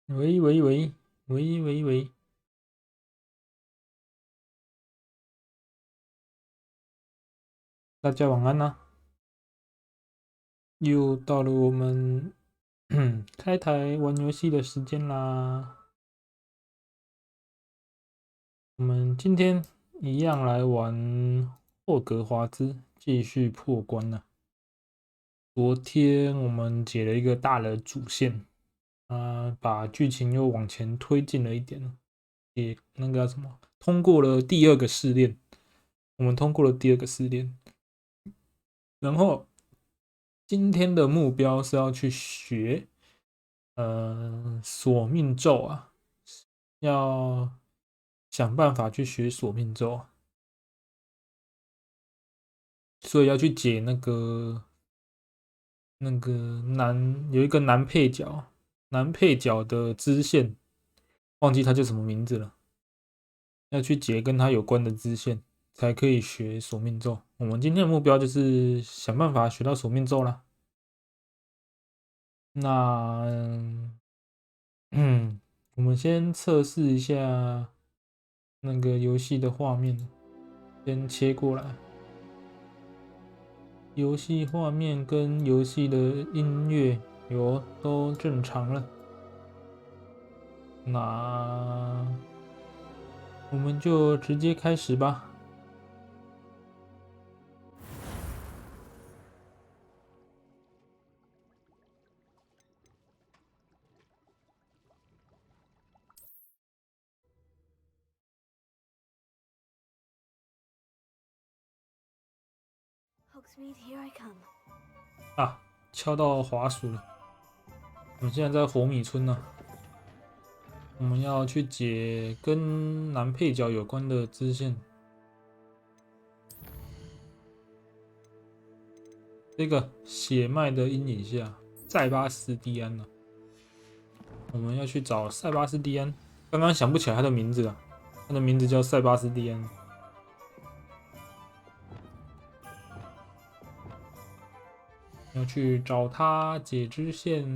喂喂喂喂喂喂，大家晚安呐、又到了我们开台玩游戏的时间啦。我们今天一样来玩霍格华兹，继续破关了。昨天我们解了一个大的主线，把剧情又往前推进了一点，也那个叫什么，通过了第二个试炼。我们通过了第二个试炼，然后今天的目标是要去学，索命咒啊，要想办法去学索命咒啊，所以要去解那个有一个男配角，男配角的支线，忘记他叫什么名字了，要去解跟他有关的支线，才可以学索命咒。我们今天的目标就是想办法学到索命咒啦。那我们先测试一下那个游戏的画面，先切过来。游戏画面跟游戏的音乐都正常了，那我们就直接开始吧。啊，敲到滑鼠了。我们现在在火米村呢，我们要去解跟男配角有关的支线。这个血脉的阴影下，塞巴斯蒂安呢？我们要去找塞巴斯蒂安。刚刚想不起来他的名字了，他的名字叫塞巴斯蒂安。要去找他解支线。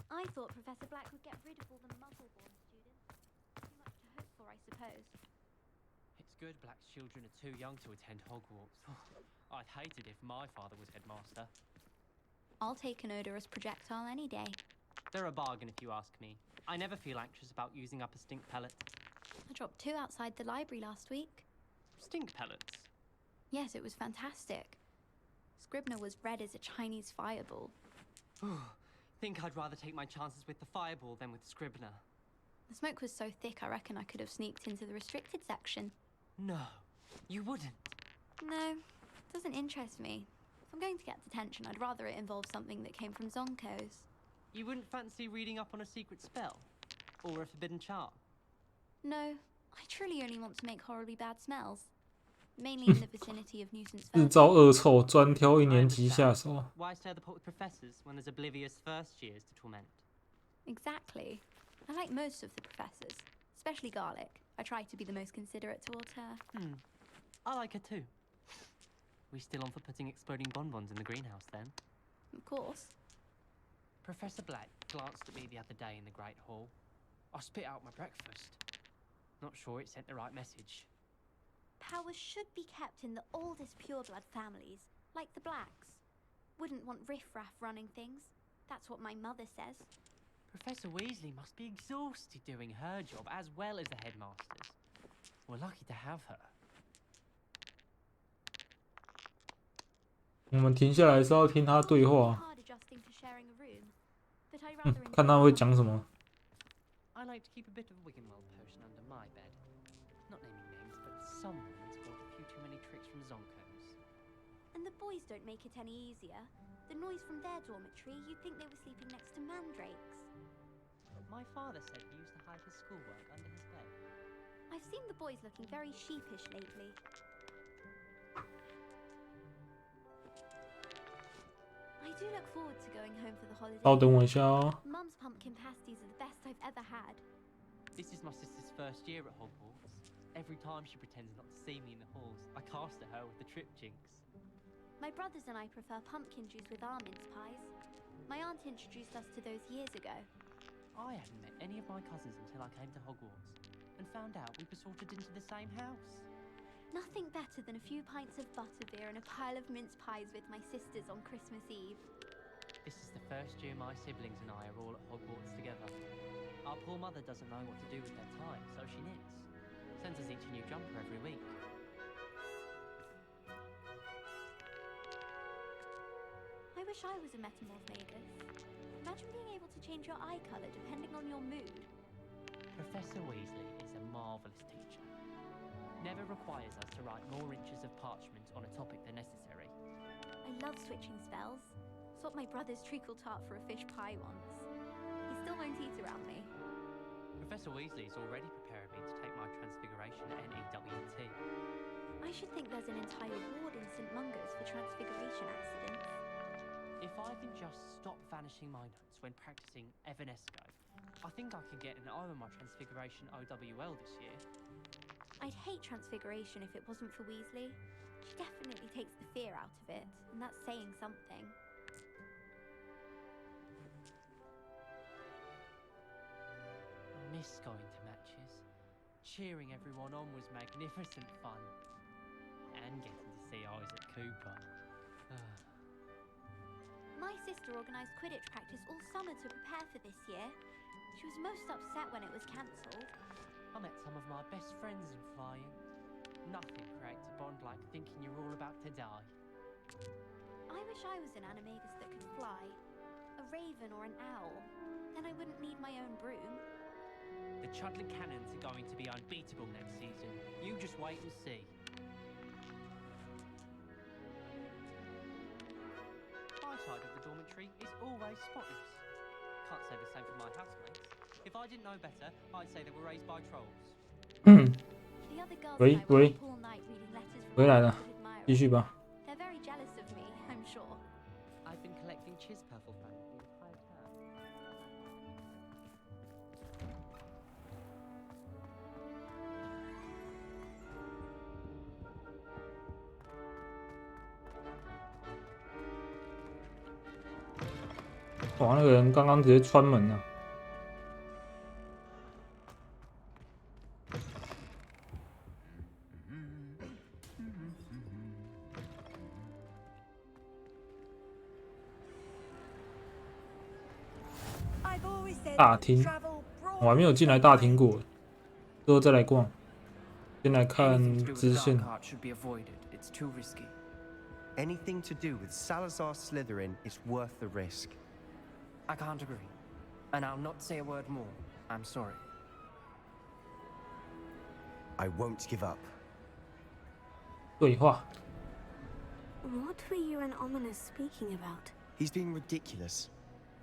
I thought Professor Black would get rid of all the Muggle-born students. Too much to hope for, I suppose. It's good Black's children are too young to attend Hogwarts. I'd hate it if my father was headmaster. I'll take an odorous projectile any day. They're a bargain if you ask me. I never feel anxious about using up a stink pellet. I dropped 2 outside the library last week. Stink pellets? Yes, it was fantastic. Scribner was red as a Chinese fireball. Think I'd rather take my chances with the fireball than with Scribner. The smoke was so thick I reckon I could have sneaked into the restricted section. No, you wouldn't. No, it doesn't interest me. If I'm going to get detention, I'd rather it involve something that came from Zonko's. You wouldn't fancy reading up on a secret spell? Or a forbidden charm? No, I truly only want to make horribly bad smells. Mainly in the vicinity of nuisance 制 first 造 years. 恶臭，专挑一年级下手。 Why stir the pot with professors when there's oblivious first years to torment? Exactly. I like most of the professors, especially Garlic. I try to be the most considerate towards her. I like her too. We still on for putting exploding bonbons in the greenhouse then? Of course. Professor Black glanced at me the other day in the Great Hall. I spit out my breakfast. Not sure it sent the right message. Powers should be kept in the oldest pureblood families, like the Blacks. Wouldn't want riffraff running things. That's what my mother says. Professor Weasley must be exhausted doing her job as well as the headmasters. We're lucky to have her. 我们停下来是要听他对话， Hard adjusting to sharing a room, but I rather 看他会讲什么。 I like to keep a bit of Wiggenweld potion under my bed. Not naming names, but someone's got a few too many tricks from Zonko's. And the boys don't make it any easier. The noise from their dormitory, you'd think they were sleeping next to mandrakes. My father said he used to hide his schoolwork under his bed. I've seen the boys looking very sheepish lately. I do look forward to going home for the holidays. 稍等我一下哦。 Mum's pumpkin pasties are the best I've ever had. This is my sister's first year at Hogwarts. Every time she pretends not to see me in the halls, I cast at her with the trip jinx. My brothers and I prefer pumpkin juice with our mince pies. My aunt introduced us to those years ago. I hadn't met any of my cousins until I came to Hogwarts and found out we were sorted into the same house. Nothing better than a few pints of butterbeer and a pile of mince pies with my sisters on Christmas Eve. This is the first year my siblings and I are all at Hogwarts together. Our poor mother doesn't know what to do with her time, so she knits. Sends us each a new jumper every week. I wish I was a metamorphagus. Imagine being able to change your eye colour depending on your mood. Professor Weasley is a marvellous teacher. Never requires us to write more inches of parchment on a topic than necessary. I love switching spells. Swapped my brother's treacle tart for a fish pie once. He still won't eat around me. Professor Weasley is already preparing me to take my transfiguration at NEWT. I should think there's an entire ward in St. Mungo's for transfiguration accidents. If I can just stop vanishing my notes when practicing Evanesco, I think I can get an O in my transfiguration OWL this year. I'd hate transfiguration if it wasn't for Weasley. She definitely takes the fear out of it, and that's saying something. I miss going to matches. Cheering everyone on was magnificent fun. And getting to see Isaac Cooper. My sister organised Quidditch practice all summer to prepare for this year. She was most upset when it was cancelled. I met some of my best friends in flying. Nothing creates a bond like thinking you're all about to die. I wish I was an animagus that could fly. A raven or an owl. Then I wouldn't need my own broom. The Chudley Cannons are going to be unbeatable next season. You just wait and see. My side of the dormitory is always spotless. Can't say the same for my housemates. If I didn't know better, I'd say they were raised by trolls. The other girls and I were up all night reading letters from 回来了， admirers. 继续吧。 They're very jealous of me, I'm sure. I've been collecting Chispuffle fans the entire term. 哇，那个人刚刚直接穿门了。大厅，我还没有进来大厅过，之后再来逛。先来看支线。 Anything to do with Salazar Slytherin is worth the risk. I can't agree. And I'll not say a word more. I'm sorry. I won't give up. 对话。 What were you and Ominous speaking about? He's being ridiculous.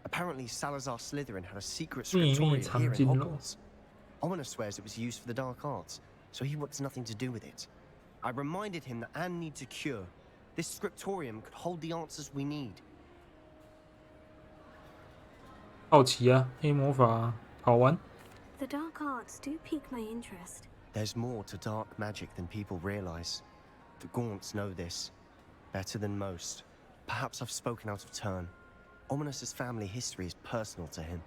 Apparently, Salazar Slytherin had a secret 秘密 scriptorium 藏 here in 金楼。 Hogwarts. Ominous swears it was used for the dark arts, so he wants nothing to do with it. I reminded him that Anne needs a cure. This scriptorium could hold the answers we need. 好奇啊，黑魔法好玩。 The dark arts do pique my interest. There's more to dark magic than people realize. The Gaunts know this better than most. Perhaps I've spoken out of turn. Ominous's family history is personal to him.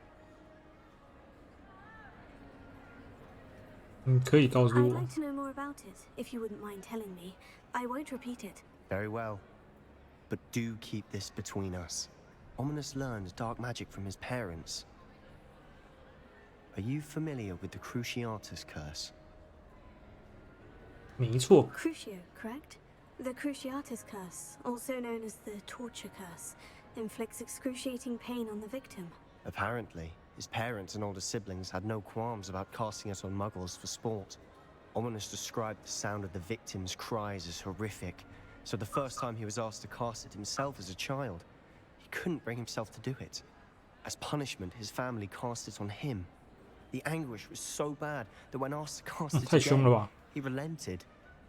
可以告诉 I'd 我。 like to know more about it, if you wouldn't mind telling me. I won't repeat it. Very well. But do keep this between us. Ominous learned dark magic from his parents. Are you familiar with the Cruciatus curse? 没错， Crucio, correct? The Cruciatus curse, also known as the torture curse, inflicts excruciating pain on the victim. Apparently, his parents and older siblings had no qualms about casting it on muggles for sport. Ominous described the sound of the victim's cries as horrific, So the first time he was asked to cast it himself as a child, he couldn't bring himself to do it. As punishment, his family cast it on him. The anguish was so bad that when asked to cast it 太凶了 again, 吧！ he relented.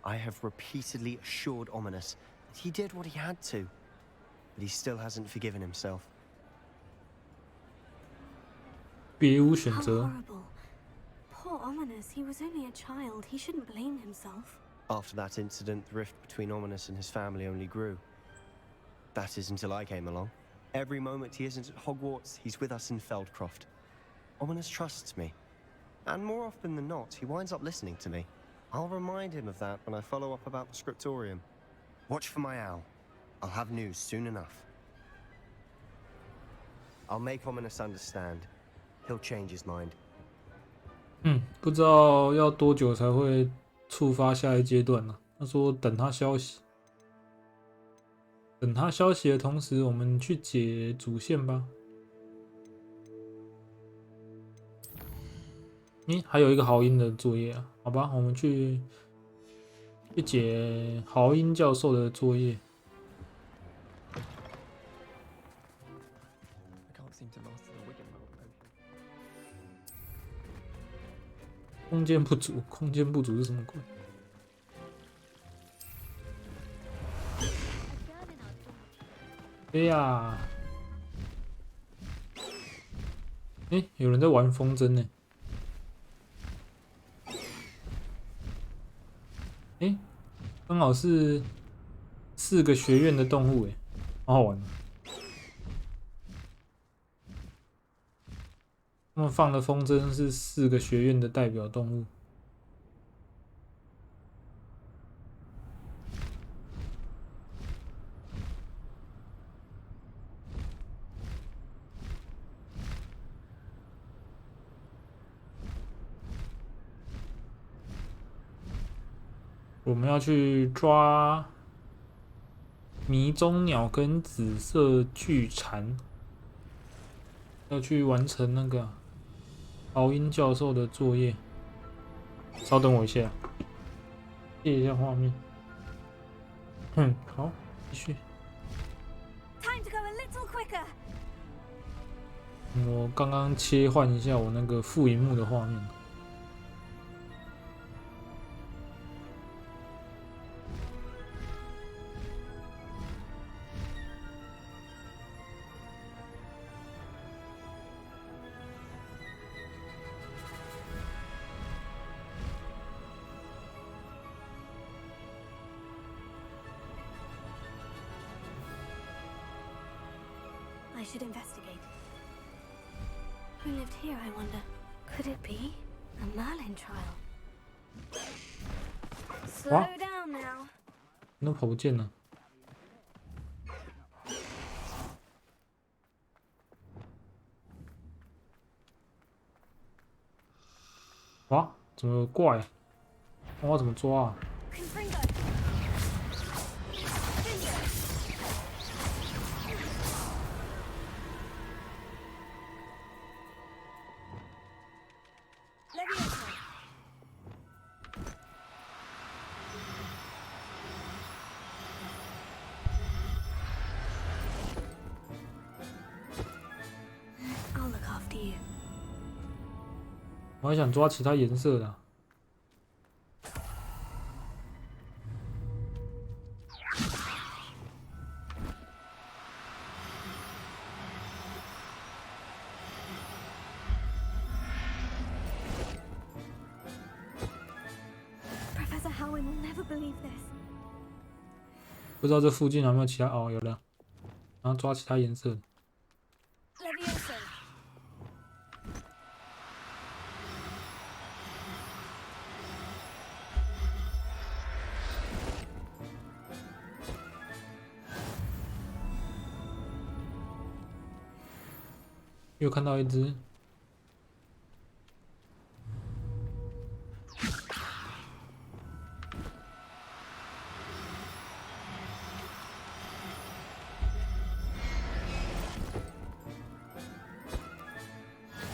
I have repeatedly assured Ominous that he did what he had to, but he still hasn't forgiven himself. 别无选 How 择。 horrible. Poor Ominous, he was only a child. He shouldn't blame himself. After that incident, the rift between Ominous and his family only grew. That is until I came along. Every moment he isn't at Hogwarts, he's with us in Feldcroft. Ominous trusts me. And more often than not, he winds up listening to me. I'll remind him of that when I follow up about the scriptorium. Watch for my owl. I'll have news soon enough. I'll make Ominous understand. He'll change his mind. 不知道要多久才会触发下一阶段呢？他说等他消息，等他消息的同时，我们去解主线吧。还有一个豪英的作业啊，好吧，我们去解豪英教授的作业。空间不足，空间不足是什么鬼？ 哎呀，有人在玩风筝呢。刚好是4个学院的动物，好好玩。他们放的风筝是4个学院的代表动物。 我们要去抓迷踪鸟跟紫色巨蝉，要去完成那个豪英教授的作业。稍等我一下，切一下画面。好，继续。 Time to go a little quicker. 我刚刚切换一下我那个副萤幕的画面。 I should investigate. Who lived here, I wonder? Could it be a Merlin trial? Slow What? down now. 那跑不见了。哇，怎么有怪啊？我要怎么抓啊？ Confringo. Leviosa. 我还想抓其他颜色的啊。Professor Howin will never believe this. 不知道这附近有没有其他哦，有了，然后抓其他颜色的。 Leviosa. 又看到一只，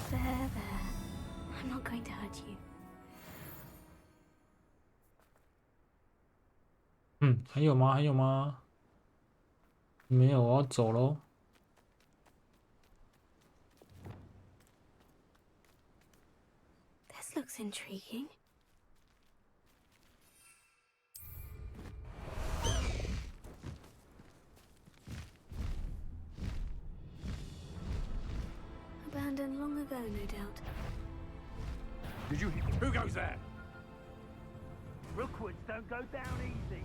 There. I'm not going to hurt you. 还有吗？还有吗？没有，我要走喽。This looks intriguing. Abandoned long ago, no doubt. Did you? Who goes there? Rookwoods don't go down easy.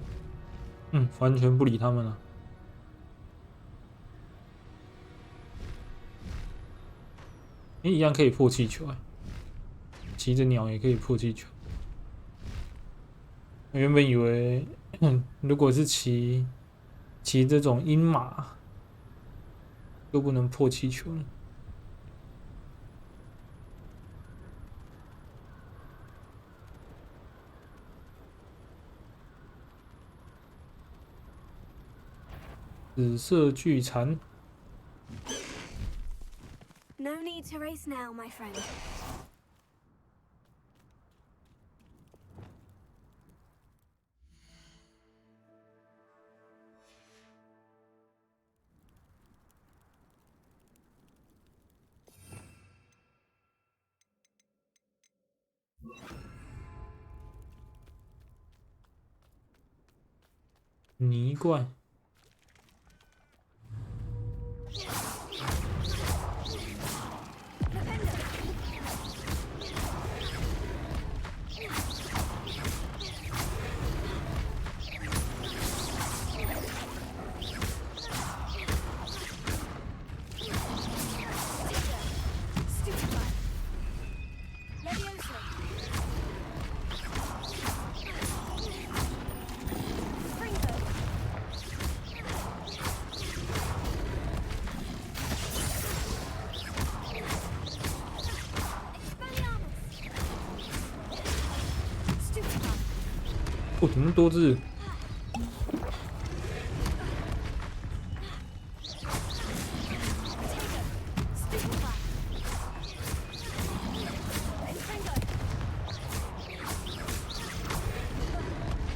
完全不理他们了。一样可以破气球哎，骑着鸟也可以破气球。我原本以为，如果是骑这种鹰马，就不能破气球了。紫色巨蝉。No need to race now, my friend. 泥怪。哦，怎么那么多只？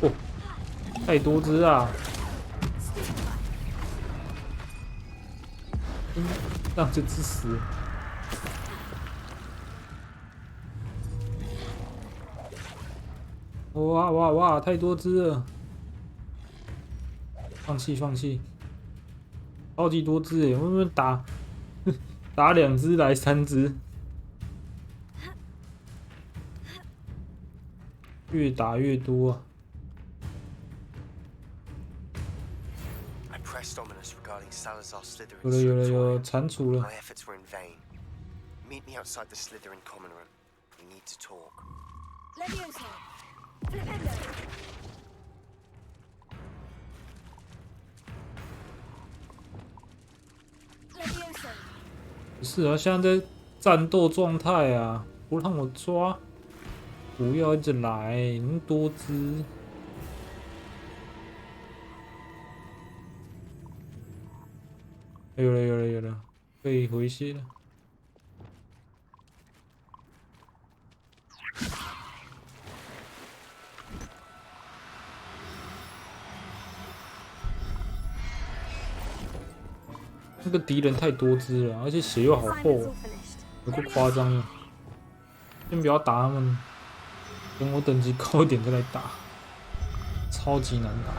哦，太多只啊！让这只死。哇哇哇！太多只了，放弃放弃，超级多只耶！我们打2只来3只，越打越多啊！ I pressed ominous regarding Salazar Slytherin's 有蟾蜍了。 My efforts were in vain. Meet me outside the Slytherin common room. We need to talk. Levioso! Flipendo! 不是啊，现在在战斗状态啊，不让我抓，不要一直来，那么多只。有了，可以回血了。那个敌人太多只了，而且血又好厚，有够夸张的。先不要打他们，等我等级高一点再来打，超级难打，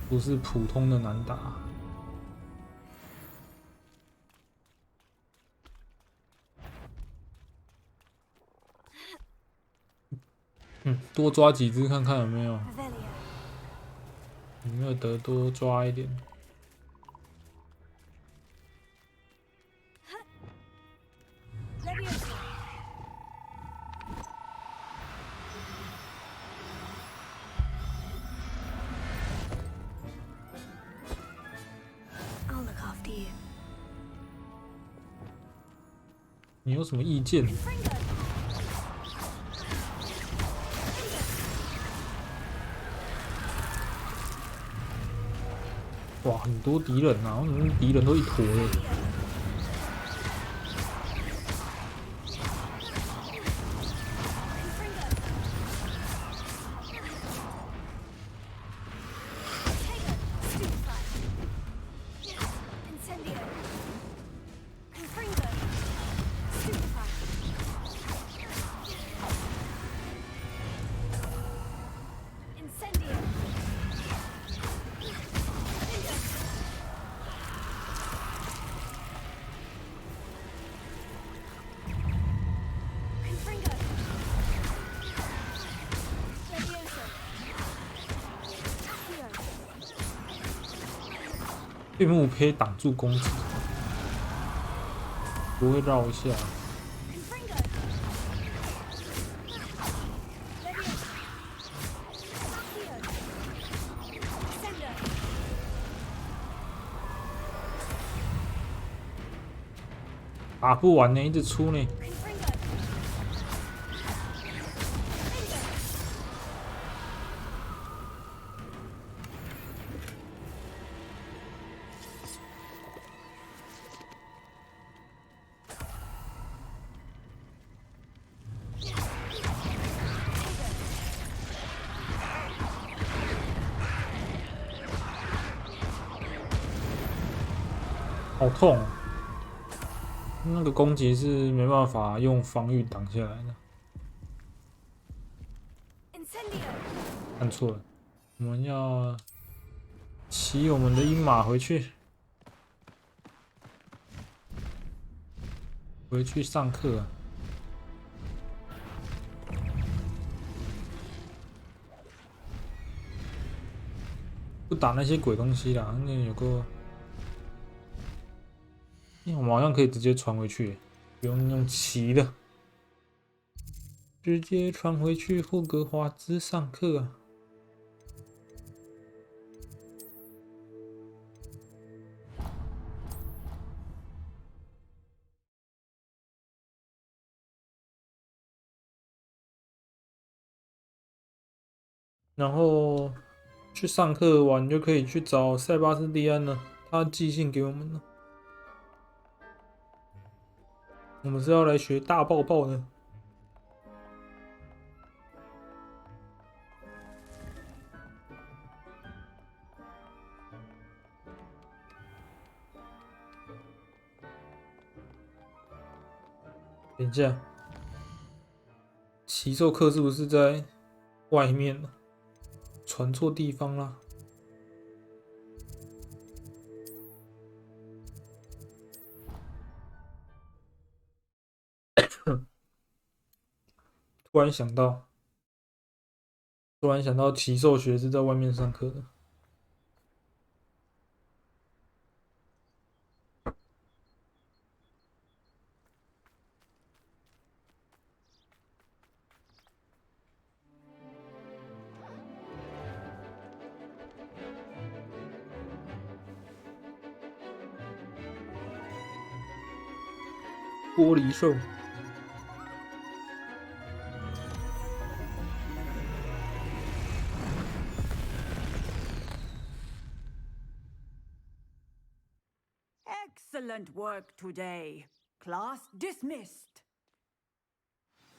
不是普通的难打。多抓几只看看有没有。 有没有得多抓一点？你有什么意见？哇，很多敌人啊！我们敌人都一坨了。对木胚挡住攻击，不会绕一下。打不完呢，一直出呢。好痛哦！那个攻击是没办法用防御挡下来的。看错了，我们要骑我们的鹰马回去，上课啊。不打那些鬼东西啦，那有个。我们好像可以直接传回去，不用用骑的，直接传回去霍格华兹上课啊！然后去上课完就可以去找塞巴斯蒂安了，他寄信给我们了。我们是要来学大爆爆呢。等一下，奇兽课是不是在外面呢？传错地方啦。突然想到，奇兽学是在外面上课的。玻璃兽。Excellent work today. Class dismissed.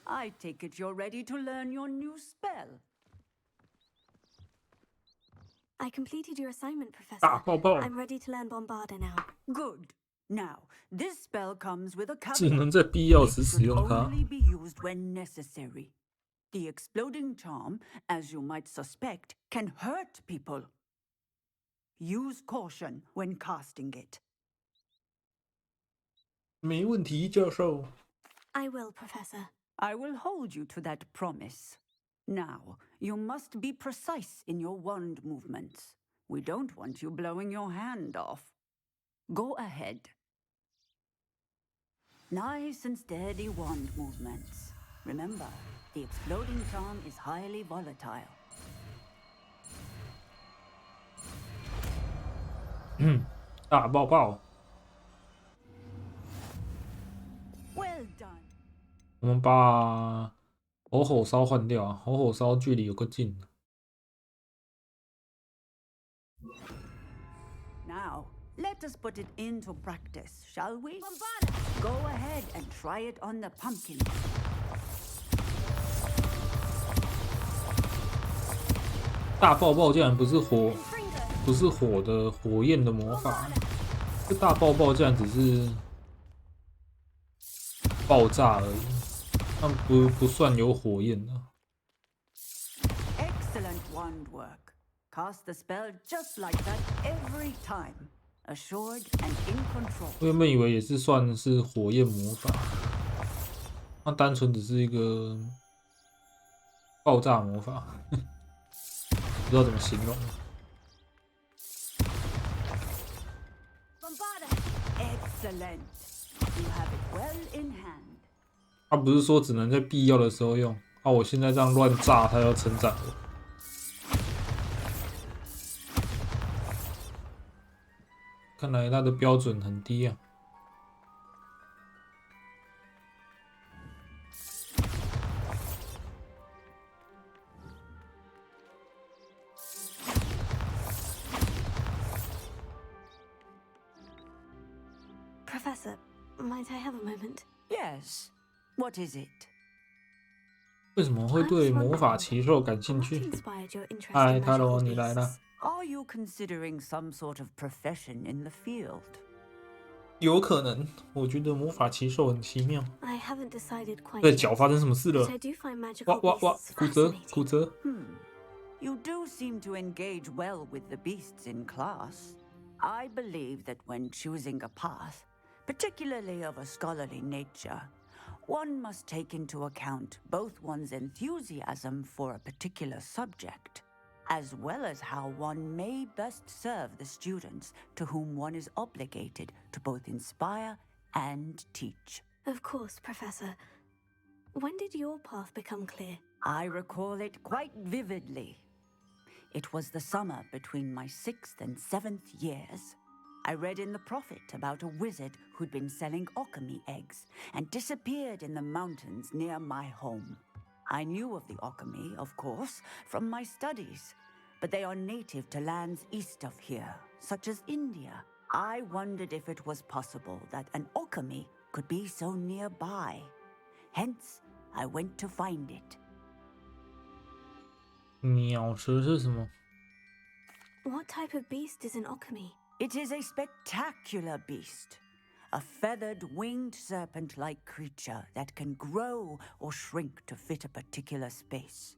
I take it you're ready to learn your new spell. I completed your assignment, Professor. 大爆爆 I'm ready to learn Bombarda now. Good. Now, this spell comes with a 只 caveat. 能在必要时 It 使 should 用它。 only be used when necessary. The exploding charm, as you might suspect, can hurt people. Use caution when casting it. 没问题，教授。 I will, Professor. I will hold you to that promise. Now, you must be precise in your wand movements. We don't want you blowing your hand off. Go ahead. Nice and steady wand movements. Remember, the exploding charm is highly volatile. 大爆爆。 Well done. 我们把吼吼烧换掉啊，吼吼烧距离有个近。 Now, let us put it into practice, shall we? Go ahead and try it on the pumpkin. 大爆爆竟然不是火的火焰的魔法，这大爆爆竟然只是爆炸而已，它不算有火焰的。 Excellent wand work. Cast the spell just like that every time. Assured and in control. 我原本以为也是算是火焰魔法，它单纯只是一个爆炸魔法，不知道怎么形容。Excellent. You have it well in hand. 他不是说只能在必要的时候用？啊，我现在这样乱炸，他要称赞我。看来他的标准很低啊。Professor, might I have a moment? Yes. What is it? 为什么会对魔法奇兽感兴 What 趣？ inspired your interest 嗨 in ，Hello， magical 你来了。 beasts? Are you considering some sort of profession in the field? 有可能，我觉得魔法奇兽很奇妙。 I haven't decided quite 对 yet, 脚发生什么事 but 了？ I do find 哇 magical 哇哇！ beasts 骨折， fascinating. 骨折。 You do seem to engage well with the beasts in class. I believe that when choosing a path, particularly of a scholarly nature, one must take into account both one's enthusiasm for a particular subject, as well as how one may best serve the students to whom one is obligated to both inspire and teach. Of course, Professor. When did your path become clear? I recall it quite vividly. It was the summer between my 6th and 7th years. I read in the Prophet about a wizard who'd been selling alchemy eggs and disappeared in the mountains near my home. I knew of the alchemy, of course, from my studies, but they are native to lands east of here, such as India. I wondered if it was possible that an alchemy could be so nearby. Hence, I went to find it. 鸟蛇是什么？ What type of beast is an alchemy? It is a spectacular beast. A feathered, winged serpent-like creature that can grow or shrink to fit a particular space.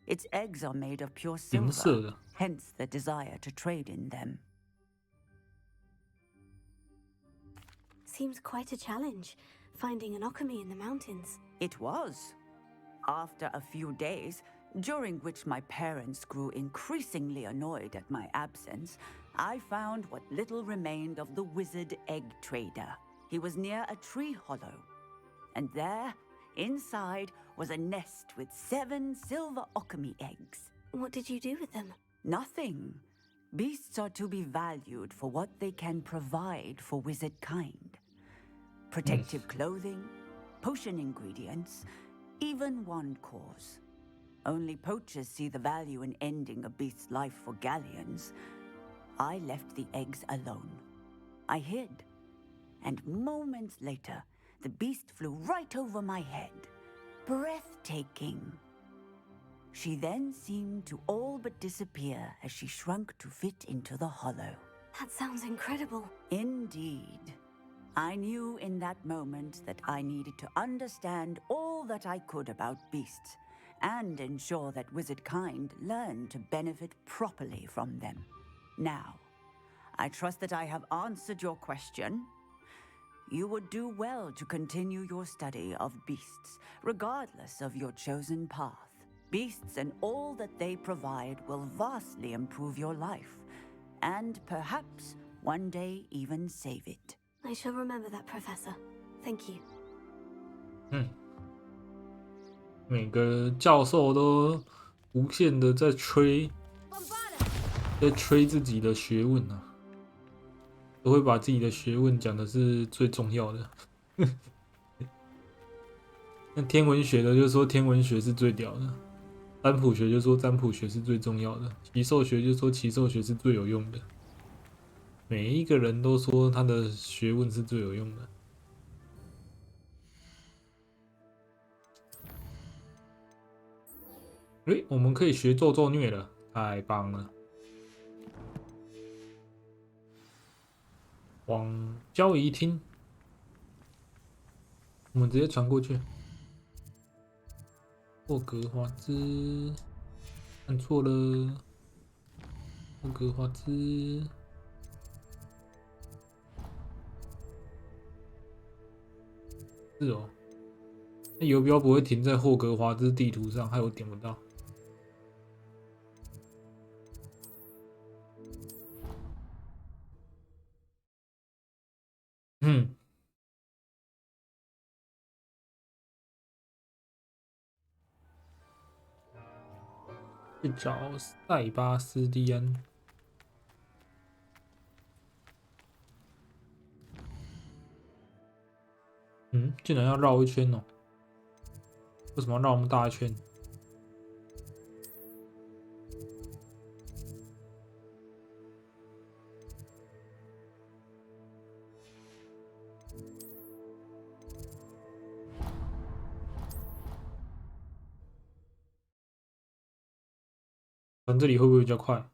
Its eggs are made of pure 银色 silver, 的。 hence the desire to trade in them. Seems quite a challenge, finding an alchemy in the mountains. It was. After a few days, during which my parents grew increasingly annoyed at my absence, I found what little remained of the wizard egg trader. He was near a tree hollow. And there, inside, was a nest with 7 silver alchemy eggs. What did you do with them? Nothing. Beasts are to be valued for what they can provide for wizard kind. Protective clothing, potion ingredients, even wand cores. Only poachers see the value in ending a beast's life for galleons. I left the eggs alone. I hid. And moments later, the beast flew right over my head. Breathtaking. She then seemed to all but disappear as she shrunk to fit into the hollow. That sounds incredible. Indeed. I knew in that moment that I needed to understand all that I could about beasts and ensure that wizard kind learned to benefit properly from them. Now, I trust that I have answered your question. You would do well to continue your study of beasts, regardless of your chosen path. Beasts and all that they provide will vastly improve your life, and perhaps one day even save it. I shall remember that, Professor. Thank you. 每个教授都无限的在吹自己的学问啊，都会把自己的学问讲的是最重要的。那天文学的就说天文学是最屌的，占卜学就说占卜学是最重要的，奇兽学就说奇兽学是最有用的。每一个人都说他的学问是最有用的。我们可以学咒咒虐了，太棒了！往交易厅，我们直接传过去。霍格华兹，看错了，霍格华兹。是哦，那游标不会停在霍格华兹地图上，害我点不到。去找塞巴斯蒂安。竟然要绕一圈哦！为什么要绕那么大一圈？传这里会不会比较快？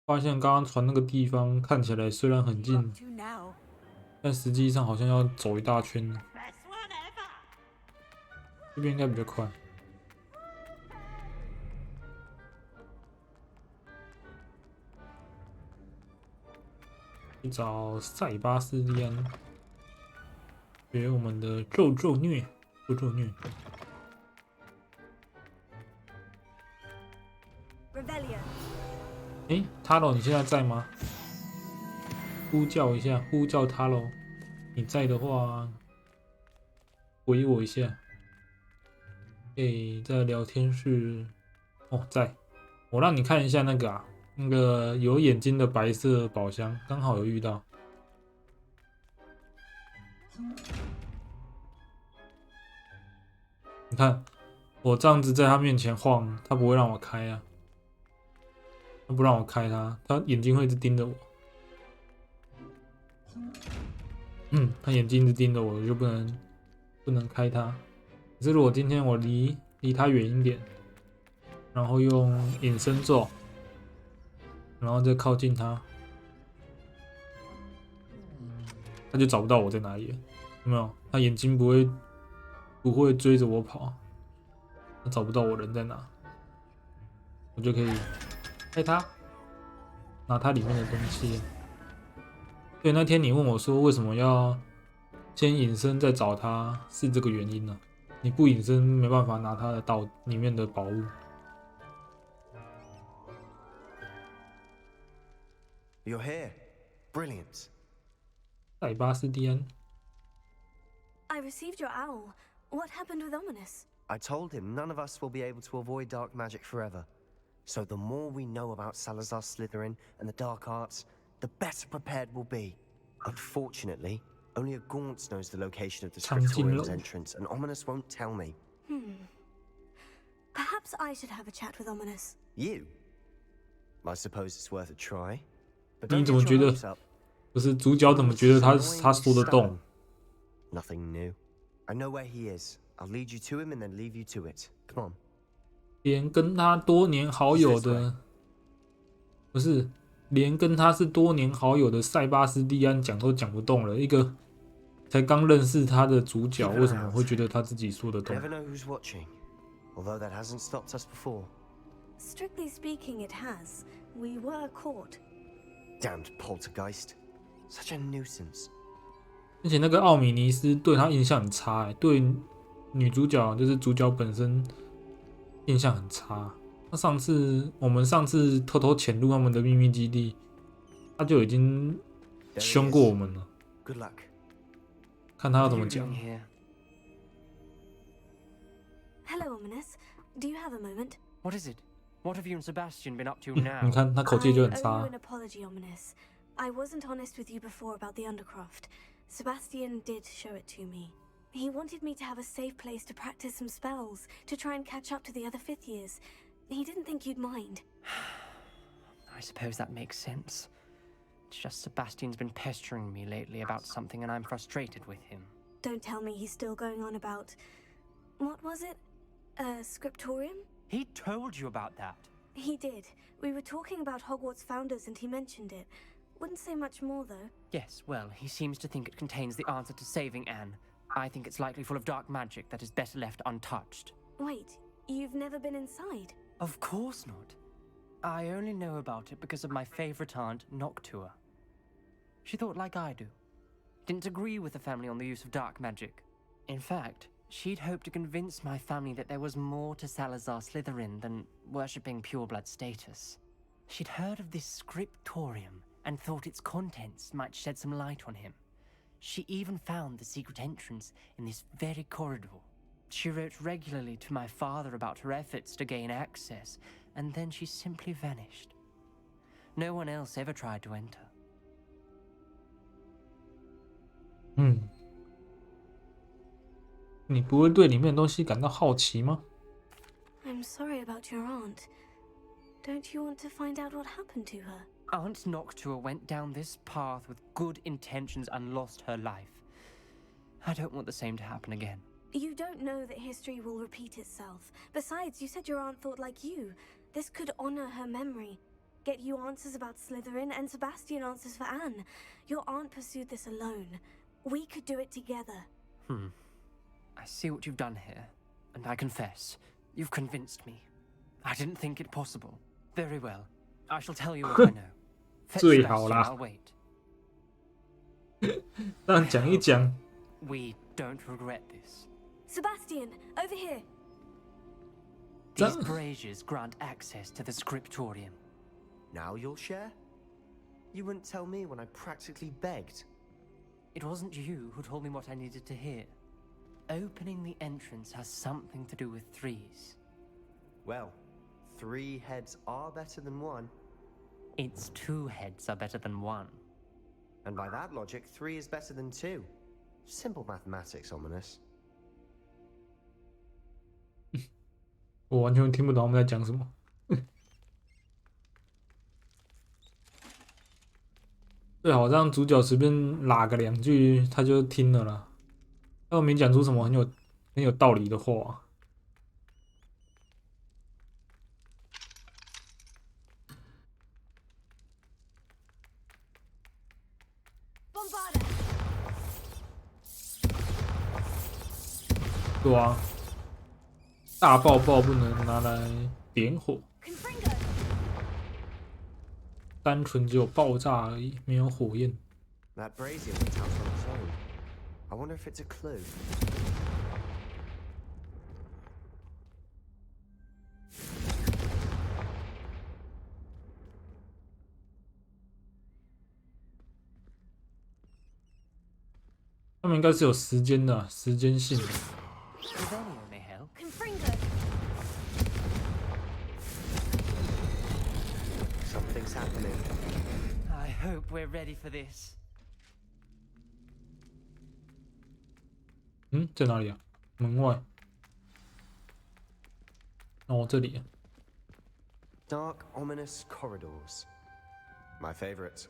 发现刚刚传那个地方看起来虽然很近，但实际上好像要走一大圈呢。这边应该比较快。去找塞巴斯蒂安，学我们的咒虐。塔罗，你现在在吗？呼叫一下，呼叫塔罗，你在的话，回我一下。在聊天室。哦，在。我让你看一下那个那个有眼睛的白色宝箱，刚好有遇到。你看，我这样子在他面前晃，他不会让我开啊。他不让我开他，他眼睛会一直盯着我。他眼睛一直盯着我，我就不能开他。可是如果今天我离他远一点，然后用隐身咒，然后再靠近他，他就找不到我在哪里了。有没有？他眼睛不会追着我跑，他找不到我人在哪，我就可以开它，拿它里面的东西。对，那天你问我说为什么要先隐身再找它，是这个原因呢？你不隐身没办法拿它的道里面的宝物。You're here. Brilliant. 塞巴斯蒂安。I received your owl. What happened with Ominous? I told him none of us will be able to avoid dark magic forever. So the more we know about Salazar Slytherin and the dark arts, the better prepared we'll be. Unfortunately, only a Gaunt knows the location of the Scriptorium's entrance, and Ominous won't tell me. Perhaps I should have a chat with Ominous. You? I suppose it's worth a try. But 你 don't 怎么 get 觉 your 得 hopes up. 不是主角怎么觉得他说得动？ Nothing new. I know where he is. I'll lead you to him and then leave you to it. Come on. 连跟他多年好友的，不是连跟他是多年好友的塞巴斯蒂安讲都讲不动了，一个才刚认识他的主角，为什么会觉得他自己说得动？ Never know who's watching, although that hasn't stopped us before. Strictly speaking, it has. We were caught. Damned poltergeist. Such a nuisance. 而且那个奥米尼斯对他印象很差，对女主角就是主角本身印象很差。我们上次偷偷潜入他们的秘密基地，他就已经凶过我们了。 Good luck. 看他要怎么讲。 Hello, Ominous. Do you have a moment? What is it? What have you and Sebastian been up to now? 你看他口气就很 I owe 差 you。an apology, Ominous. I wasn't honest with you before about the Undercroft. Sebastian did show it to me. He wanted me to have a safe place to practice some spells, to try and catch up to the other 5th years. He didn't think you'd mind. I suppose that makes sense. It's just Sebastian's been pestering me lately about something and I'm frustrated with him. Don't tell me he's still going on about... What was it? Scriptorium? He told you about that? He did. We were talking about Hogwarts founders and he mentioned it. Wouldn't say much more, though. Yes, well, he seems to think it contains the answer to saving Anne. I think it's likely full of dark magic that is better left untouched. Wait, you've never been inside? Of course not. I only know about it because of my favorite aunt, Noctua. She thought like I do. Didn't agree with the family on the use of dark magic. In fact, she'd hoped to convince my family that there was more to Salazar Slytherin than worshipping pureblood status. She'd heard of this Scriptorium and thought its contents might shed some light on him. She even found the secret entrance in this very corridor. She wrote regularly to my father about her efforts to gain access, and then she simply vanished. No one else ever tried to enter. 你不会对里面的东西感到好奇吗？ I'm sorry about your aunt. Don't you want to find out what happened to her? Aunt Noctua went down this path with good intentions and lost her life. I don't want the same to happen again. You don't know that history will repeat itself. Besides, you said your aunt thought like you. This could honor her memory. Get you answers about Slytherin, and Sebastian answers for Anne. Your aunt pursued this alone. We could do it together. I see what you've done here, and I confess, you've convinced me. I didn't think it possible. Very well. I shall tell you what I know. Fetch 最好 Sebastian, 啦。 I'll wait. 让讲一讲。 We don't regret this. Sebastian, over here. These braziers grant access to the scriptorium. Now you'll share? You wouldn't tell me when I practically begged. It wasn't you who told me what I needed to hear. Opening the entrance has something to do with threes. Well, 3 heads are better than 1. It's 2 heads are better than 1. And by that logic, 3 is better than 2. Simple mathematics, Ominous. 我完全听不懂他们在讲什么。最好让主角随便拉个2句，他就听了啦。他又没讲出什么很有道理的话。对啊，大爆爆不能拿来点火，单纯只有爆炸而已，没有火焰。 That brazier went out on its own. I wonder if it's a clue. "他们应该是有时间的，时间性的。 Revelio may help. Something's happening. I hope we're ready for this. 在哪里啊？门外。哦，这里。 Dark, ominous corridors. My favorite.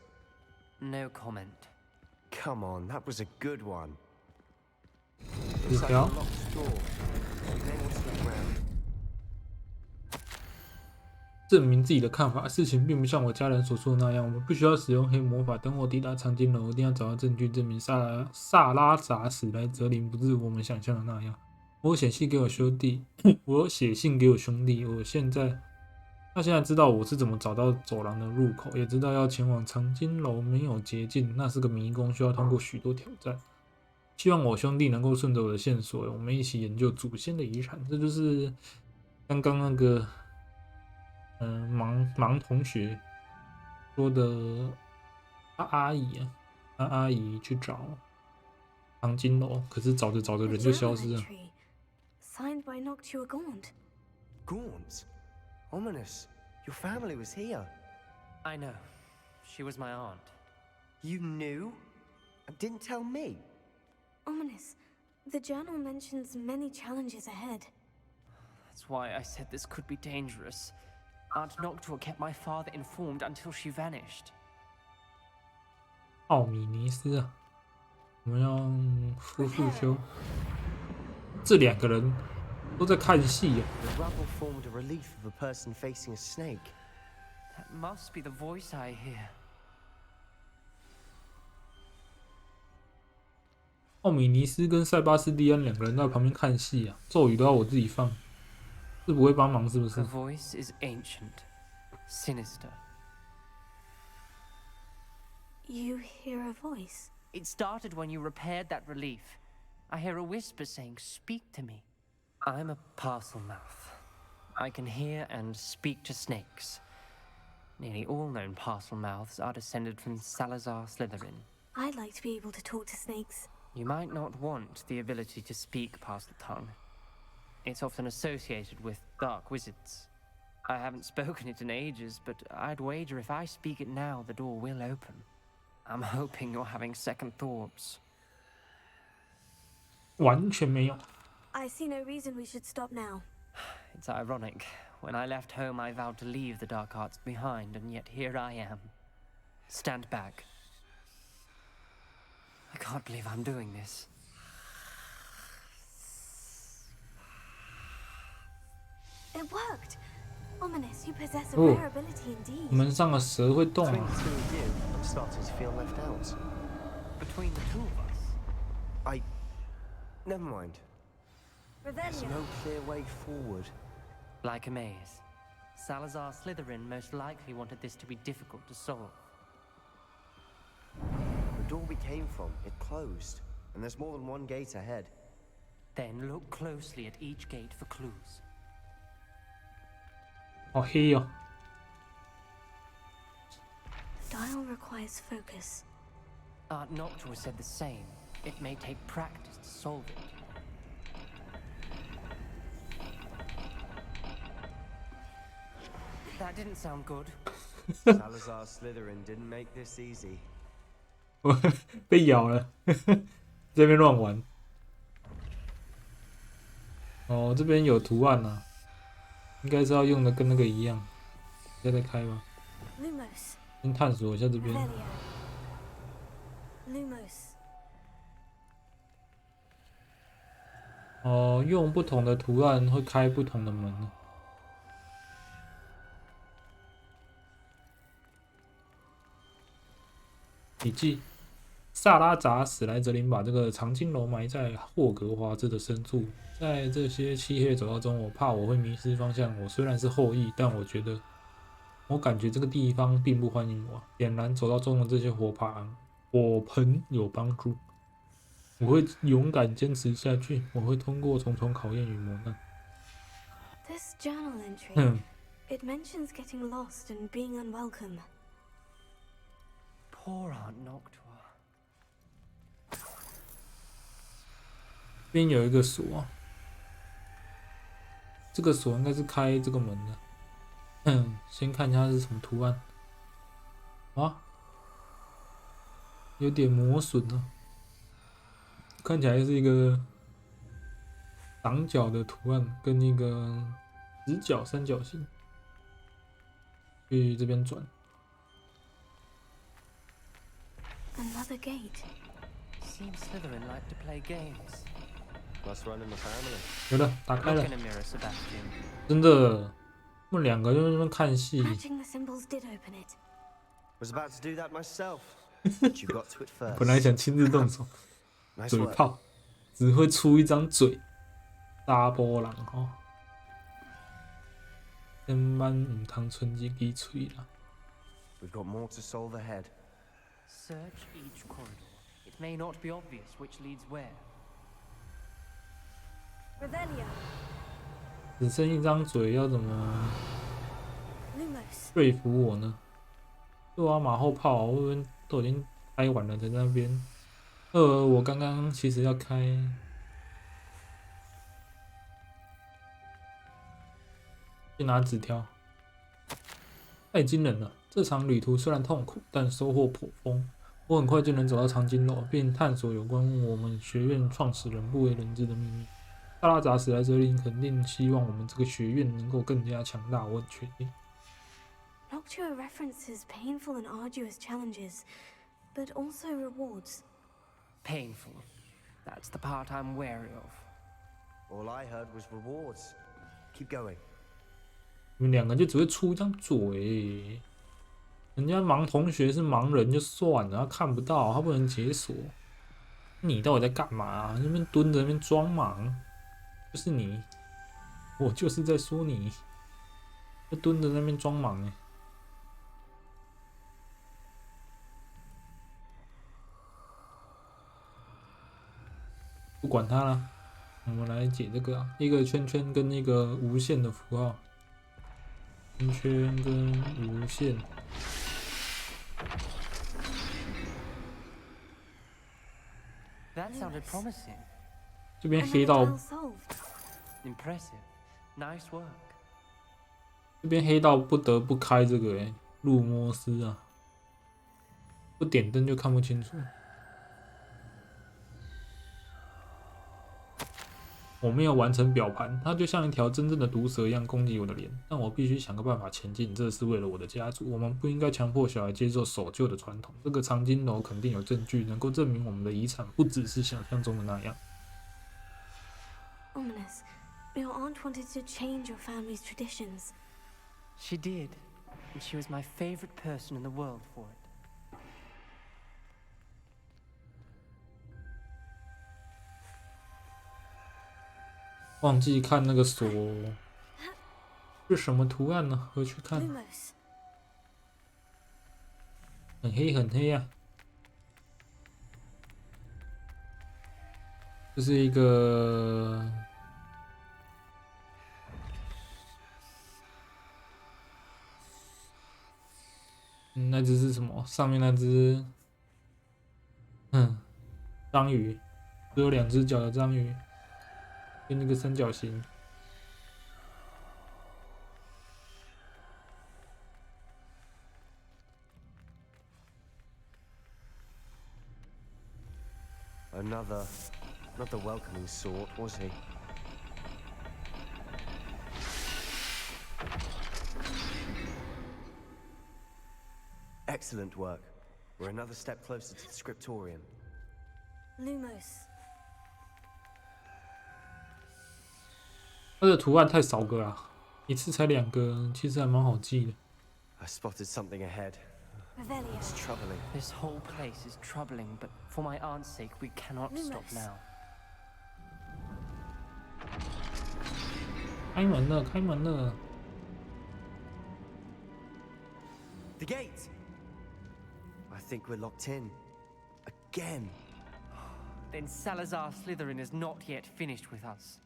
No comment. Come on, that was a good one. 纸 It's like a 条。 locked door. You may want to look around. 证明自己的看法。事情并不像我家人所说的那样，我们不需要使用黑魔法。等我抵达藏经楼，一定要找到证据证明萨拉扎史莱哲林不是我们想象的那样。我有写信给我兄弟，他现在知道我是怎么找到走廊的入口，也知道要前往藏经楼没有捷径，那是个迷宫，需要通过许多挑战。希望我兄弟能够顺着我的线索，我们一起研究祖先的遗产。这就是刚刚那个。 盲同学说的阿姨啊，让阿姨去找藏经楼，可是找着找着人就消失了。Signed by Noctua Gaunt. Gaunt? Ominous. Your family was here. I know. She was my aunt. You knew? And didn't tell me? Ominous. The journal mentions many challenges ahead. That's why I said this could be dangerous. Aunt Noctua kept my father informed until she vanished. 奥米尼斯啊，我们要夫妇修。这2个人都在看戏啊。 The rubble formed a relief of a person facing a snake. That must be the voice I hear. 奥米尼斯跟塞巴斯蒂安2个人在旁边看戏啊，咒语都要我自己放。 是不会帮忙是不是 The voice is ancient, sinister. You hear a voice? It started when you repaired that relief. I hear a whisper saying, "Speak to me." I'm a parcel mouth. I can hear and speak to snakes. Nearly all known parcel mouths are descended from Salazar Slytherin. I'd like to be able to talk to snakes. You might not want the ability to speak parcel tongue. It's often associated with dark wizards. I haven't spoken it in ages, but I'd wager if I speak it now, the door will open. I'm hoping you're having second thoughts. 完全没有。 I see no reason we should stop now. It's ironic. When I left home, I vowed to leave the dark arts behind, and yet here I am. Stand back. I can't believe I'm doing this. It worked. Ominous, you possess a Oh. rare ability indeed. 门上的蛇会动 Between 啊 the！two of you, I'm starting to feel left out. Between the two of us, Never mind. There's Revelio. no clear way forward. like a maze. Salazar Slytherin most likely wanted this to be difficult to solve. The door we came from, it closed. And there's more than one gate ahead. Then look closely at each gate for clues. 好黑哦。 The dial requires focus. Art Noctua said the same. It may take practice to solve it. That didn't sound good. Salazar Slytherin didn't make this easy. 被咬了，这边乱玩。哦，这边有图案啊，应该是要用的跟那个一样。现在开吗？ Lumos. 先探索一下这边。 Revelio. Lumos. 哦，用不同的图案会开不同的门。笔记：萨拉扎史莱哲林把这个长青楼埋在霍格华兹的深处。在这些漆黑的走道中，我怕我会迷失方向。我虽然是后羿，但我感觉这个地方并不欢迎我。点燃走道中的这些火盆有帮助。我会勇敢坚持下去。我会通过重重考验与磨难。 This journal entry. 嗯， It mentions getting lost and being unwelcome. Poor Aunt Noctua. 这边有一个锁，这个锁应该是开这个门的。先看一下是什么图案。哇，有点磨损了，看起来是一个挡角的图案，跟一个直角三角形。去这边转。 Another gate. Seems Slytherin like to play games. Must run in the family. 有了，打开 Look 了 in，a mirror, Sebastian. 真的，他们两个就在那边看戏。 Matching the symbols did open it. Was about to do that myself. But you got to it first. 本来想亲自动手， Nice 嘴 work. 炮只会出一张嘴，沙波人吼，千万唔通剩一支嘴啦。 We've got more to solve ahead. Search each corridor. It may not be obvious which leads where. Revelio. 只剩一张嘴，要怎么 Lumos. 说服我呢？对啊，马后炮，我们都已经开完了，在那边。我刚刚其实要开。去拿纸条，太惊人了！这场旅途虽然痛苦，但收获颇丰。我很快就能走到长津楼，并探索有关我们学院创始人不为人知的秘密。萨拉扎史莱哲林肯定希望我们这个学院能够更加强大，我很确定。 Noctua references painful and arduous challenges, but also rewards. Painful. That's the part I'm wary of. All I heard was rewards. Keep going. 你们两个就只会出一张嘴，人家盲同学是盲人就算了，他看不到，他不能解锁。你到底在干嘛啊？那边蹲着那边装盲，就是你，我就是在说你，就蹲着那边装盲哎、不管他了，我们来解这个、啊，一个圈圈跟一个无限的符号。 圈圈跟无限， That sounded promising. 这边 Another 黑到 dial solved. Impressive. Nice work. 这边黑道不得不开这个路摩斯啊，不点灯就看不清楚。我没有完成表盘，它就像一条真正的毒蛇一样攻击我的脸，但我必须想个办法前进，这是为了我的家族。我们不应该强迫小孩接受守旧的传统。这个藏经楼肯定有证据，能够证明我们的遗产不只是想象中的那样。Ominous, your aunt wanted to change your family's traditions. She did, and she was my favorite person in the world for it. 忘记看那个锁是什么图案呢？回去看。 Lumos. 很黑很黑啊！这是一个那只是什么？上面那只章鱼，只有2只脚的章鱼，跟那个三角形。 Not the welcoming sort, was he? Excellent work. We're another step closer to the scriptorium. Lumos. 它的图案太少个啊，一次才2个，其实还蛮好记的。 I spotted something ahead. Revelio. It's troubling. This whole place is troubling, but for my aunt's sake, we cannot stop now. 开门了，开门了！ The gate! I think we're locked in. Again. Then Salazar Slytherin is not yet finished with us.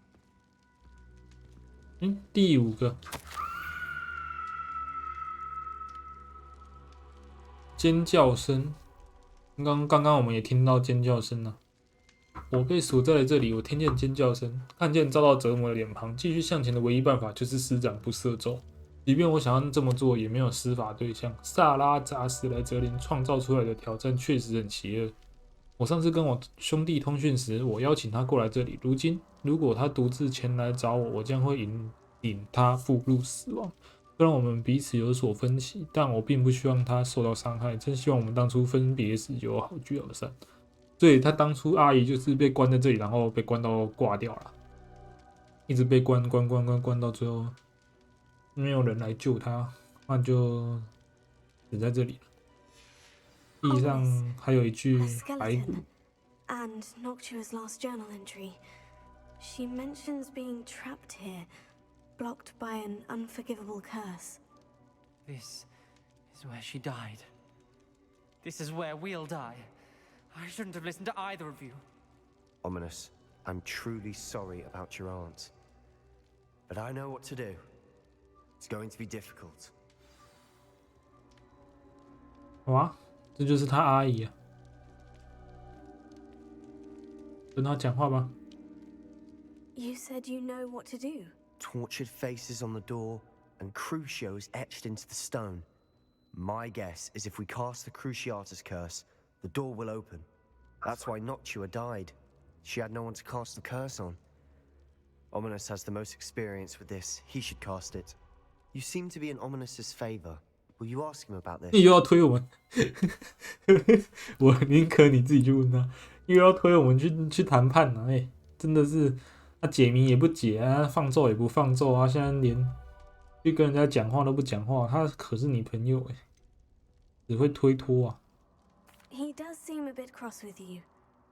第5个。 尖叫声，刚刚我们也听到尖叫声了。我被锁在了这里，我听见尖叫声，看见遭到折磨的脸庞。继续向前的唯一办法就是施展不赦咒。即便我想要这么做，也没有施法对象。萨拉扎史莱哲林创造出来的挑战确实很邪恶。我上次跟我兄弟通讯时，我邀请他过来这里。如今，如果他独自前来找我，我将会引他步入死亡。 虽然我们彼此有所分歧，但我并不希望他受到伤害。真希望我们当初分别时友好聚好散。所以他当初阿姨就是被关在这里，然后被关到挂掉了，一直被关到最后，没有人来救他，那就死在这里了。地上还有一具白骨。 And Noctua's last journal entry. She mentions being trapped here. Blocked by an unforgivable curse. This is where she died. This is where we'll die. I shouldn't have listened to either of you. Ominous, I'm truly sorry about your aunt. But I know what to do. It's going to be difficult. 哇，这就是他阿姨啊！跟他讲话吧。 You said you know what to do. Tortured faces on the door, and Crucios etched into the stone. My guess is if we cast the Cruciatus curse, the door will open. That's why Noctua died. She had no one to cast the curse on. Ominous has the most experience with this. He should cast it. You seem to be in Ominous's favor. Will you ask him about this? 你又要推我们，我宁可你自己去问他，又要推我们去谈判呢、啊？真的是。 他解谜也不解啊，放咒也不放咒啊，现在连去跟人家讲话都不讲话，他可是你朋友只会推脱啊。He does seem a bit cross with you.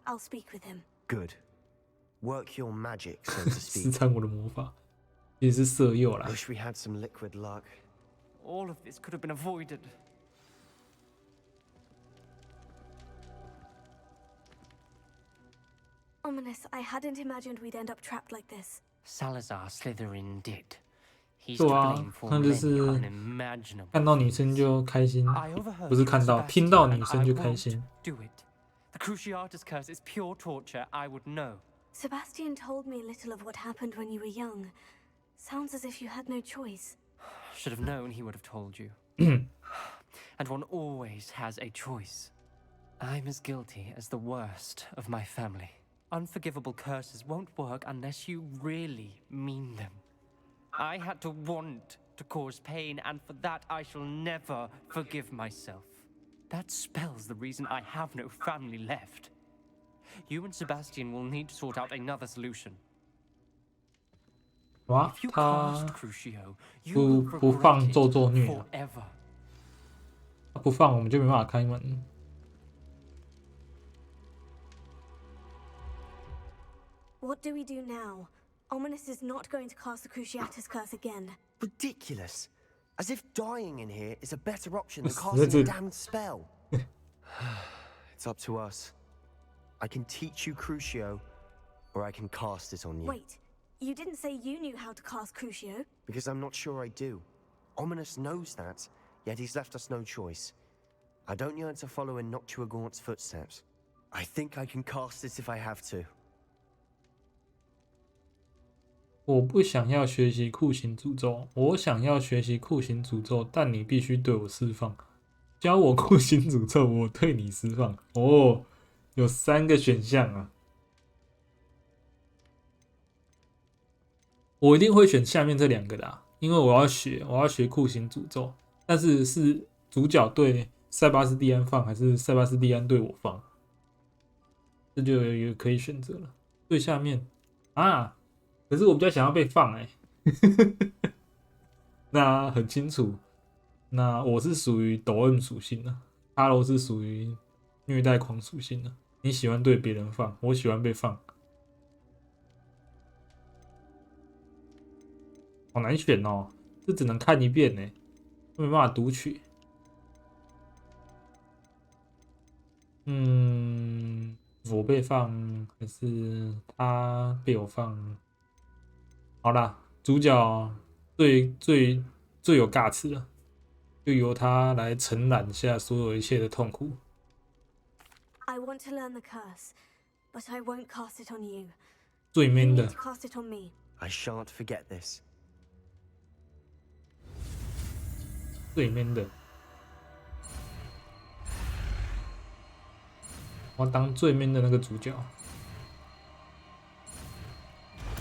I'll speak with him. Good. Work your magic, so to speak. 施展我的魔法，其实是色诱啦。 Wish we had some liquid luck. All of this could have been avoided. Ominous, I hadn't imagined we'd end up trapped like this. Salazar Slytherin did. He's 对 to 啊， blame for 那就 many 是 unimaginable. 看到女生就开心， I overheard 不是看到， Sebastian 听到 and 女生 I 就开 won't 心。 do it. The Cruciatus curse is pure torture. I would know. Sebastian told me a little of what happened when you were young. Sounds as if you had no choice. Should have known he would have told you. And one always has a choice. I'm as guilty as the worst of my family. Unforgivable curses won't work unless you really mean them. I had to want to cause pain, and for that I shall never forgive myself. That spells the reason I have no family left. You and Sebastian will need to sort out another solution. 哇， If you 他 cast Crucio, you will 不放 regret 咒 it 咒虐， forever. 他不放我们就没办法开门。 What do we do now? Ominous is not going to cast the Cruciatus curse again. Ridiculous. As if dying in here is a better option than That's casting a it. damned spell. It's up to us. I can teach you Crucio, or I can cast it on you. Wait, you didn't say you knew how to cast Crucio? Because I'm not sure I do. Ominous knows that, yet he's left us no choice. I don't yearn to follow in Noctua Gaunt's footsteps. I think I can cast it if I have to. 我不想要学习酷刑诅咒，我想要学习酷刑诅咒，但你必须对我释放。教我酷刑诅咒，我对你释放。哦，有3个选项啊，我一定会选下面这2个的啊，因为我要学酷刑诅咒，但是是主角对塞巴斯蒂安放，还是塞巴斯蒂安对我放？这就有一个可以选择了。最下面啊。 可是我比较想要被放那很清楚，那我是属于抖 M 属性的，哈罗是属于虐待狂属性的。你喜欢对别人放，我喜欢被放，好难选哦，这只能看一遍呢，没办法读取。我被放还是他被我放？ 好啦，主角最有尬词了，就由他来承揽下所有一切的痛苦。I want to learn the curse, but I won't cast it on you. 最 You man need 的 to cast it on me. I shan't forget this. 最 man 的，我要当最 man 的那个主角，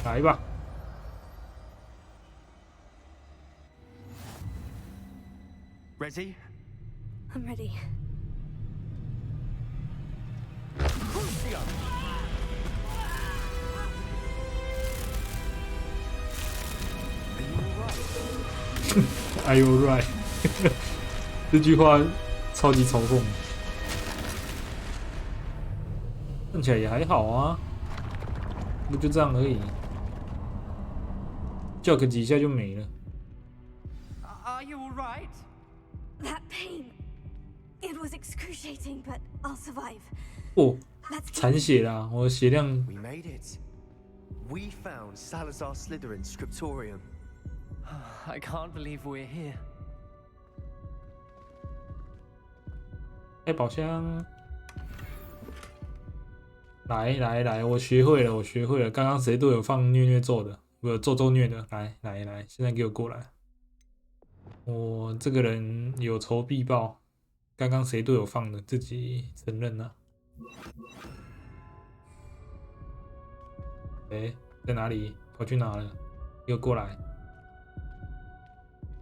来吧。 Ready? I'm ready. Are you right？ 这句话超级嘲讽，看起来也还好啊，不就这样而已，叫个几下就没了。 Are you all right? That pain. It was excruciating, but I'll survive. 哦， Let's 残血啦，我的血量 We made it. We found Salazar Slytherin's scriptorium. I can't believe we're here. 开宝箱。来，我学会了，刚刚谁都有放虐咒的，不有咒虐的，来，现在给我过来。我这个人有仇必报，刚刚谁都有放的，自己承认了。在哪里？跑去哪了？给我过来！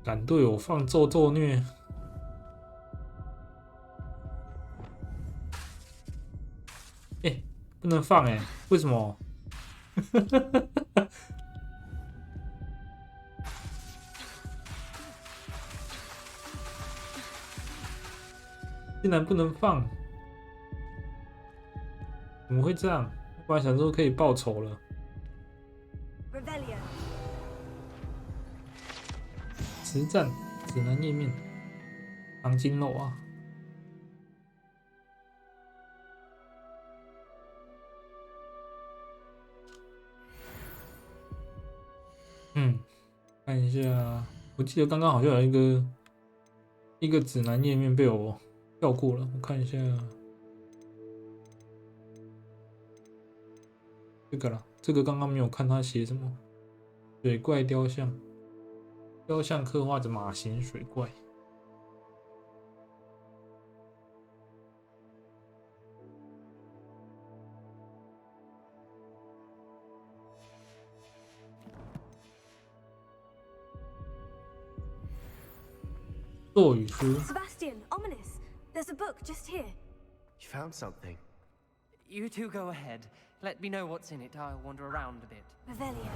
敢对我放咒虐！不能放为什么？竟然不能放，怎么会这样？我本来想说可以报仇了。Revelio. 实战指南页面，黄金肉啊！看一下，我记得刚刚好像有一个指南页面被我跳过了，我看一下这个啦，这个刚刚没有看他写什么，水怪雕像。雕像刻画着马形水怪。咒语书。Sebastian, ominous. There's a book just here. You found something. You two go ahead. Let me know what's in it. I'll wander around a bit. Revelio.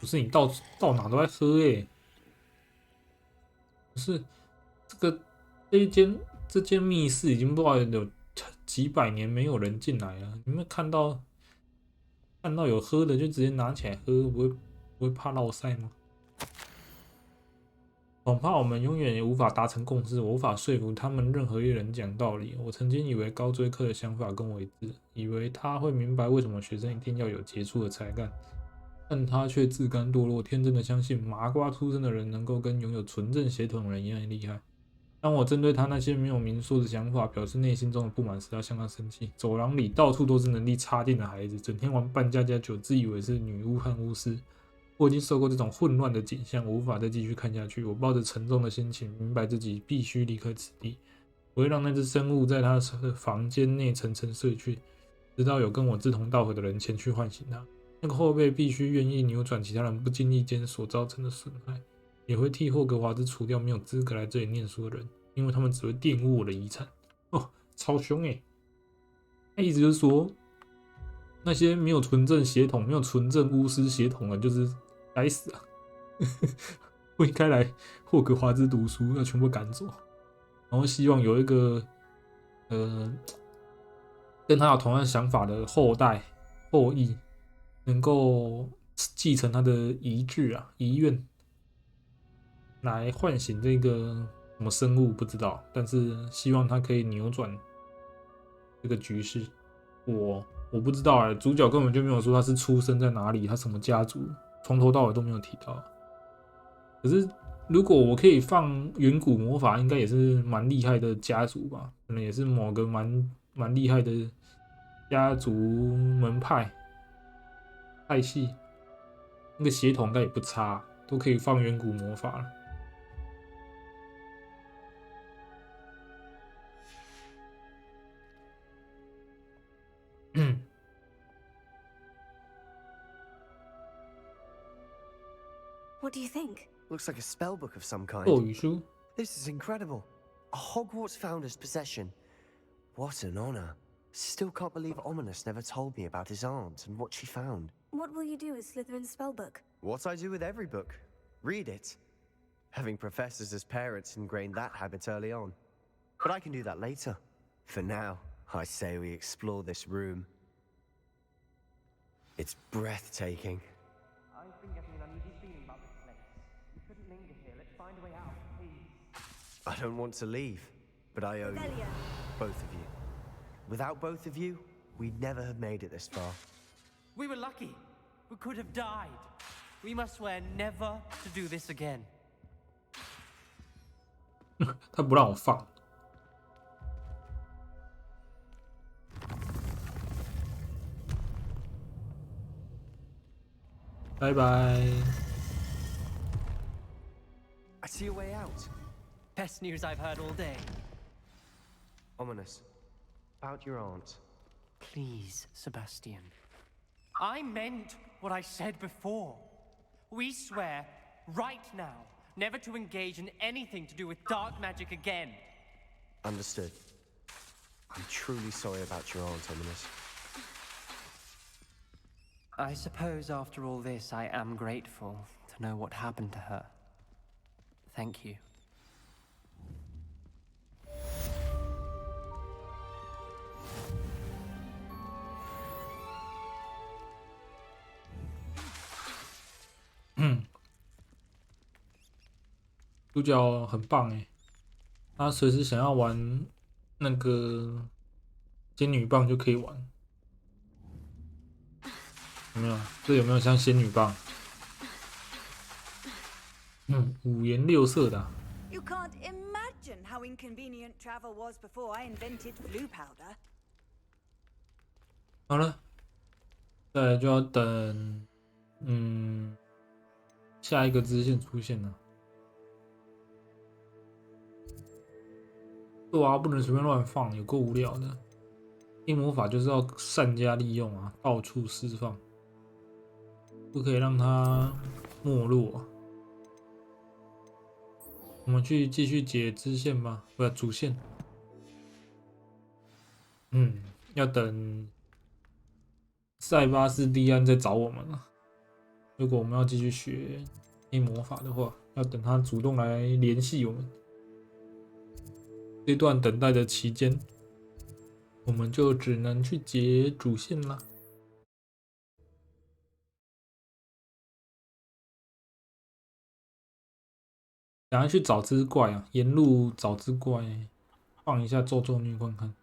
不是你到哪都在喝不是这间密室已经不知道有几百年没有人进来了。你们看到有喝的就直接拿起来喝，不会怕落塞吗？恐怕我们永远也无法达成共识，我无法说服他们任何一人讲道理。我曾经以为高追课的想法跟我一致，以为他会明白为什么学生一定要有杰出的才干，但他却自甘堕落，天真的相信麻瓜出身的人能够跟拥有纯正血统的人一样厉害。当我针对他那些没有明说的想法表示内心中的不满时，他向他生气。走廊里到处都是能力差劲的孩子，整天玩扮家家酒，自以为是女巫和巫师。我已经受够这种混乱的景象，我无法再继续看下去。我抱着沉重的心情，明白自己必须离开此地。我会让那只生物在他的房间内沉沉睡去，直到有跟我志同道合的人前去唤醒他。那个后辈必须愿意扭转其他人不经意间所造成的损害，也会替霍格华兹除掉没有资格来这里念书的人，因为他们只会玷污我的遗产。哦，超凶那意思就是说，那些没有纯正血统、没有纯正巫师血统的，就是该死啊！不应该来霍格华兹读书，要全部赶走。然后希望有一个跟他有同样想法的后裔，能够继承他的遗愿，来唤醒这个什么生物不知道，但是希望他可以扭转这个局势。我不知道主角根本就没有说他是出生在哪里，他什么家族，从头到尾都没有提到。可是如果我可以放远古魔法，应该也是蛮厉害的家族吧，可能也是某个蛮厉害的家族门派系，那个血统应该也不差，都可以放远古魔法了。What do you think? Looks like a spell book of some kind. 咒语书。 This is incredible. A Hogwarts founder's possession. What an honor. Still can't believe Ominous never told me about his aunt and what she found. What will you do with Slytherin's spellbook? What I do with every book. Read it. Having professors as parents ingrained that habit early on. But I can do that later. For now, I say we explore this room. It's breathtaking. I've been getting an uneasy feeling about this place. We couldn't linger here. Let's find a way out, please. I don't want to leave, but I owe you. Both of you. Without both of you, we'd never have made it this far. We were lucky. We could have died. We must swear never to do this again. 他不让我放。拜拜。I see a way out. Best news I've heard all day. Ominous. About your aunt. Please, Sebastian. I meant what I said before. We swear, right now, never to engage in anything to do with dark magic again. Understood. I'm truly sorry about your aunt, Ominous. I suppose after all this, I am grateful to know what happened to her. Thank you. 主角很棒他随时想要玩那个仙女棒就可以玩。有没有？这有没有像仙女棒？五颜六色的You can't imagine how inconvenient travel was before I invented blue powder. 好了，再来就要等，下一个支线出现了。对啊，不能随便乱放，有够无聊的。黑魔法就是要善加利用啊，到处释放，不可以让它没落。我们去继续解支线吧，不是主线。要等塞巴斯蒂安再找我们了。如果我们要继续学黑魔法的话，要等他主动来联系我们。这段等待的期间，我们就只能去解主线啦。等下去找只怪啊，沿路找只怪，放一下咒咒女看看。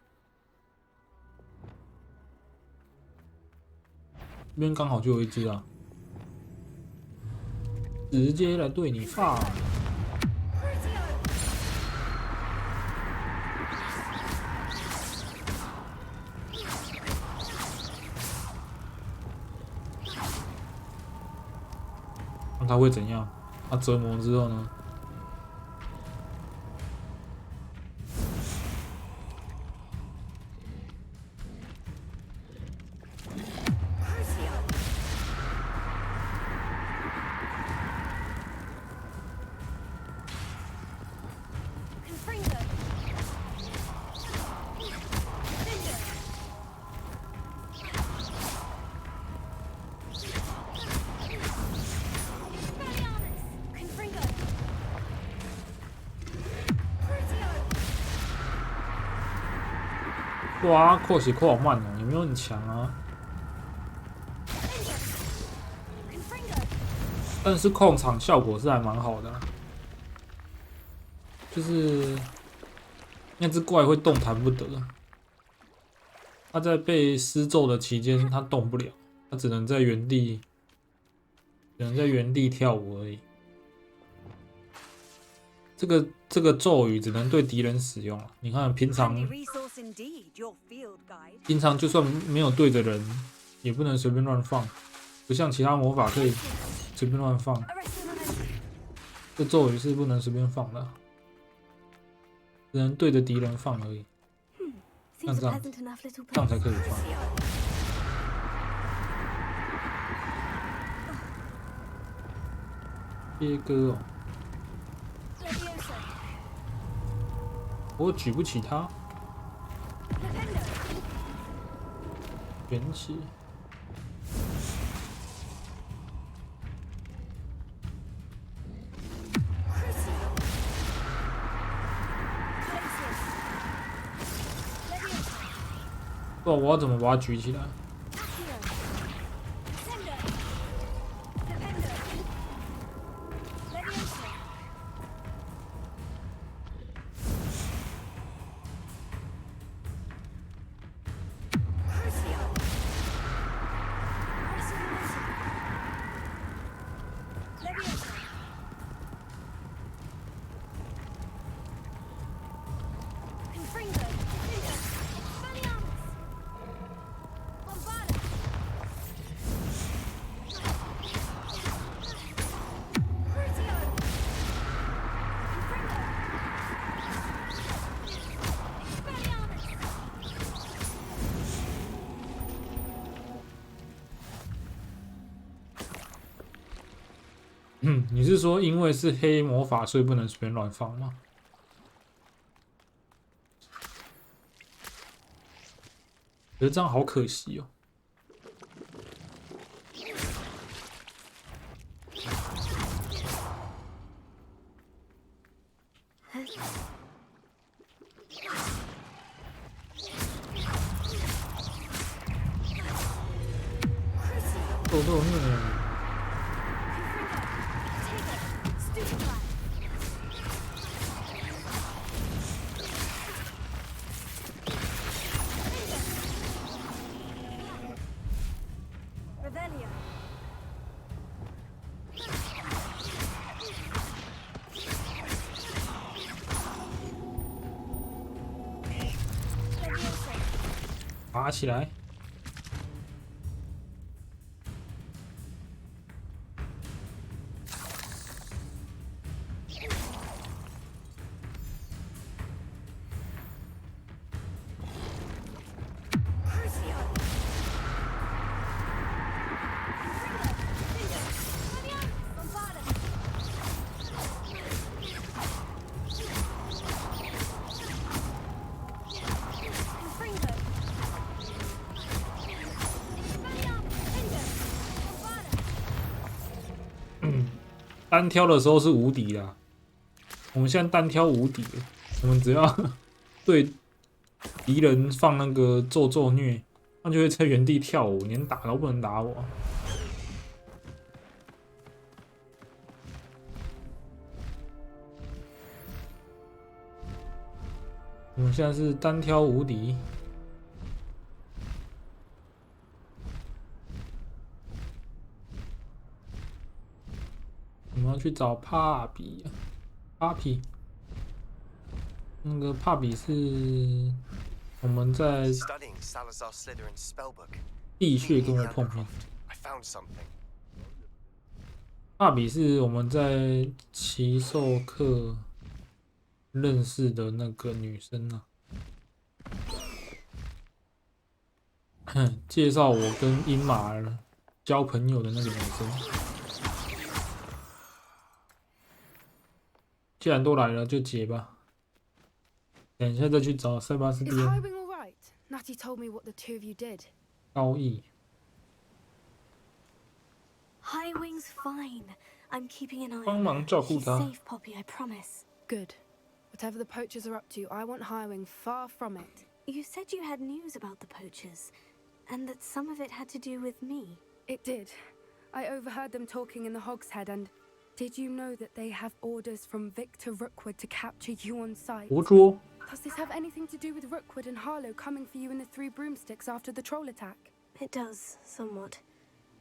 这边刚好就有一只啊，直接来对你放。那他会怎样？他折磨之后呢？哇，扩血扩好慢哦，有没有很强啊？但是控场效果是还蛮好的啊，就是那只怪会动弹不得，它在被施咒的期间它动不了，它只能在原地跳舞而已。这个咒语只能对敌人使用。你看，平常就算没有对着人，也不能随便乱放，不像其他魔法可以随便乱放。这咒语是不能随便放的，只能对着敌人放而已。像这样才可以放。切割哦。我举不起它，卷起。不知道我要怎么把它举起来？你是说因为是黑魔法，所以不能随便乱放吗？可是这样好可惜哦。豆豆虐。爬起来！单挑的时候是无敌啦，我们现在单挑无敌了，我们只要对敌人放那个咒虐，他就会在原地跳舞，连打都不能打我。我们现在是单挑无敌。我们要去找帕比，帕比，那个帕比是我们在地穴跟我碰面。帕比是我们在奇兽课认识的那个女生啊，介绍我跟英马儿交朋友的那个女生。既然都来了，就解吧。等一下再去找塞巴斯蒂安。Natty told me what the two of you did. 高义。Highwing's fine. I'm keeping an eye on her. 帮忙照顾 She's 她。 safe, Poppy, I promise. Good. Whatever the poachers are up to, I want Highwing far from it. You said you had news about the poachers, and that some of it had to do with me. It did. I overheard them talking in the Hogshead, and did you know that they have orders from Victor Rookwood to capture you on sight? 活捉。 Does this have anything to do with Rookwood and Harlow coming for you in the Three Broomsticks after the troll attack? It does, somewhat.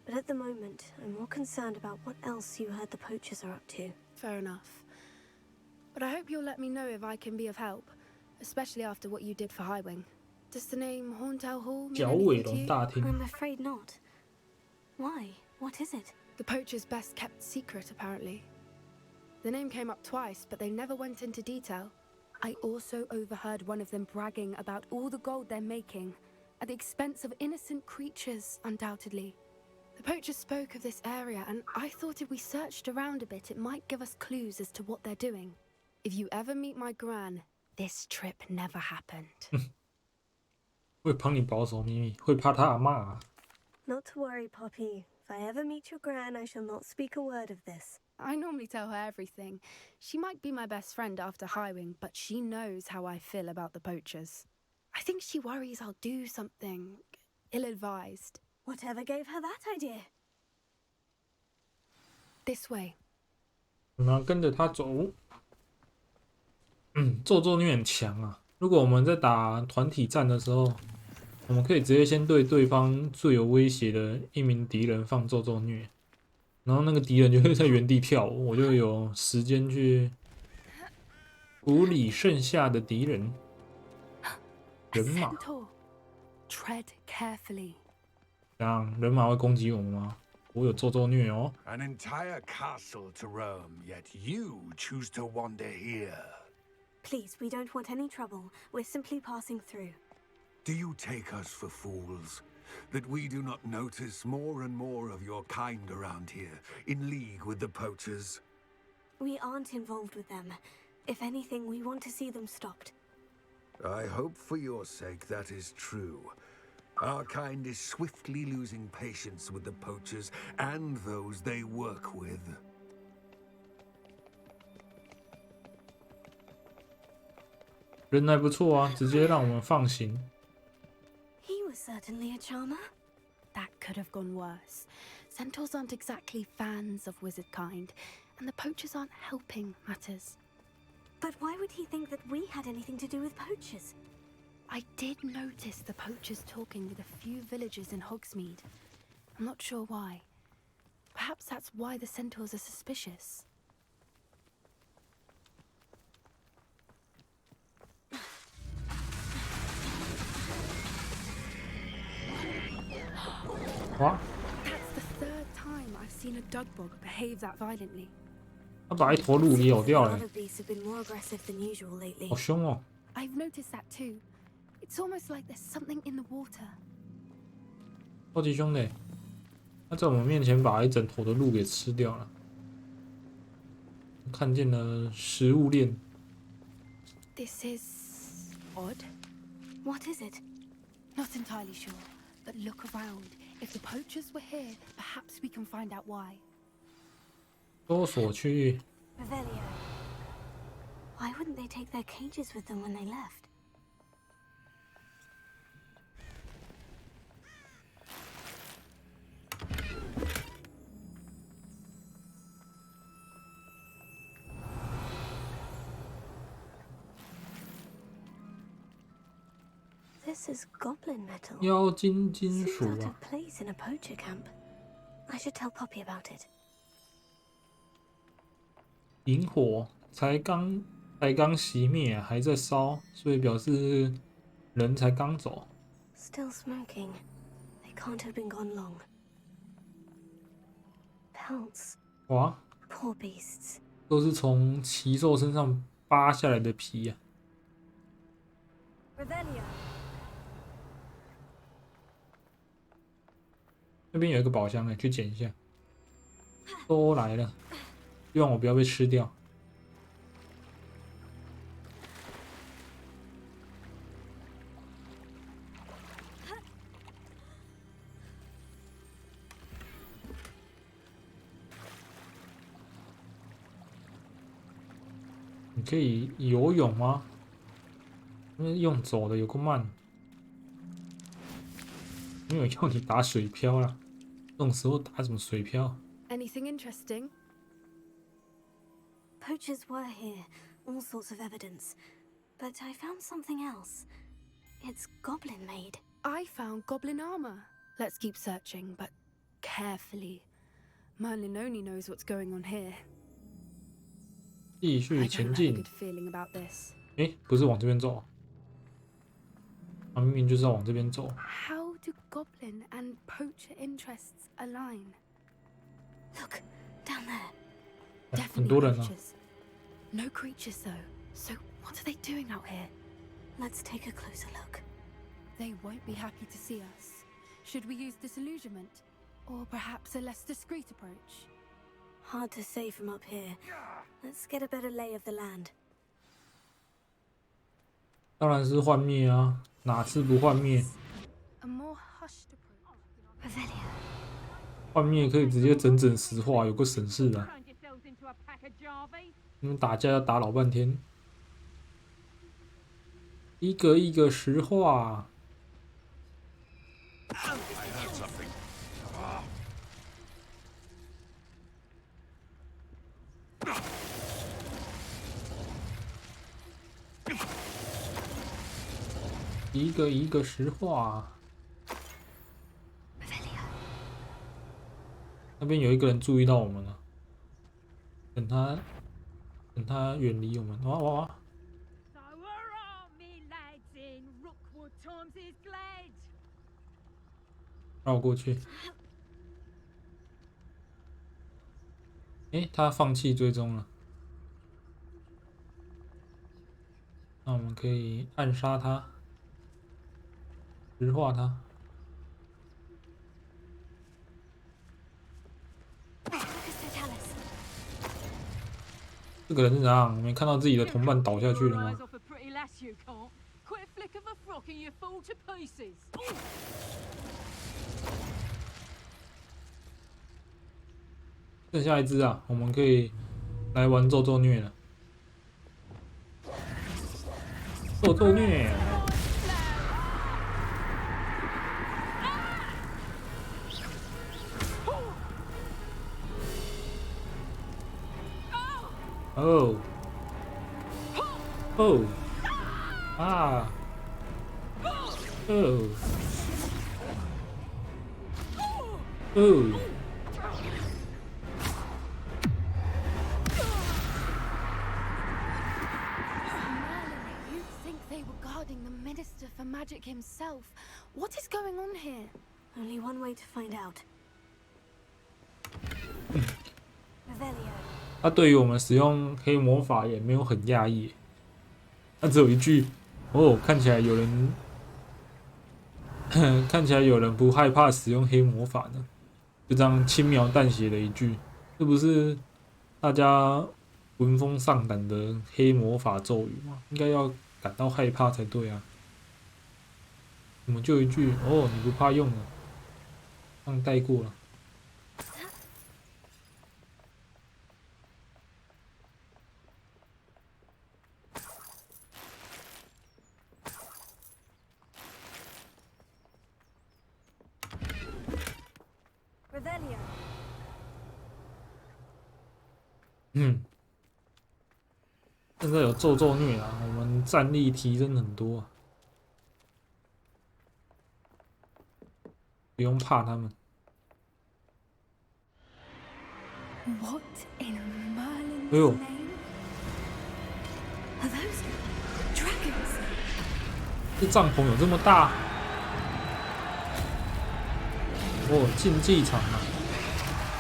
But at the moment, I'm more concerned about what else you heard the poachers are up to. Fair enough. But I hope you'll let me know if I can be of help, especially after what you did for Highwing. Does the name Horntail Hall mean 角尾 anything to 龙 you? 大厅。 I'm afraid not. Why? What is it? The poacher's best kept secret, apparently. The name came up twice, but they never went into detail. I also overheard one of them bragging about all the gold they're making, at the expense of innocent creatures, undoubtedly. The poacher spoke of this area, and I thought if we searched around a bit, it might give us clues as to what they're doing. If you ever meet my gran, this trip never happened. 会帮你保守秘密，会怕他阿嬷啊。 Not to worry, Poppy. If I ever meet your gran, I shall not speak a word of this. I normally tell her everything. She might be my best friend after Highwing, but she knows how I feel about the poachers. I think she worries I'll do something ill-advised. Whatever gave her that idea? This way. 我们要跟着他走。咒虐很强啊！如果我们在打团体战的时候，我们可以直接先对对方最有威胁的一名敌人放咒虐，然后那个敌人就会在原地跳舞，我就有时间去处理剩下的敌人。人马， Tread carefully. 这样人马会攻击我们吗？我有咒虐哦。 An entire castle to roam, yet you choose to wander here. Please, we don't want any trouble. We're simply passing through. Do you take us for fools? That we do not notice more and more of your kind around here, in league with the poachers? We aren't involved with them. If anything, we want to see them stopped. I hope for your sake that is true. Our kind is swiftly losing patience with the poachers and those they work with. 人还不错啊，直接让我们放行。 He was certainly a charmer. That could have gone worse. Centaurs aren't exactly fans of wizard kind, and the poachers aren't helping matters. But why would he think that we had anything to do with poachers? I did notice the poachers talking with a few villagers in Hogsmeade. I'm not sure why. Perhaps that's why the centaurs are suspicious. What? That's the third time I've seen a dugbog behave that violently. 他把一头鹿给咬掉 A 了 lot，of beasts have been more aggressive than usual lately. 好凶哦！ I've noticed that too. It's almost like there's something in the water. 超级凶的，他在我们面前把一整头的鹿给吃掉了。看见了食物链， This is odd. What is it? Not entirely sure, but look around. If the poachers were here, perhaps we can find out why. 搜索区域。 Revelio. Why wouldn't they take their cages with them when they left? This is goblin metal. 妖精金 Seems 属 out 啊 of！place in a poacher camp. I should tell Poppy about it. 萤火才刚熄灭、啊，还在烧，所以表示人才刚走。 Still smoking. They can't have been gone long. Pelts. 哇， Poor beasts. 都是从奇兽身上扒下来的皮啊！ Revelio. 那边有一个宝箱哎，去捡一下。都来了，希望我不要被吃掉。你可以游泳吗？因为用走的有够慢，没有要你打水漂啦。这种时候打什么水漂？ Anything interesting? Poachers were here, all sorts of evidence. But I found something else. It's goblin made. I found goblin armor. Let's keep searching, but carefully. Merlin only knows what's going on here. 继 I 续 don't 前 have a 进 good。feeling about this. 诶，不是往这边走，明明就是要往这边走。 How do goblin and poacher interests align? Look, down there. 哎很多 Definitely 人啊！ poachers. No creatures though. So what are they doing out here? Let's take a closer look. They won't be happy to see us. Should we use disillusionment? Or perhaps a less discreet approach? Hard to say from up here. Let's get a better lay of the land. 当然是幻灭啊，哪次不幻灭？ A more hushed approach. Revelio. 幻灭可以直接整整石化，有个省事的、啊。你们打架要打老半天，一个一个石化。一个一个石化。 Revelio. 那边有一个人注意到我们了，等他远离我们。哇哇哇！ So hurrah, me lads in Rookwood times is glad. 绕过去。诶，他放弃追踪了。那我们可以暗杀他，石化他。 这个人是怎样？没看到自己的同伴倒下去了吗？ Off a pretty lass you can't. Quit a flick of a frock and you fall to pieces. 剩下一只啊，我们可以来玩咒咒虐了。咒咒虐。哦，哦，啊，哦，哦。 You think they were guarding the Minister for Magic himself? What is going on here? Only one way to find out. Revelio. 他对于我们使用黑魔法也没有很讶异，他只有一句：“哦，看起来有人，看起来有人不害怕使用黑魔法呢。”就这样轻描淡写的一句，这不是大家闻风丧胆的黑魔法咒语吗？应该要感到害怕才对啊！我们就一句：“哦，你不怕用了。”这样带过了。现在有咒咒虐啊，我们战力提升很多啊，不用怕他们。 What in Merlin's 哎呦， name? Are those dragons? 这帐篷有这么大？哦，竞技场啊，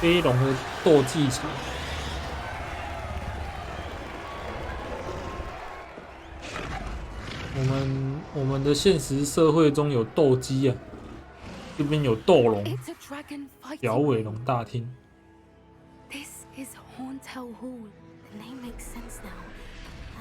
飞龙的斗技场。我们的现实社会中有斗鸡啊，这边有斗龙， It's a dragon 小 fighting. 尾龙大厅。 This is Hauntel Hall. The name makes sense now.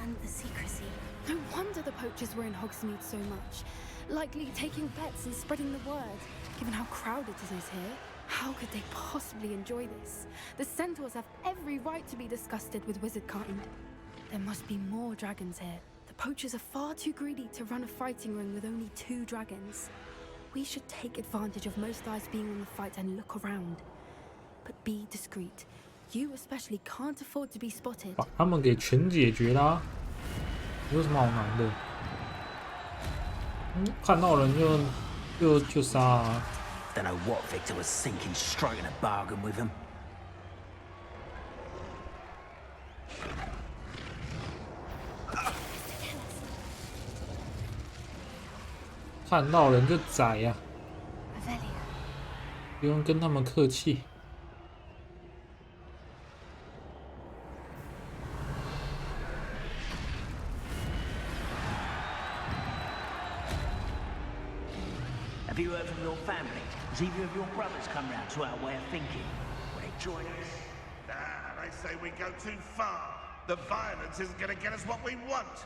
And the secrecy. No wonder the poachers were in Hogsmeade so much. Likely taking bets and spreading the word, given how crowded it is here. How could they possibly enjoy this? The centaurs have every right to be disgusted with wizardkind. There must be more dragons here. The poachers are far too greedy to run a fighting ring with only 2 dragons. We should take advantage of most eyes being on the fight and look around. But be discreet. You especially can't afford to be spotted. 把他们给全解决啦，有什么好难的？看到人就杀啊！ Don't know what Victor was thinking, striking a bargain with him. 看到人就宰呀、 Revelio. 不用跟他们客气。 Have you heard from your family? Has either of your brothers come round to our way of thinking? Will they join us? Nah, they say we go too far. The violence isn't going to get us what we want.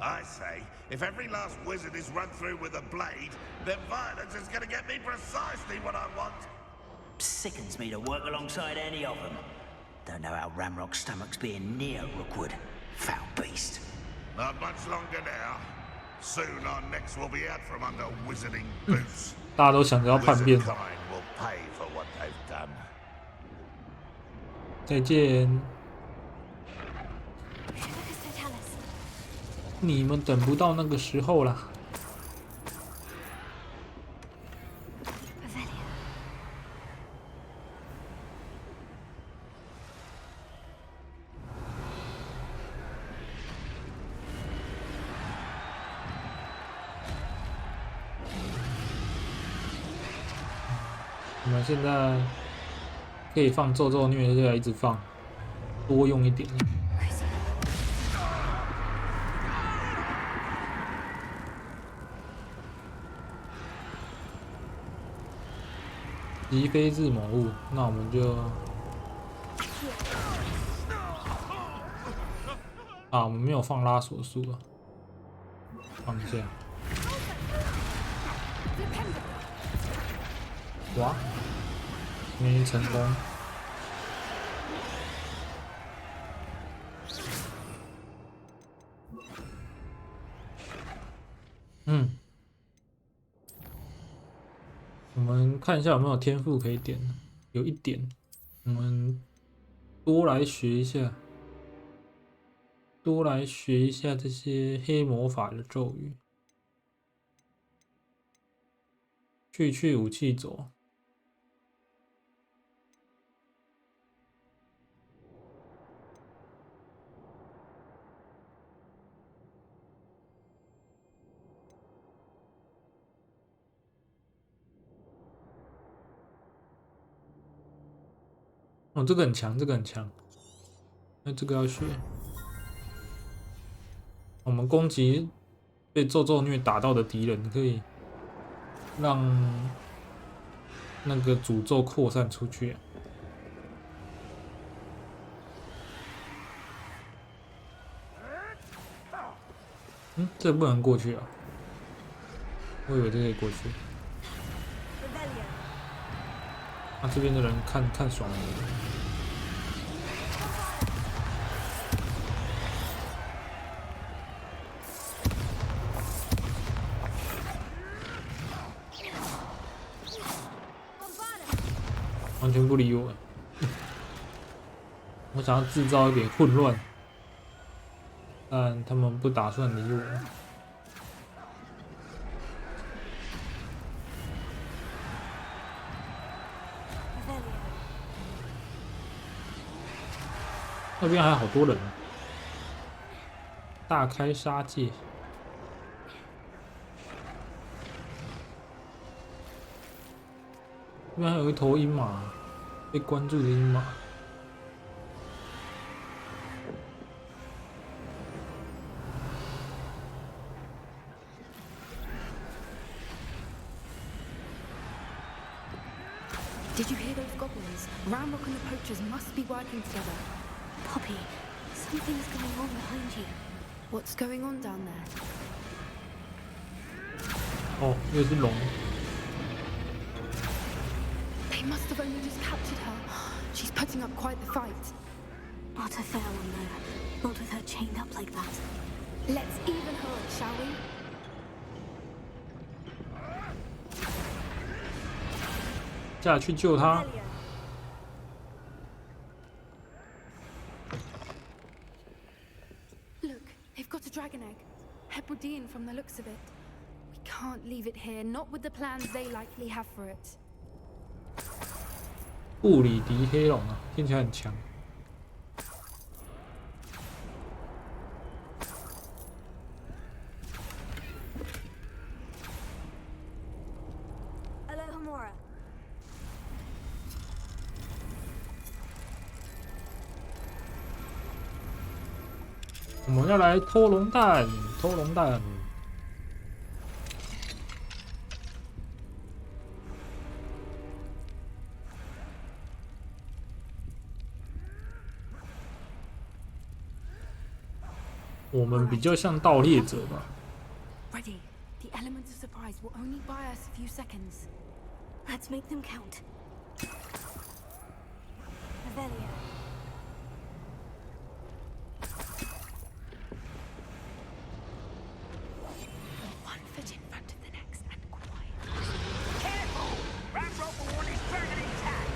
I say, if every last wizard is run through with a blade, then violence is going to get me precisely what I want. Sickens me to work alongside any of them. Don't know how Ramrock's stomach's being near Rookwood. Foul beast. Not much longer now. Soon our necks will be out from under wizarding boots. 大家都想着要叛变。 Wizardkind will pay for what they've done. 再见。你们等不到那个时候啦。 我们现在可以放咒咒虐，就来一直放，多用一点。击飞字某物，那我们就我们没有放拉锁术啊，放一下。哇，没成功。我们看一下有没有天赋可以点，有一点，我们多来学一下，这些黑魔法的咒语。去武器走。哦，这个很强，这个很强。那这个要学。我们攻击被咒咒虐打到的敌人，可以让那个诅咒扩散出去啊。这不能过去啊！我以为这可以过去。这边的人看爽了。完全不理我，我想要制造一点混乱，但他们不打算理我。那边还有好多人，大开杀戒。这边还有一头鹰马，被关注的鹰马。Did you hear those goblins? Ramrock and the poachers must be working together. Poppy, something's going on behind you. What's going on down there? 哦，又是龙。 They must have only just captured her. She's putting up quite the fight. Not a fair one, though. Not with her chained up like that. Let's even her, shall we? 下去救他。 Look, they've got a dragon egg. Hebridean from the looks of it. We can't leave it here, not with the plans they likely have for it. 布里迪黑龙啊，听起来很强。 我们要来偷龙蛋，偷龙蛋。我们比较像盗猎者吧。Ready. The elements of surprise will only buy us a few seconds. Let's make them count. Revelio. One foot in front of the next and quiet. Careful! Ramrock will want his dragon intact!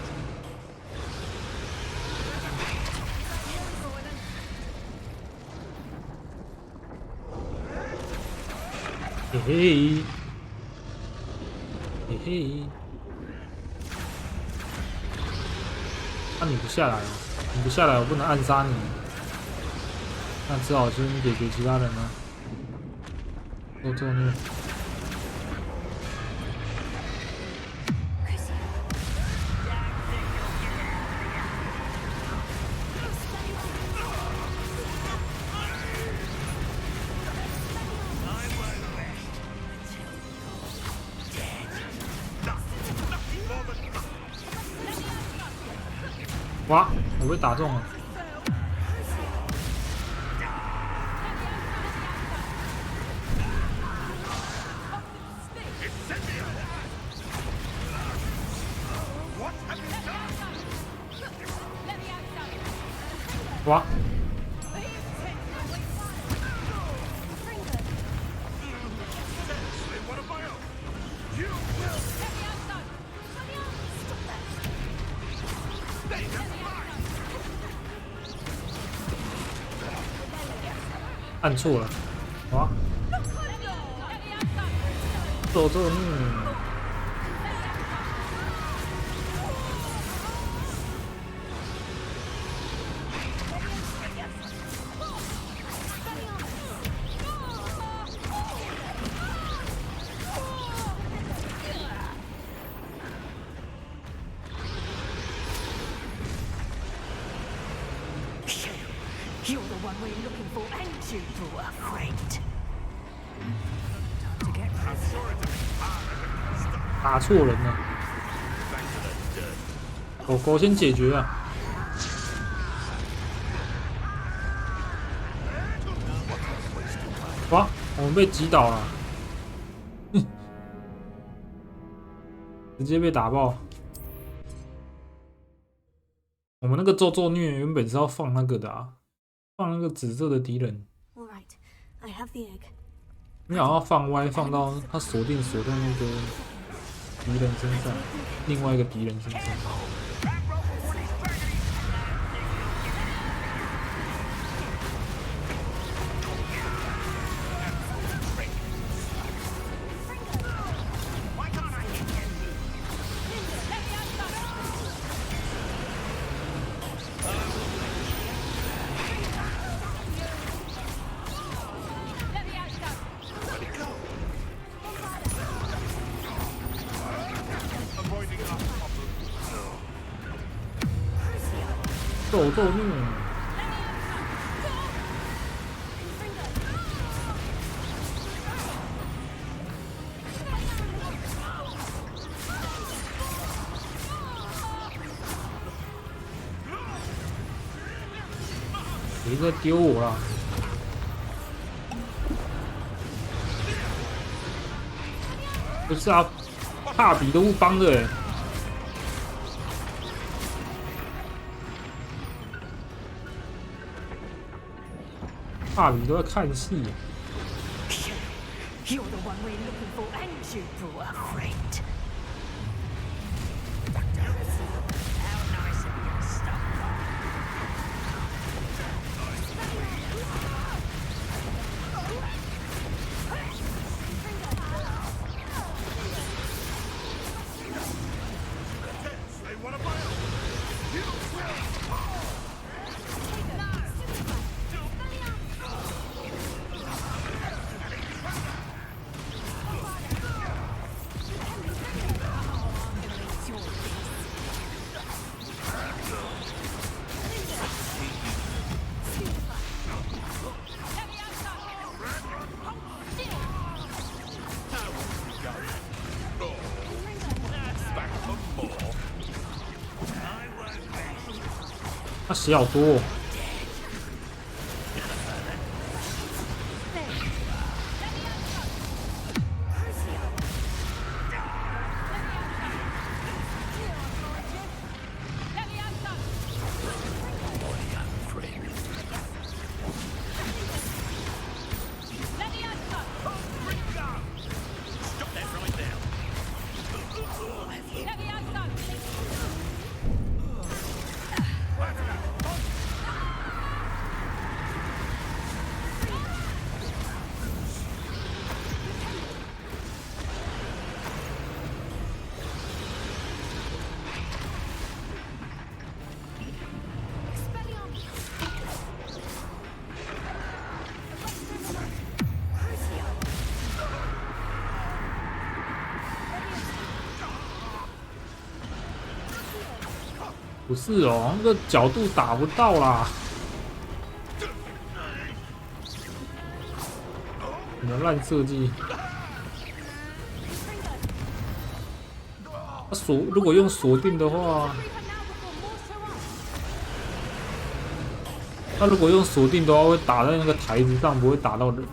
嘿嘿，嘿嘿，那你不下来哦？你不下来，我不能暗杀你。那只好先解决其他人了。都作孽。哇！我被打中了。哇！按错了，哇！做作孽！You're the one we're looking for, ain't you, poor friend? 打错人了，狗狗先解决啊！哇，我们被击倒了，直接被打爆。我们那个做作孽原本是要放那个的啊，放那个紫色的敌人。你好像放歪，放到他锁在那个敌人身上，另外一个敌人身上。手咒虐。别再丢我了！不是啊，帕比都不帮的哎。帕比都在看戏。You're the one we're looking for, and you brought a friend. How nice of you to stop by. They want to buy up. You will fall. Back for more. 他血好多哦。不是哦，那个角度打不到啦。你的烂设计。如果用锁定的话，他如果用锁定的话，会打在那个台子上，不会打到人。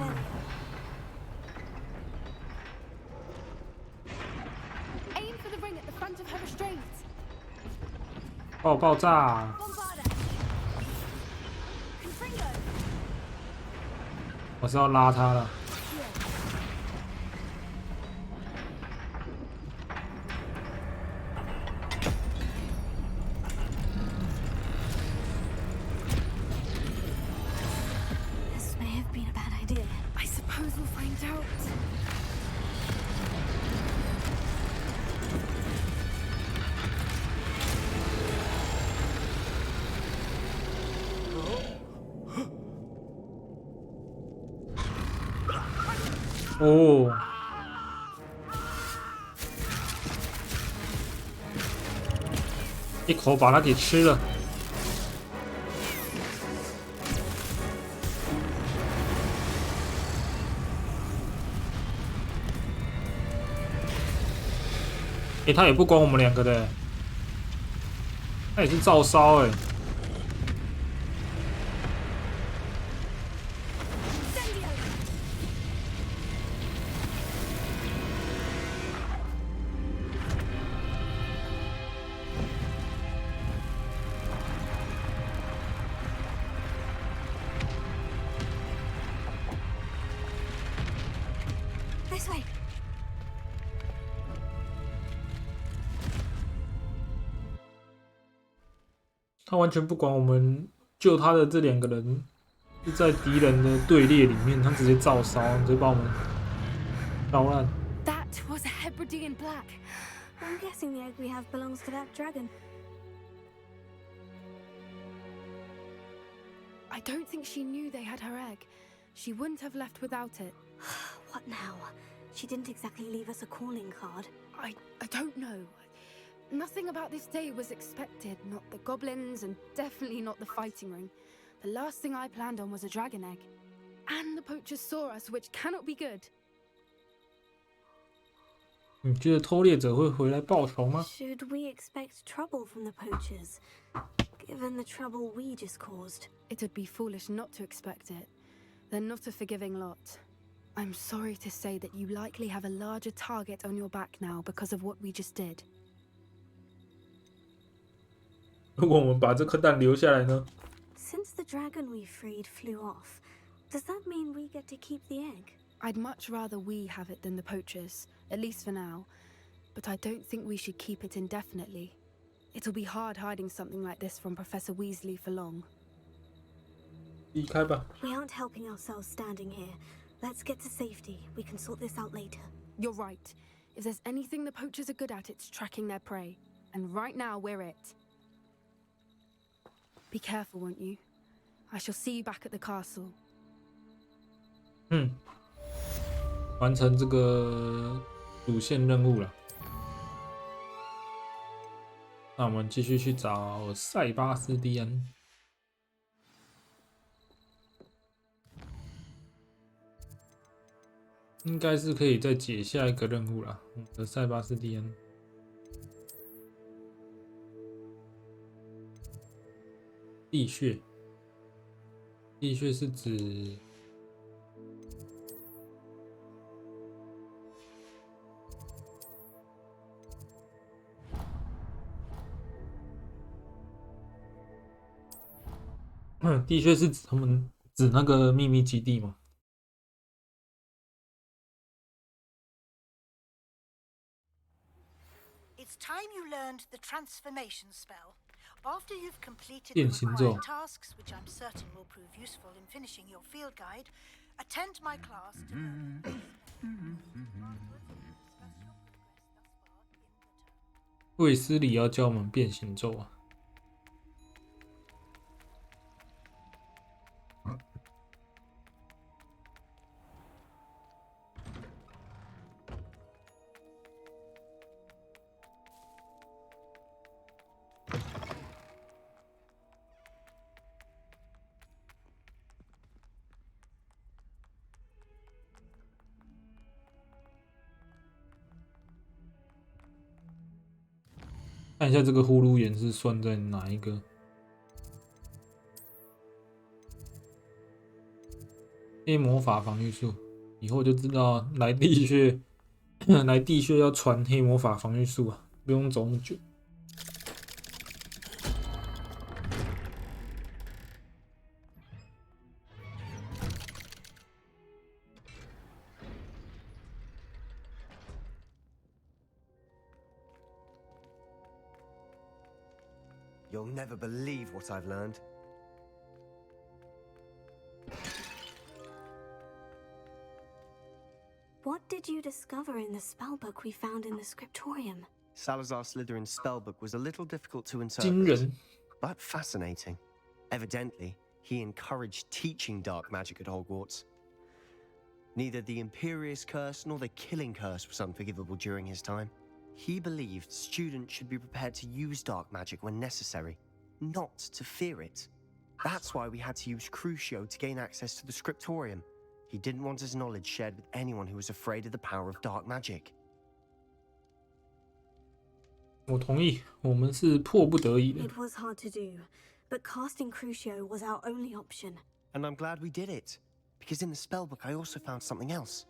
爆炸！我是要拉他了。This may have been a bad idea. I suppose we'll find out. Oh. 哦，一口把它给吃了。他也不管我们两个的，他也是照烧哎。This way. 他完全不管我们救他的这两个人是在敌人的队列里面，他直接照烧，直接把我们烧烂。That was a Hebridean black. I'm guessing the egg we have belongs to that dragon. I don't think she knew they had her egg. She wouldn't have left without it. What now? She didn't exactly leave us a calling card. I don't know. Nothing about this day was expected, not the goblins and definitely not the fighting ring. The last thing I planned on was a dragon egg. And the poachers saw us, which cannot be good. 你觉得偷猎者会回来报仇吗？ Should we expect trouble from the poachers, given the trouble we just caused? It would be foolish not to expect it. They're not a forgiving lot. I'm sorry to say that you likely have a larger target on your back now because of what we just did. 如果我们把这颗蛋留下来呢？ Since the dragon we freed flew off, does that mean we get to keep the egg? I'd much rather we have it than the poachers, at least for now. But I don't think we should keep it indefinitely. It'll be hard hiding something like this from Professor Weasley for long. 离开吧。 We aren't helping ourselves standing here. Let's get to safety. We can sort this out later. You're right. If there's anything the poachers are good at, it's tracking their prey. And right now, we're it. Be careful, won't you? I shall see you back at the castle. 完成这个主线任务了。那我们继续去找塞巴斯蒂安。应该是可以再解下一个任务了。我们的塞巴斯蒂安。地穴，地穴是指地穴是指他们指那个秘密基地吗？ It's time you learned the transformation spell. After you've completed the 变形咒。 required tasks, which I'm certain will prove useful in finishing your field guide, attend my class to learn. 卫斯理要教我们变形咒啊！看一下这个呼噜岩是算在哪一个？黑魔法防御术，以后就知道来地穴，来地穴要传黑魔法防御术啊，不用走那么久。 You'll never believe what I've learned. What did you discover in the spellbook we found in the scriptorium? Salazar Slytherin's spellbook was a little difficult to 惊人。 interpret, but fascinating. Evidently, he encouraged teaching dark magic at Hogwarts. Neither the Imperious Curse nor the Killing Curse was unforgivable during his time. He believed students should be prepared to use dark magic when necessary, not to fear it. That's why we had to use Crucio to gain access to the scriptorium. He didn't want his knowledge shared with anyone who was afraid of the power of dark magic. 我同意，我们是迫不得已的。 It was hard to do, but casting Crucio was our only option. And I'm glad we did it, because in the spellbook I also found something else.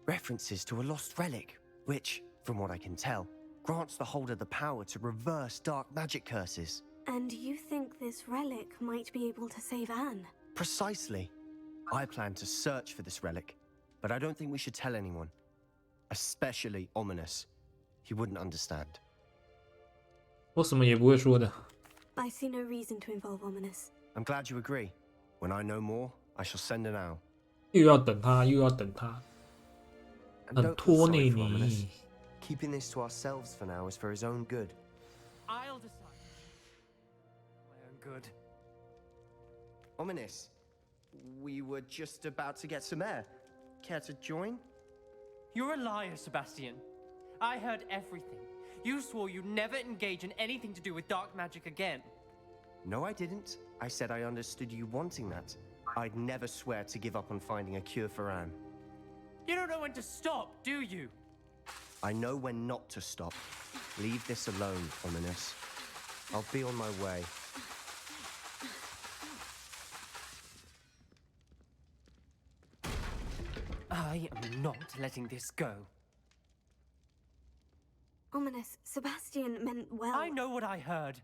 References to a lost relic, which, from what I can tell, grants the holder the power to reverse dark magic curses. And you think this relic might be able to save Anne? Precisely. I plan to search for this relic, but I don't think we should tell anyone. Especially Ominous. He wouldn't understand. 我什么也不会说的。 I see no reason to involve Ominous. I'm glad you agree. When I know more, I shall send an owl. 又要等他，又要等他， And 很 don't feel 拖 sorry 累 for Ominous. 你。 Keeping this to ourselves for now is for his own good. I'll decide. My own good. Ominous, we were just about to get some air. Care to join? You're a liar, Sebastian. I heard everything. You swore you'd never engage in anything to do with dark magic again. No, I didn't. I said I understood you wanting that. I'd never swear to give up on finding a cure for Anne. You don't know when to stop, do you? I know when not to stop. Leave this alone, Ominous. I'll be on my way. I am not letting this go. Ominous, Sebastian meant well. I know what I heard.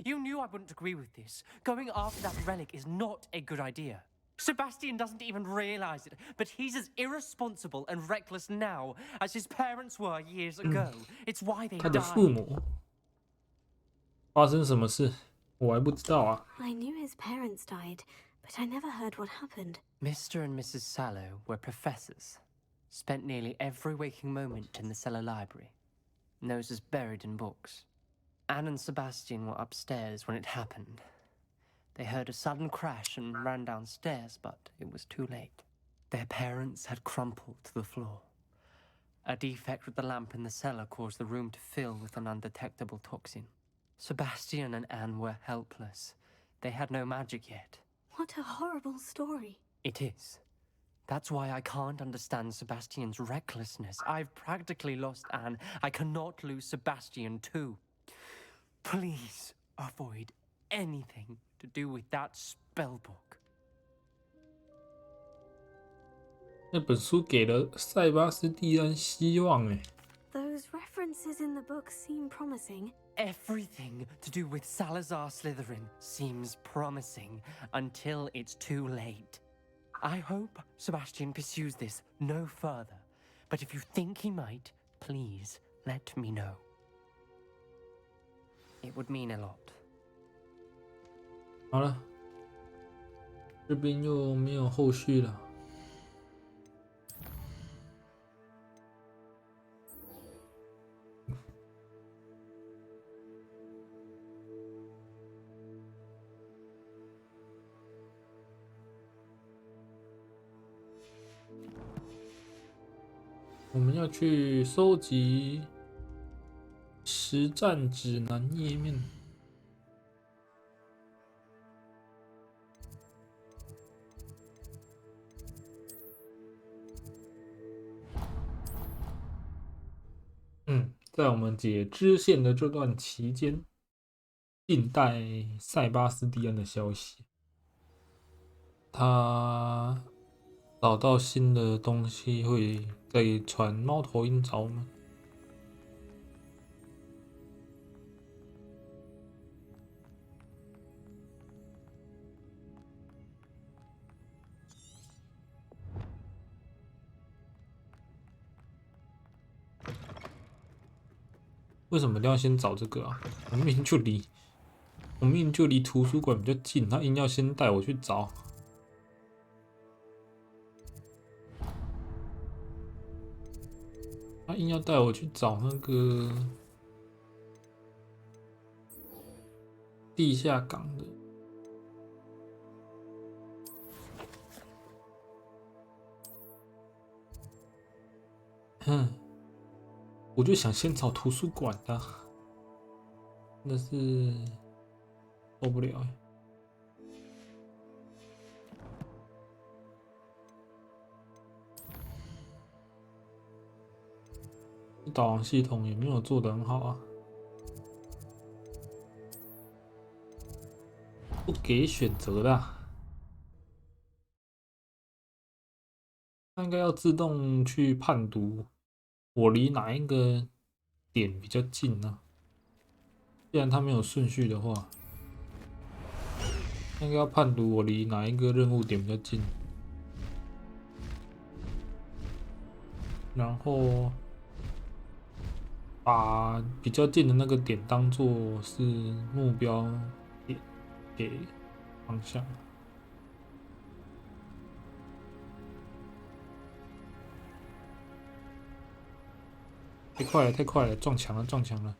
You knew I wouldn't agree with this. Going after that relic is not a good idea. Sebastian doesn't even realize it, but he's as irresponsible and reckless now as his parents were years ago. It's why they 他的父 died. 母发生什么事，我还不知道啊。I knew his parents died, but I never heard what happened. Mr. and Mrs. Sallow were professors. Spent nearly every waking moment in the cellar library. Noses buried in books. Anne and Sebastian were upstairs when it happened. They heard a sudden crash and ran downstairs, but it was too late. Their parents had crumpled to the floor. A defect with the lamp in the cellar caused the room to fill with an undetectable toxin. Sebastian and Anne were helpless. They had no magic yet. What a horrible story. It is. That's why I can't understand Sebastian's recklessness. I've practically lost Anne. I cannot lose Sebastian too. Please avoid anything to do with that spell book. 那本书给了塞巴斯蒂安希望诶。Those references in the book seem promising. Everything to do with Salazar Slytherin seems promising until it's too late. I hope Sebastian pursues this no further, but if you think he might, please let me know. It would mean a lot. 好了，这边又没有后续了。我们要去收集实战指南页面。在我们解支线的这段期间，静待塞巴斯蒂安的消息。他找到新的东西，会再传猫头鹰找我们。为什么一定要先找这个啊？我明明就离图书馆比较近，他硬要先带我去找。他硬要带我去找那个地下港的。我就想先找图书馆的，真的是受不了。导航系统也没有做得很好啊，不给选择的啊，它应该要自动去判读。我离哪一个点比较近呢？既然它没有顺序的话，应该要判读我离哪一个任务点比较近，然后把比较近的那个点当作是目标点给方向。太快了，太快了！撞墙了，撞墙了！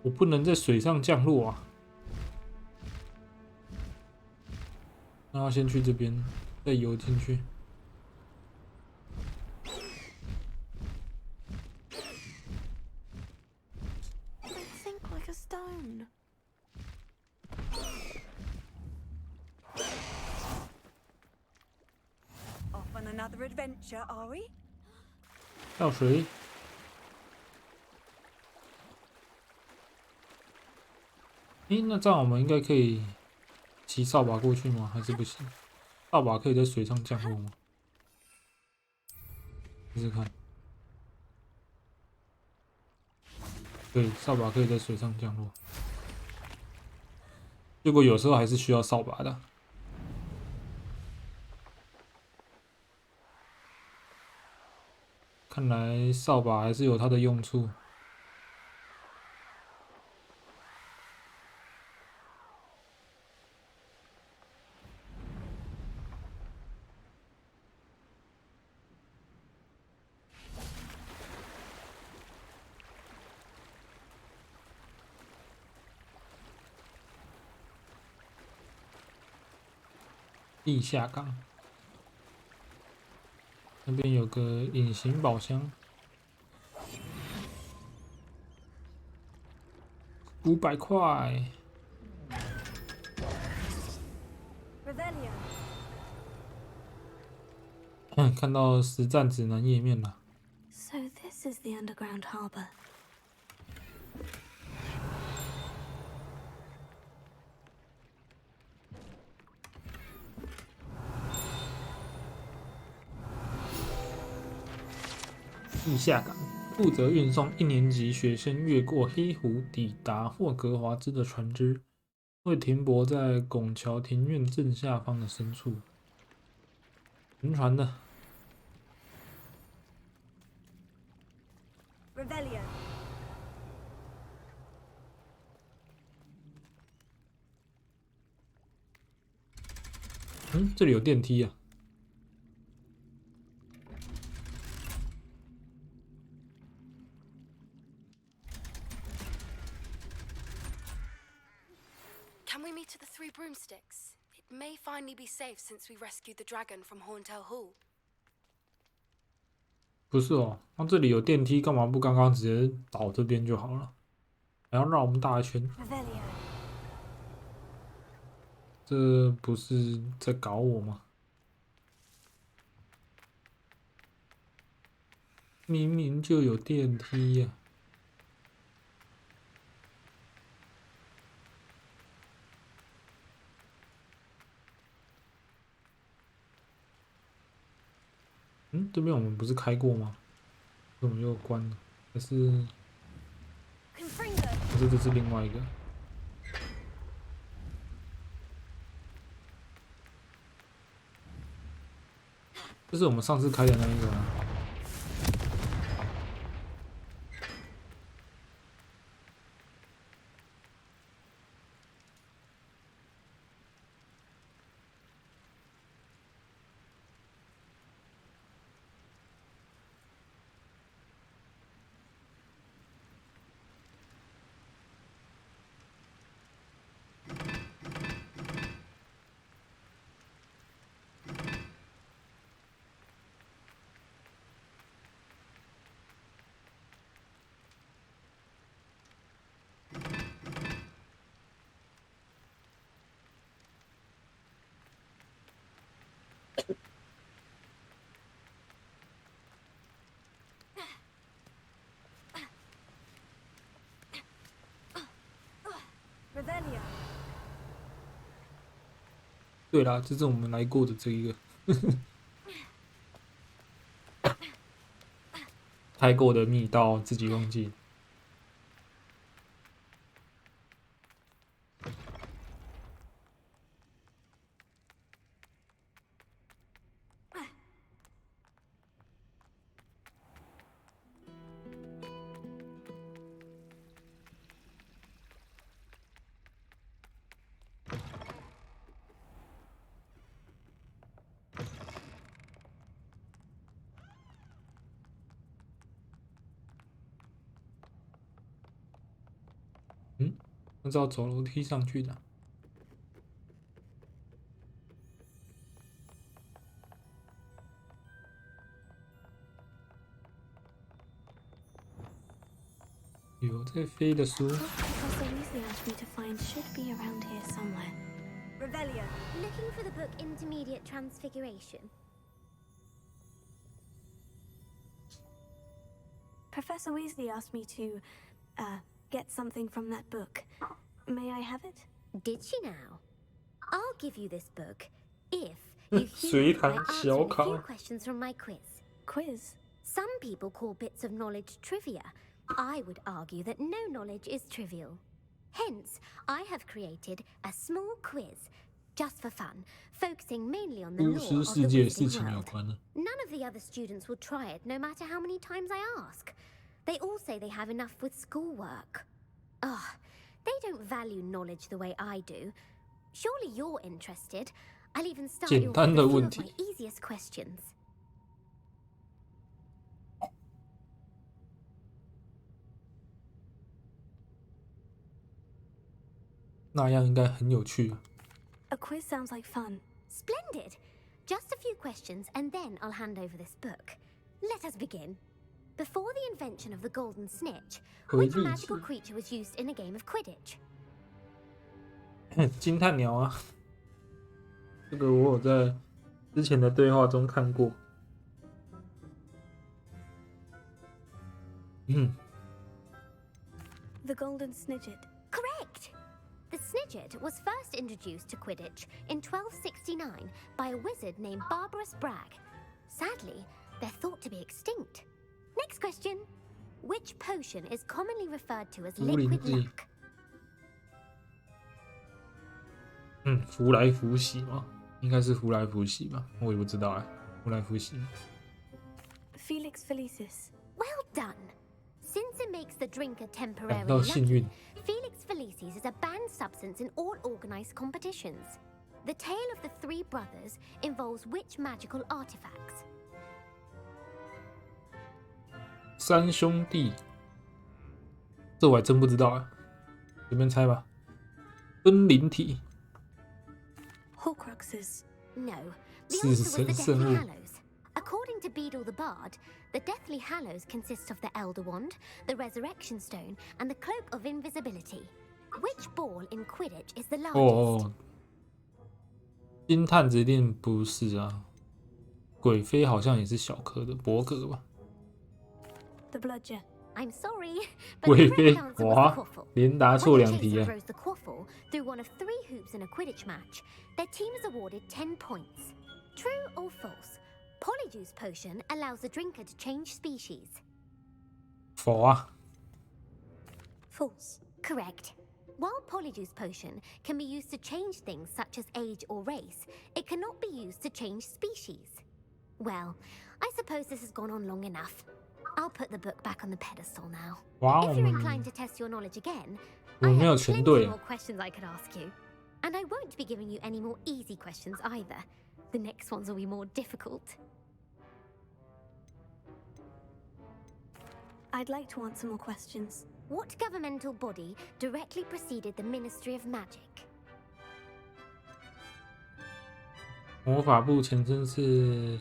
我不能在水上降落啊！那要先去这边，再游进去。They sink like a stone. Off on another adventure, are we? 跳水。那这样我们应该可以骑扫把过去吗？还是不行？扫把可以在水上降落吗？试试看。对，扫把可以在水上降落。结果有时候还是需要扫把的。看来扫把还是有它的用处。地下港，那边有个隐形宝箱，500块。看到实战指南页面了。So this is the underground harbor. 地下港负责运送1年级学生越过黑湖抵达霍格华兹的船只，会停泊在拱桥庭院正下方的深处。沉船的。Revelio. 这里有电梯啊。Can we meet at the Three Broomsticks? It may finally be safe since we rescued the dragon from Horntail Hall. 不是哦，那这里有电梯，干嘛不刚刚直接倒这边就好了？还要绕我们大一圈？这不是在搞我吗？明明就有电梯呀！这边我们不是开过吗？怎么又关了？还是这是另外一个？这是我们上次开的那一个吗？对啦，这是我们来过的这一个，开过的密道自己忘记。那是要走楼梯上去的。有在飞的书。Professor Weasley asked me to find should be around here somewhere. Revelio. Looking for the book Intermediate Transfiguration. Professor Weasley asked me to, get something from that book. May I have it? Did she now? I'll give you this book if you随 humor me by 堂 answering 小 a 考 few questions from my quiz. Quiz? Some people call bits of knowledge trivia. I would argue that no knowledge is trivial. Hence, I have created a small quiz, just for fun, focusing mainly on the 巫 lore 师 of 世 the 界事 Wizarding 情有 world. 关的。 None of the other students will try it, no matter how many times I ask. They all say they have enough with schoolwork. Ugh, they don't value knowledge the way I do. Surely you're interested. I'll even start you off 简单 with 的 a few 问 of 题。 my easiest questions. 那样应该很有趣。 A quiz sounds like fun. Splendid! Just a few questions, and then I'll hand over this book. Let us begin. Before the invention of the golden snitch, which magical creature was used in a game of Quidditch? 惊叹鸟啊！这个我有在之前的对话中看过。The golden snidget. Correct! The snidget was first introduced to Quidditch in 1269 by a wizard named Barbarous Bragg. Sadly, they're thought to be extinct. Next question. Which potion is commonly referred to as liquid luck? 福来福喜吗？应该是福来福喜吧，我也不知道哎。福来福喜。Felix Felicis. Well done. Since it makes the drinker 感 temporarily 到幸运。 lucky, Felix Felicis is a banned substance in all organized competitions. The tale of the three brothers involves which magical artifacts? 三兄弟，这我还真不知道啊，随便猜吧。分灵体。 Horcruxes. No, the 是 answer was the 神圣 Deathly 物。 Hallows. According to Beedle the Bard, the Deathly Hallows consists of the Elder Wand, the Resurrection Stone, and the Cloak of Invisibility. Which ball in Quidditch is the largest? 哦，金探子一定不是啊，鬼飞好像也是小颗的，伯格吧。 The bludger. I'm sorry, but 鬼 the 飞 correct answer was the 哇 quaffle. 连答错 When a 2题 chaser 啊！ throws the quaffle through one of 3 hoops in a Quidditch match, their team is awarded 10 points. True or false? Polyjuice potion allows the drinker to change species. 否啊， False. Correct. While Polyjuice potion can be used to change things such as age or race, it cannot be used to change species. Well, I suppose this has gone on long enough. I'll put the book back on the pedestal now. 哇， If 我 you're 们 inclined to test your knowledge again, 我 I 们没有 have 全 plenty 对 more questions I could ask you. And I won't be giving you any more easy questions either. The next ones will be more difficult. I'd like to answer more questions. What governmental body directly preceded the Ministry of Magic? 魔法部前身是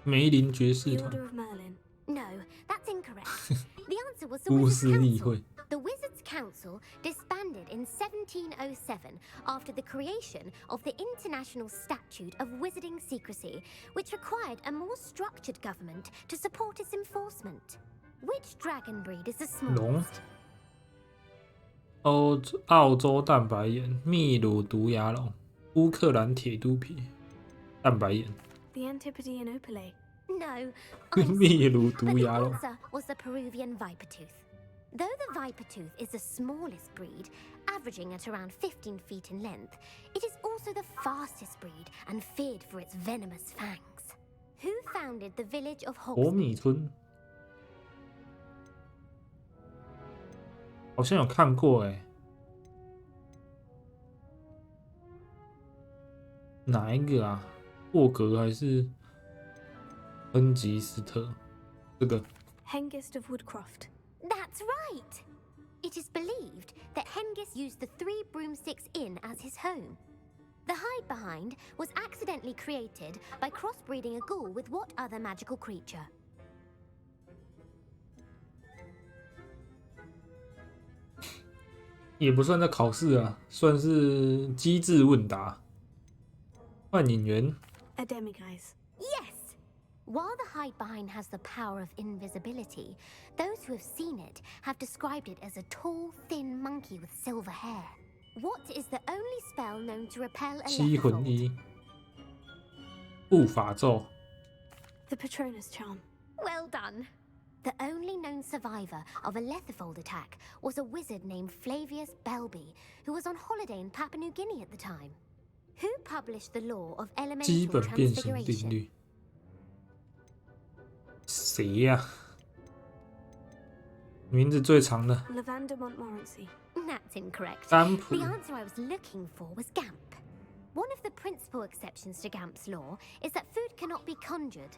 梅林爵士 The 团 Order of Merlin. No, that's incorrect. The answer was the 巫 Wizards 师议 Council. 会。 The Wizards Council disbanded in 1707 after the creation of the International Statute of Wizarding Secrecy, which required a more structured government to support its enforcement. Which dragon breed is the 龙 smallest?澳洲蛋白眼、秘鲁毒牙龙、乌克兰铁肚皮、蛋白眼、 The Antipodean Opale. No, I'm 秘鲁 but 毒 the 牙龙。 answer was the Peruvian viper tooth. Though the viper tooth is the smallest breed, averaging at around 15 feet in length, it is also the fastest breed and feared for its venomous fangs. Who founded the village of 火 Hogsmeade? 米村好像有看过哎，哪一个啊？霍格还是亨吉斯特？这个 Hengist of Woodcroft. That's right! It is believed that Hengist used the 3 Broomsticks Inn as his home. The hide behind was accidentally created by crossbreeding a ghoul with what other magical creature? 也不算在考试啊，算是机智问答。幻影员 A demiguise. Yes! While the hide behind has the power of invisibility, those who have seen it have described it as a tall, thin monkey with silver hair. What is the only spell known to repel a 七魂 leatherfold? 衣护法咒 The Patronus charm. Well done. The only known survivor of a Leatherfold attack was a wizard named Flavius Belby, who was on holiday in Papua New Guinea at the time. Who published the law of 基 elemental 本变形定 transfiguration? 律。谁呀、名字最长的 Lavanda Montmorency. That's incorrect. 占卜 The answer I was looking for was Gamp. One of the principal exceptions to Gamp's law is that food cannot be conjured,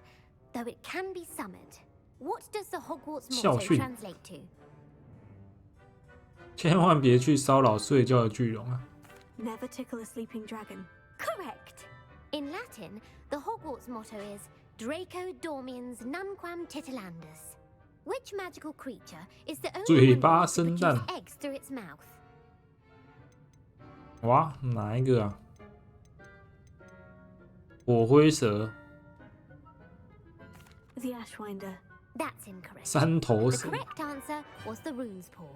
though it can be summoned. What does the Hogwarts 校 motto 训 translate to? 千万别去骚扰睡觉的巨龙啊！ Never tickle a sleeping dragon. Correct. In Latin, the Hogwarts motto is Draco Dormiens Nunquam Titilandus. Which magical creature is the 嘴 only 巴 one to 生 produce 蛋 eggs through its mouth? 哇，哪一个啊？火灰蛇、 The Ashwinder. That's incorrect. 三头 The 蛇、 correct answer was the rune's paw.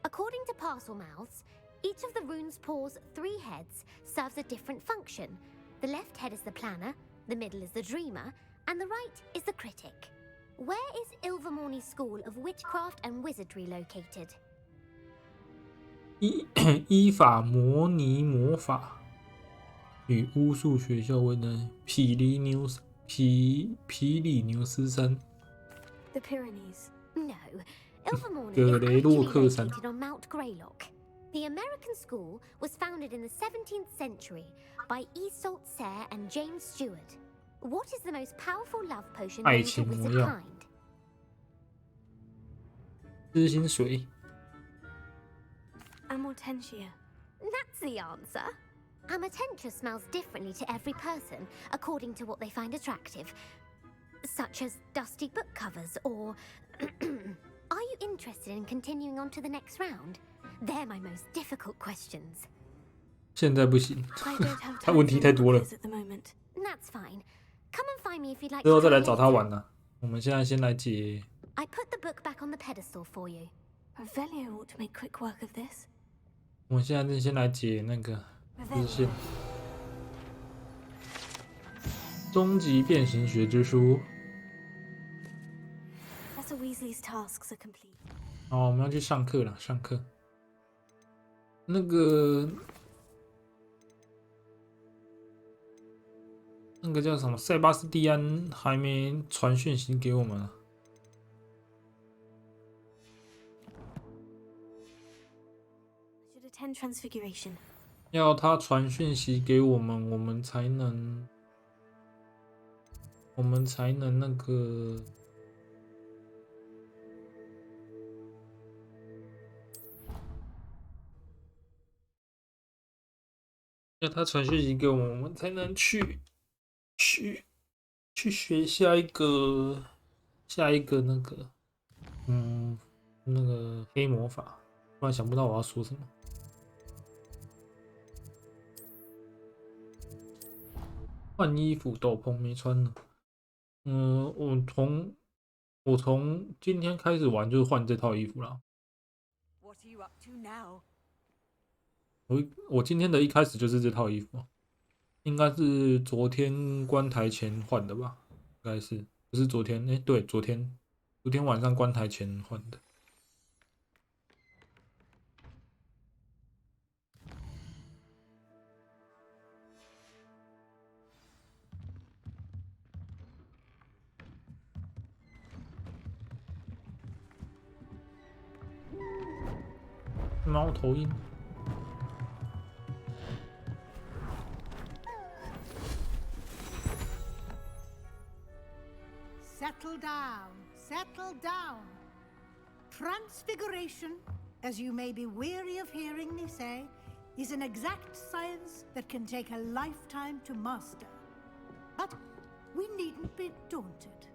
According to parcel mouths, each of the rune's paw's 3 heads serves a different function. The left head is the planner, the middle is the dreamer, and the right is the critic. Where is Ilvermorny School of Witchcraft and Wizardry located? 依法模拟魔法与巫术学校为的皮里牛斯山。 The Pyrenees. No, Ilvermorny is 格雷洛 actually 克山 located on Mount Greylock. The American school was founded in the 17th century by Isolde Sayre and James Stewart. What is the most powerful love potion 爱 known to 情魔 wizard 药 kind? 知心水 Amortentia. That's the answer. Amatentia smells differently to every person according to what they find attractive, such as dusty book covers or... Are you interested in continuing on to the next round? They're my most difficult questions. 现在不行， I don't have 他 time 问题 for 太多了， quiz at the moment. That's fine. Come and find me if you'd like 之后 to 再来 try 找他 later. 玩呢。我们现在先来解 I put the book back on the pedestal for you. Revelio ought to make quick work of this. 我们现在先来解那个支线。终极变形学之书。 Professor Weasley's tasks are complete. 好，我们要去上课了，上课。那个叫什么？塞巴斯蒂安还没传讯息给我们啊。 Should attend Transfiguration. 要他传讯息给我们，我们才能那个。 要他传讯息给我们，我们才能去学下一个那个那个黑魔法，突然想不到我要说什么。换衣服，斗篷没穿呢。我从今天开始玩就是换这套衣服啦。 What are you up to now? 我今天的一开始就是这套衣服，应该是昨天关台前换的吧？应该是，不是昨天？对，昨天晚上关台前换的。猫头鹰。 Settle down, settle down. Transfiguration as you may be weary of hearing me say, is an exact science that can take a lifetime to master. But we needn't be daunted.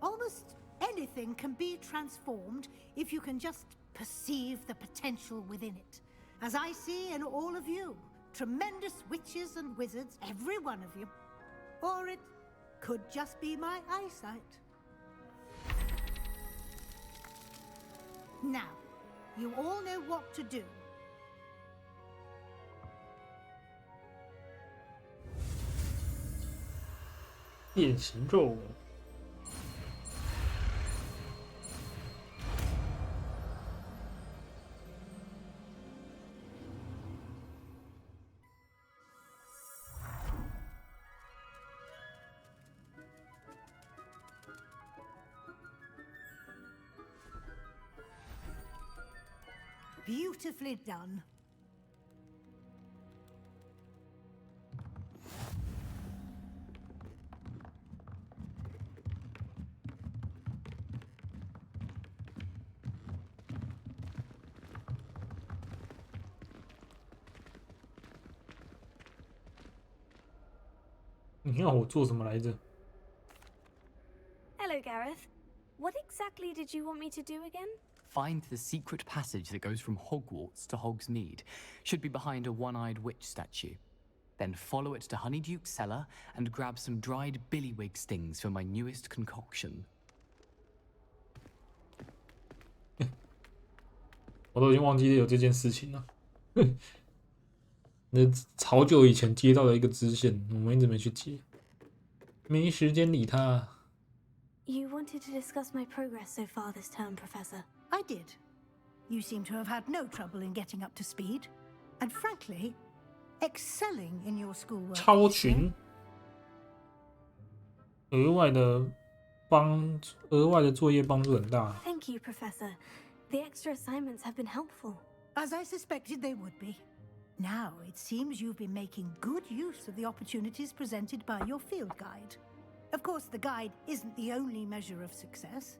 Almost anything can be transformed if you can just perceive the potential within it. As I see in all of you, tremendous witches and wizards, every one of you. Or it could just be my eyesight. Now, you all know what to do. 变形咒。Beautifully done. Hello, Gareth. What exactly did you want me to do again? Find the secret passage that goes from Hogwarts to Hogsmeade. Should be behind a one-eyed witch statue. Then follow it to Honeyduke's cellar and grab some dried billywig stings for my newest concoction. 我都已经忘记有这件事情了。那好久以前接到的一个支线，我们一直没去接，没时间理他。You wanted to discuss my progress so far this term, Professor. I did. You seem to have had no trouble in getting up to speed. And frankly, excelling in your schoolwork. 超群，额外的作业帮助很大。Thank you, Professor. The extra assignments have been helpful. As I suspected they would be. Now, it seems you've been making good use of the opportunities presented by your field guide. Of course, the guide isn't the only measure of success.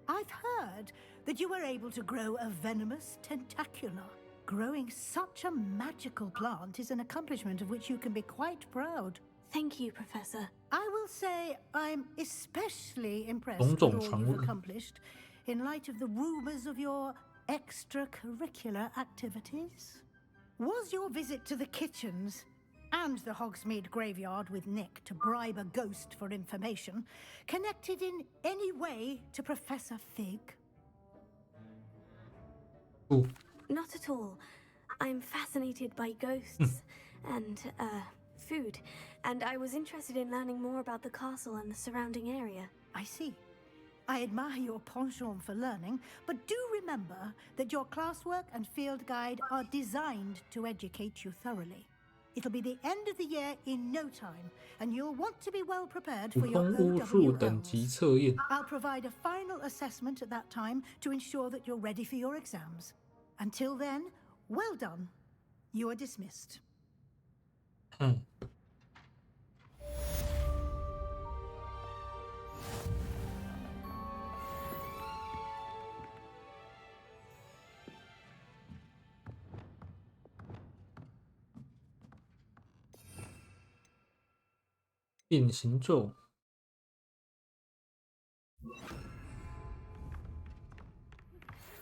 I've heard that you were able to grow a venomous tentacula. Growing such a magical plant is an accomplishment of which you can be quite proud. Thank you, Professor. I will say I'm especially impressed with all you've accomplished in light of the rumors of your extracurricular activities. Was your visit to the kitchens and the Hogsmeade graveyard with Nick to bribe a ghost for information connected in any way to Professor Fig? Ooh. Not at all. I'm fascinated by ghosts and, food, and I was interested in learning more about the castle and the surrounding area. I see. I admire your penchant for learning, but do remember that your classwork and field guide are designed to educate you thoroughly. It'll be the end of the year in no time, and you'll want to be well prepared for your OWLs. I'll provide a final assessment at that time to ensure that you're ready for your exams. Until then, well done. You are dismissed. 变形咒。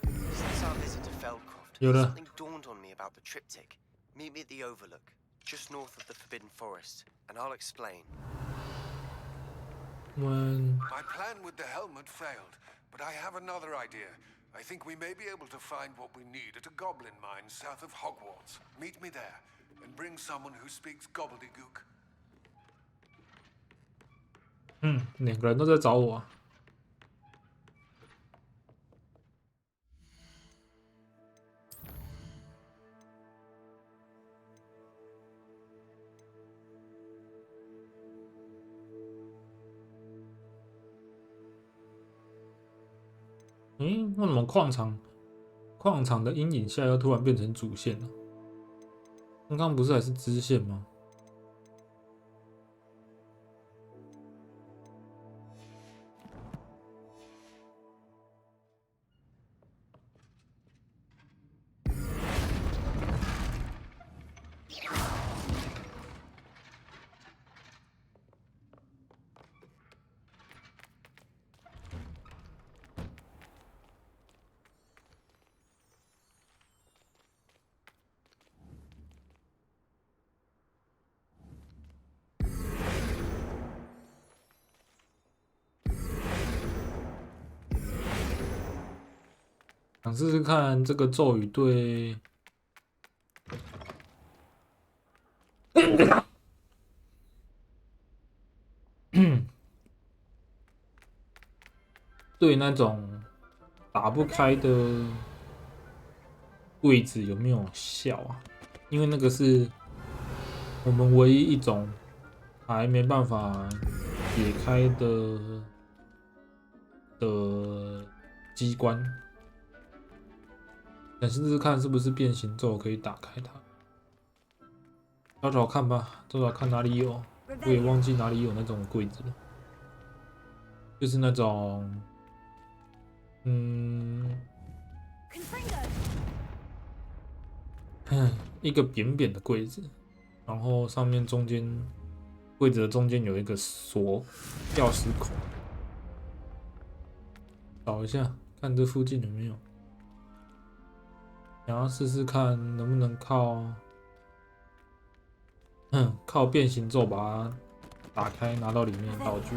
Since our visit to Feldcroft, something dawned on me about the triptych. Meet me at the Overlook, just north of the Forbidden Forest, and I'll explain. My plan with the helmet failed, but I have another idea. I think we may be able to find what we need at a goblin mine south of Hogwarts. Meet me there, and bring someone who speaks gobbledygook. 两个人都在找我啊。为什么矿场的阴影下又突然变成主线了？刚刚不是还是支线吗？想试试看这个咒语对对那种打不开的柜子有没有效啊？因为那个是我们唯一一种还没办法解开的机关。想试试看是不是变形咒可以打开它。找找看吧，找找看哪里有，我也忘记哪里有那种柜子了。就是那种，一个扁扁的柜子，然后上面中间柜子的中间有一个锁钥匙孔。找一下，看这附近有没有。想要试试看能不能靠变形咒把它打开，拿到里面的道具。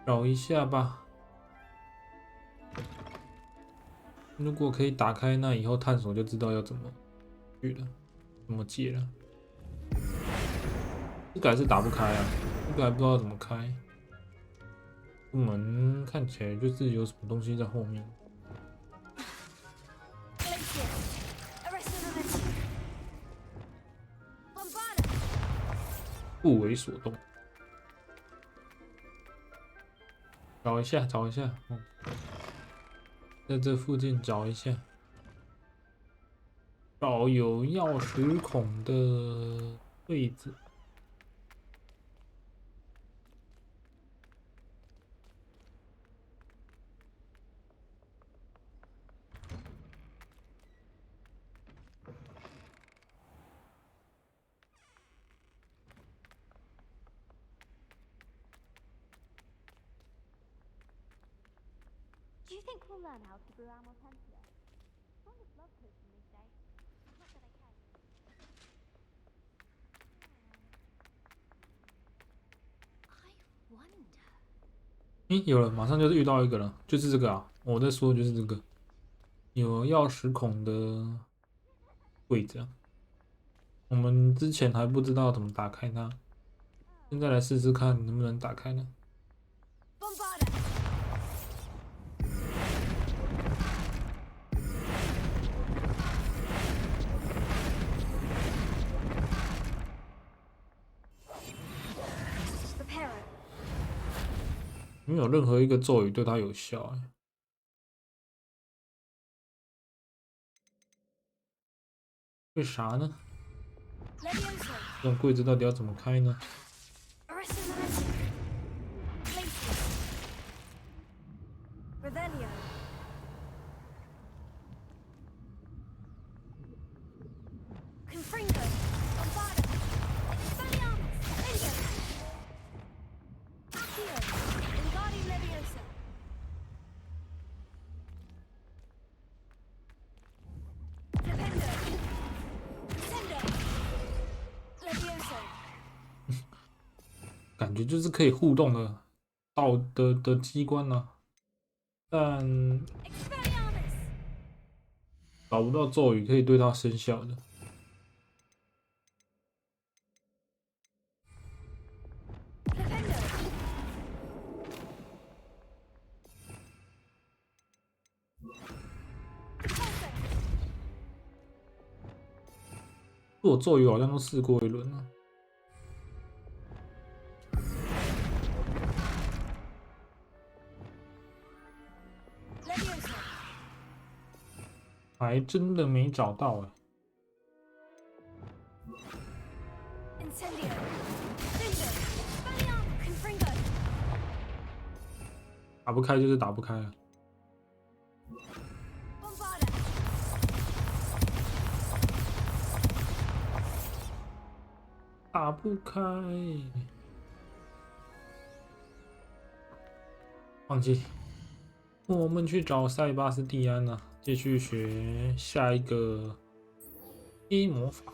找一下吧。如果可以打开，那以后探索就知道要怎么去了，怎么解了。这个还是打不开啊，这个还不知道怎么开。门看起来就是有什么东西在后面。不为所动。找一下，找一下，在这附近找一下，找有钥匙孔的柜子。Do you think we'll learn how to brew our mortensia? Fond of love potion these days. Not that I can. I wonder. 有了，马上就是遇到一个了，就是这个啊！我在说的就是这个，有钥匙孔的柜子啊。我们之前还不知道怎么打开它，现在来试试看能不能打开呢？没有任何一个咒语对他有效哎。为啥呢？这种柜子到底要怎么开呢？感觉就是可以互动的机关呢、但找不到咒语可以对它生效的。我咒语好像都试过一轮了。还真的没找到哎。打不开就是打不开啊。打不开，放弃。我们去找塞巴斯蒂安啊，继续学下一个黑魔法。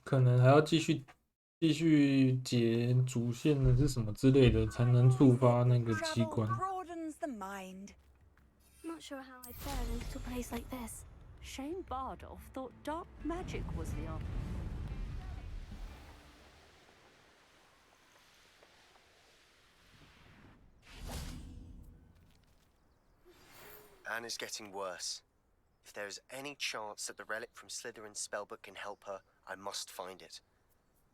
可能还要继续解主线的是什么之类的，才能触发那个机关。 Not sure how I'd fare in a little place like this. Shane Bardolph thought dark magic was the answer. Anne is getting worse. If there is any chance that the relic from Slytherin's spellbook can help her, I must find it.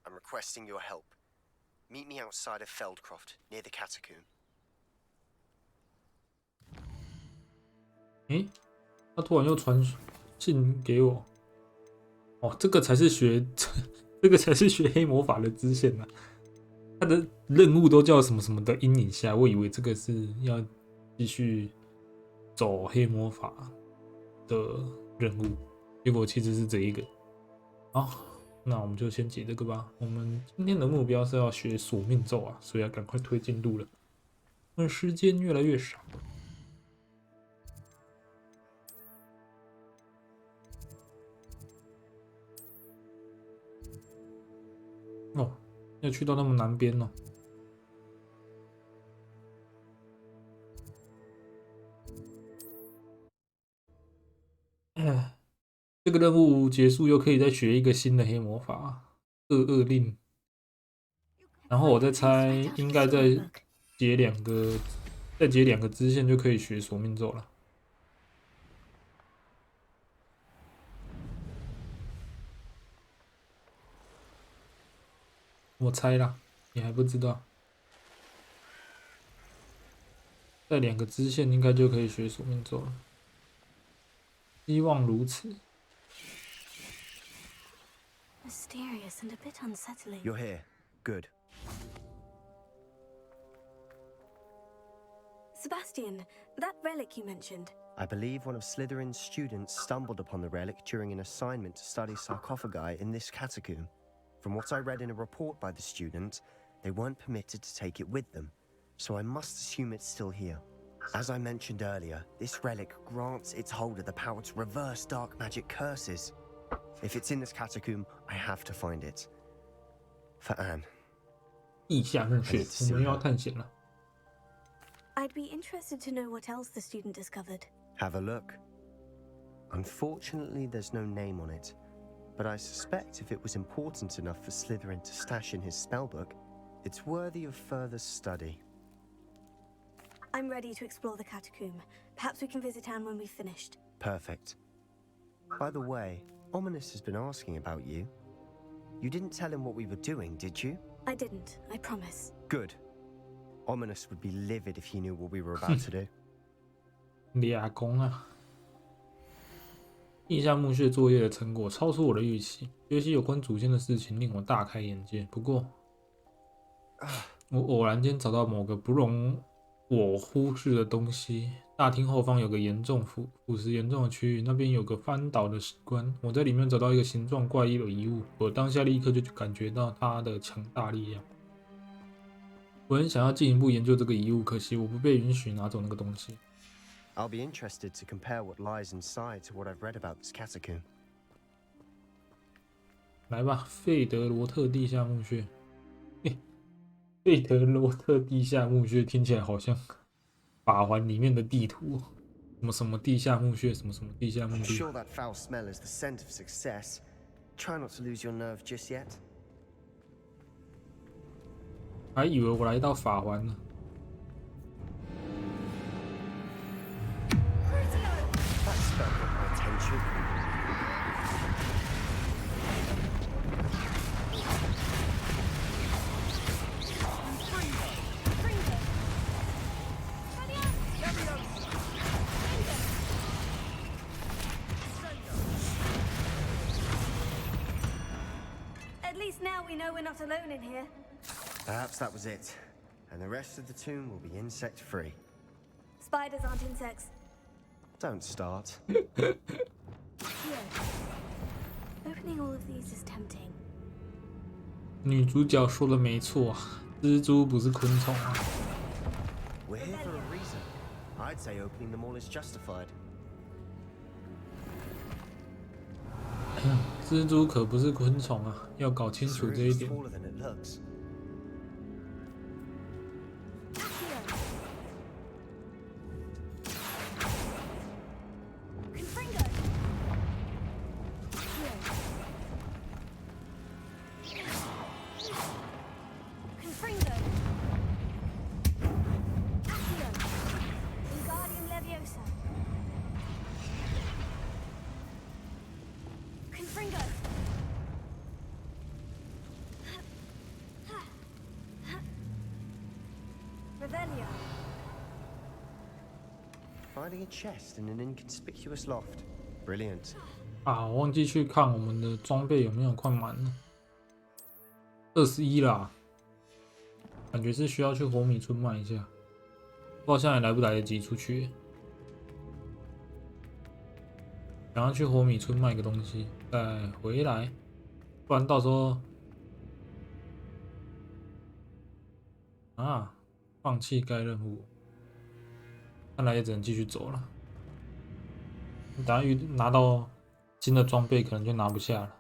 I'm requesting your help. Meet me outside of Feldcroft, near the catacomb. 诶，他突然又传信给我。哦，这个才是学，这个才是学黑魔法的支线啊！他的任务都叫什么什么的阴影下，我以为这个是要继续走黑魔法的任务，结果其实是这一个。好，那我们就先解这个吧。我们今天的目标是要学索命咒啊，所以要赶快推进度了，因为时间越来越少。 哦，要去到那么南边哦。哎，这个任务结束又可以再学一个新的黑魔法——恶令。然后我再猜，应该再解两个支线就可以学索命咒了。 我猜啦，你还不知道。再2个支线应该就可以学索命咒了，希望如此。 Mysterious and a bit unsettling. You're here. Good. Sebastian, that relic you mentioned. I believe one of Slytherin's students stumbled upon the relic during an assignment to study sarcophagi in this catacomb. From what I read in a report by the student, they weren't permitted to take it with them, so I must assume it's still here. As I mentioned earlier, this relic grants its holder the power to reverse dark magic curses. If it's in this catacomb, I have to find it. For Anne. 地下墓穴，我们又要探险了。 I'd be interested to know what else the student discovered. Have a look. Unfortunately, there's no name on it. But I suspect if it was important enough for Slytherin to stash in his spellbook, it's worthy of further study. I'm ready to explore the catacomb. Perhaps we can visit Anne when we've finished. Perfect. By the way, Ominous has been asking about you. You didn't tell him what we were doing, did you? I didn't, I promise. Good. Ominous would be livid if he knew what we were about to do. 俩公啊！ 地下墓穴作业的成果超出我的预期，学习有关祖先的事情令我大开眼界。不过，我偶然间找到某个不容我忽视的东西。大厅后方有个腐蚀严重的区域，那边有个翻倒的石棺。我在里面找到一个形状怪异的遗物，我当下立刻就感觉到它的强大力量。我很想要进一步研究这个遗物，可惜我不被允许拿走那个东西。 I'll be interested to compare what lies inside to what I've read about this catacomb. 来吧，费德罗特地下墓穴。费德罗特地下墓穴听起来好像法环里面的地图，什么什么地下墓穴，什么什么地下墓 I'm 地。 sure that foul smell is the scent of success. Try not to lose your nerve just yet. 还以为我来到法环呢。 That spell got my attention. At least now we know we're not alone in here. Perhaps that was it. And the rest of the tomb will be insect-free. Spiders aren't insects. Don't start. Here. Opening all of these is tempting. 女主角说的没错，蜘蛛不是昆虫啊。 We're here for a reason. I'd say opening them all is justified. 蜘蛛可不是昆虫啊，要搞清楚这一点。 Finding a chest in an inconspicuous loft. Brilliant. 啊，我忘记去看我们的装备有没有快满了，21啦，感觉是需要去火米村卖一下，不知道现在来不来得及出去。然后去火米村卖个东西，再回来，不然到时候啊，放弃该任务。 看来也只能继续走了。等下拿到新的装备，可能就拿不下了。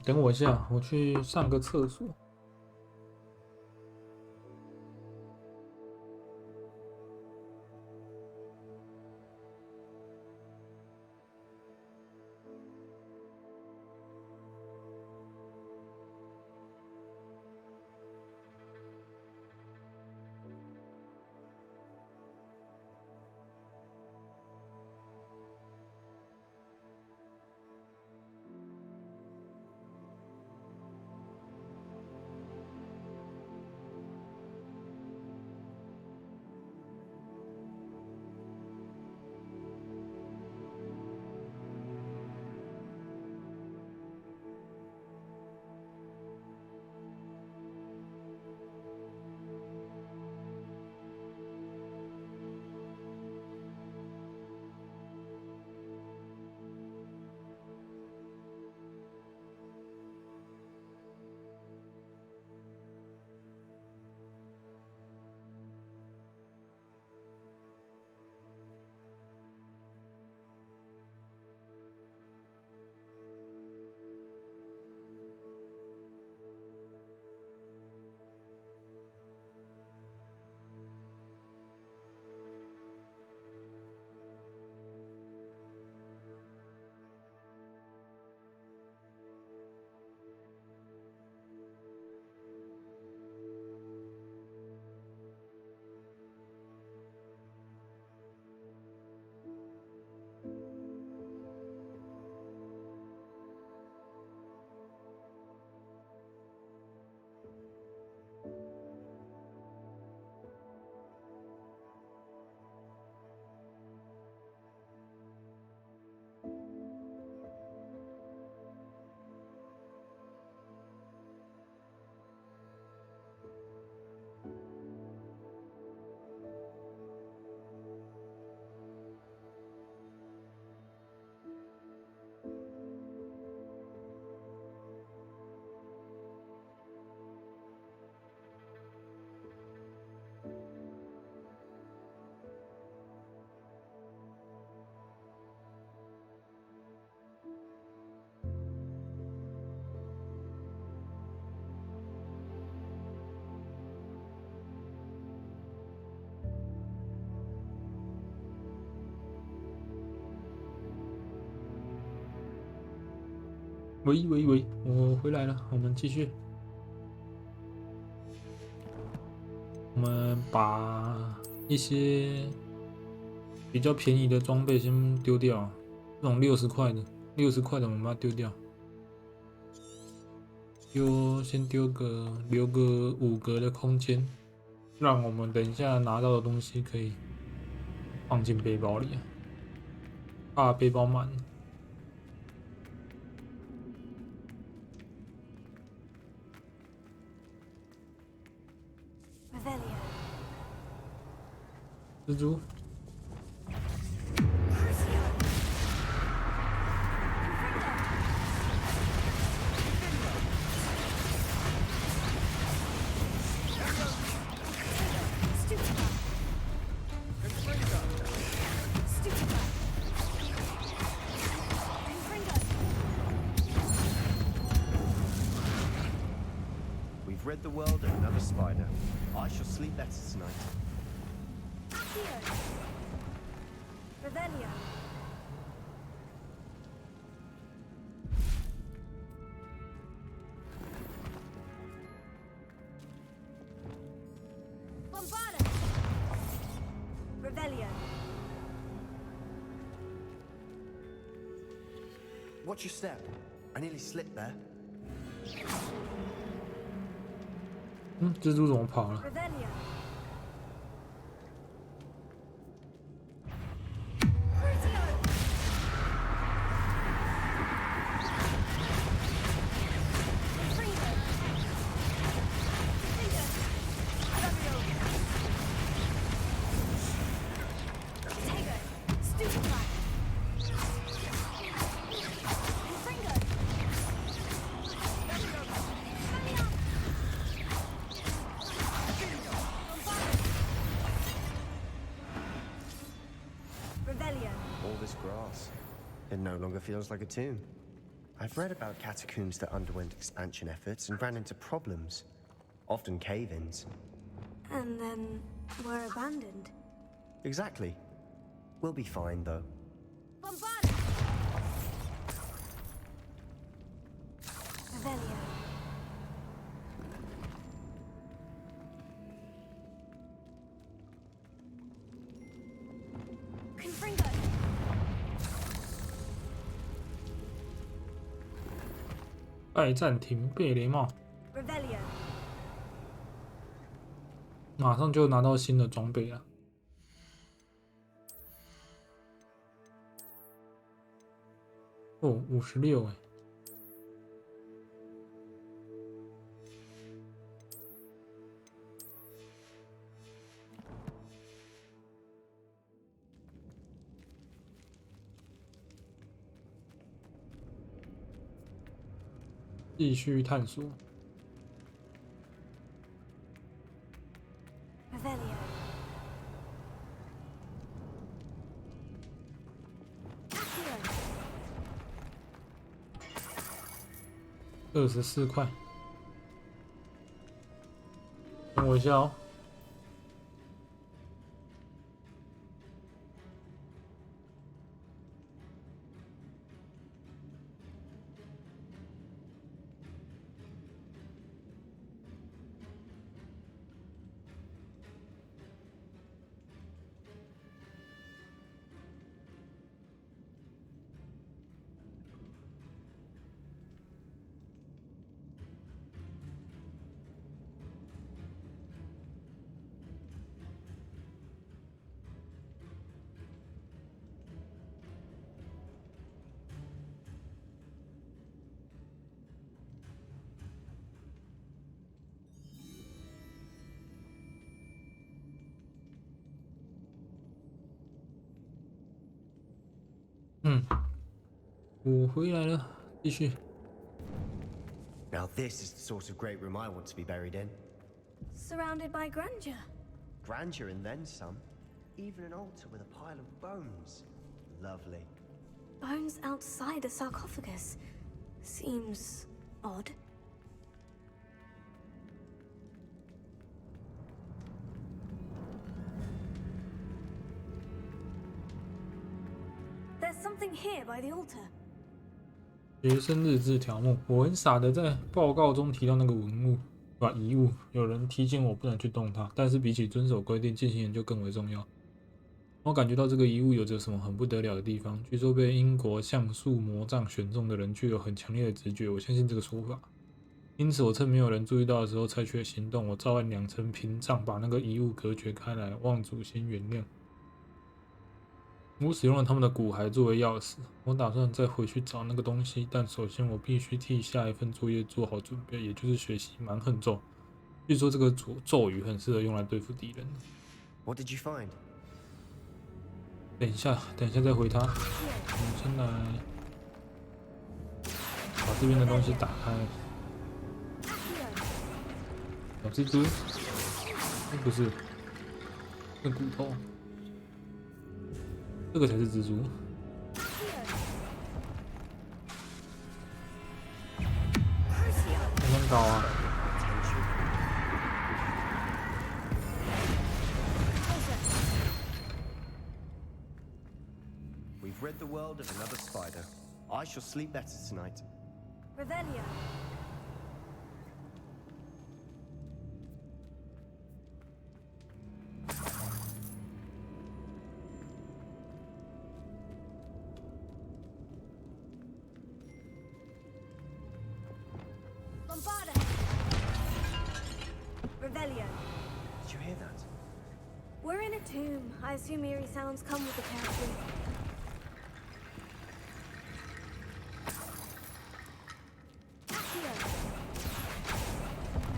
等我一下，我去上个厕所。喂，我回来了，我们继续。我们把一些比较便宜的装备先丢掉，这种60块的我们把它丢掉。先留个5格的空间，让我们等一下拿到的东西可以放进背包里，怕背包满。蜘蛛。Read the world of another spider. I shall sleep better tonight. Accio! Revelio! Bombarda! Revelio! Watch your step. I nearly slipped there. 蜘蛛怎么跑了？ Revelio! All this grass. It no longer feels like a tomb. I've read about catacombs that underwent expansion efforts and ran into problems. Often cave-ins. And then were abandoned. Exactly. We'll be fine, though. Bombarda! Revelio. Confringo! 拜占庭贝雷帽， Revelio. 马上就拿到新的装备了。哦，56哎。继续探索。 Revelio. Accio. 24块，等我一下哦。我回来了，继续。 Now this is the sort of great room I want to be buried in. Surrounded by grandeur. Grandeur and then some. Even an altar with a pile of bones. Lovely. Bones outside a sarcophagus. Seems odd. There's something here by the altar. 学生日志条目，我很傻的在报告中提到那个文物，遗物，有人提醒我不能去动它，但是比起遵守规定进行研究更为重要。我感觉到这个遗物有着什么很不得了的地方，据说被英国像素魔杖选中的人具有很强烈的直觉，我相信这个说法。因此，我趁没有人注意到的时候采取了行动。我照按2层屏障，把那个遗物隔绝开来，望祖先原谅。 我使用了他们的骨骸作为钥匙。我打算再回去找那个东西，但首先我必须替下一份作业做好准备，也就是学习蛮横咒。据说这个咒语很适合用来对付敌人。 What did you find? 等一下再回他。我们先来把这边的东西打开。小蜘蛛，不是，那骨头，这个才是蜘蛛。很难搞啊！ We've rid the world of another spider. I shall sleep better tonight. Revelio. Bombarda. Revelio. Did you hear that? We're in a tomb. I assume eerie sounds come with the territory.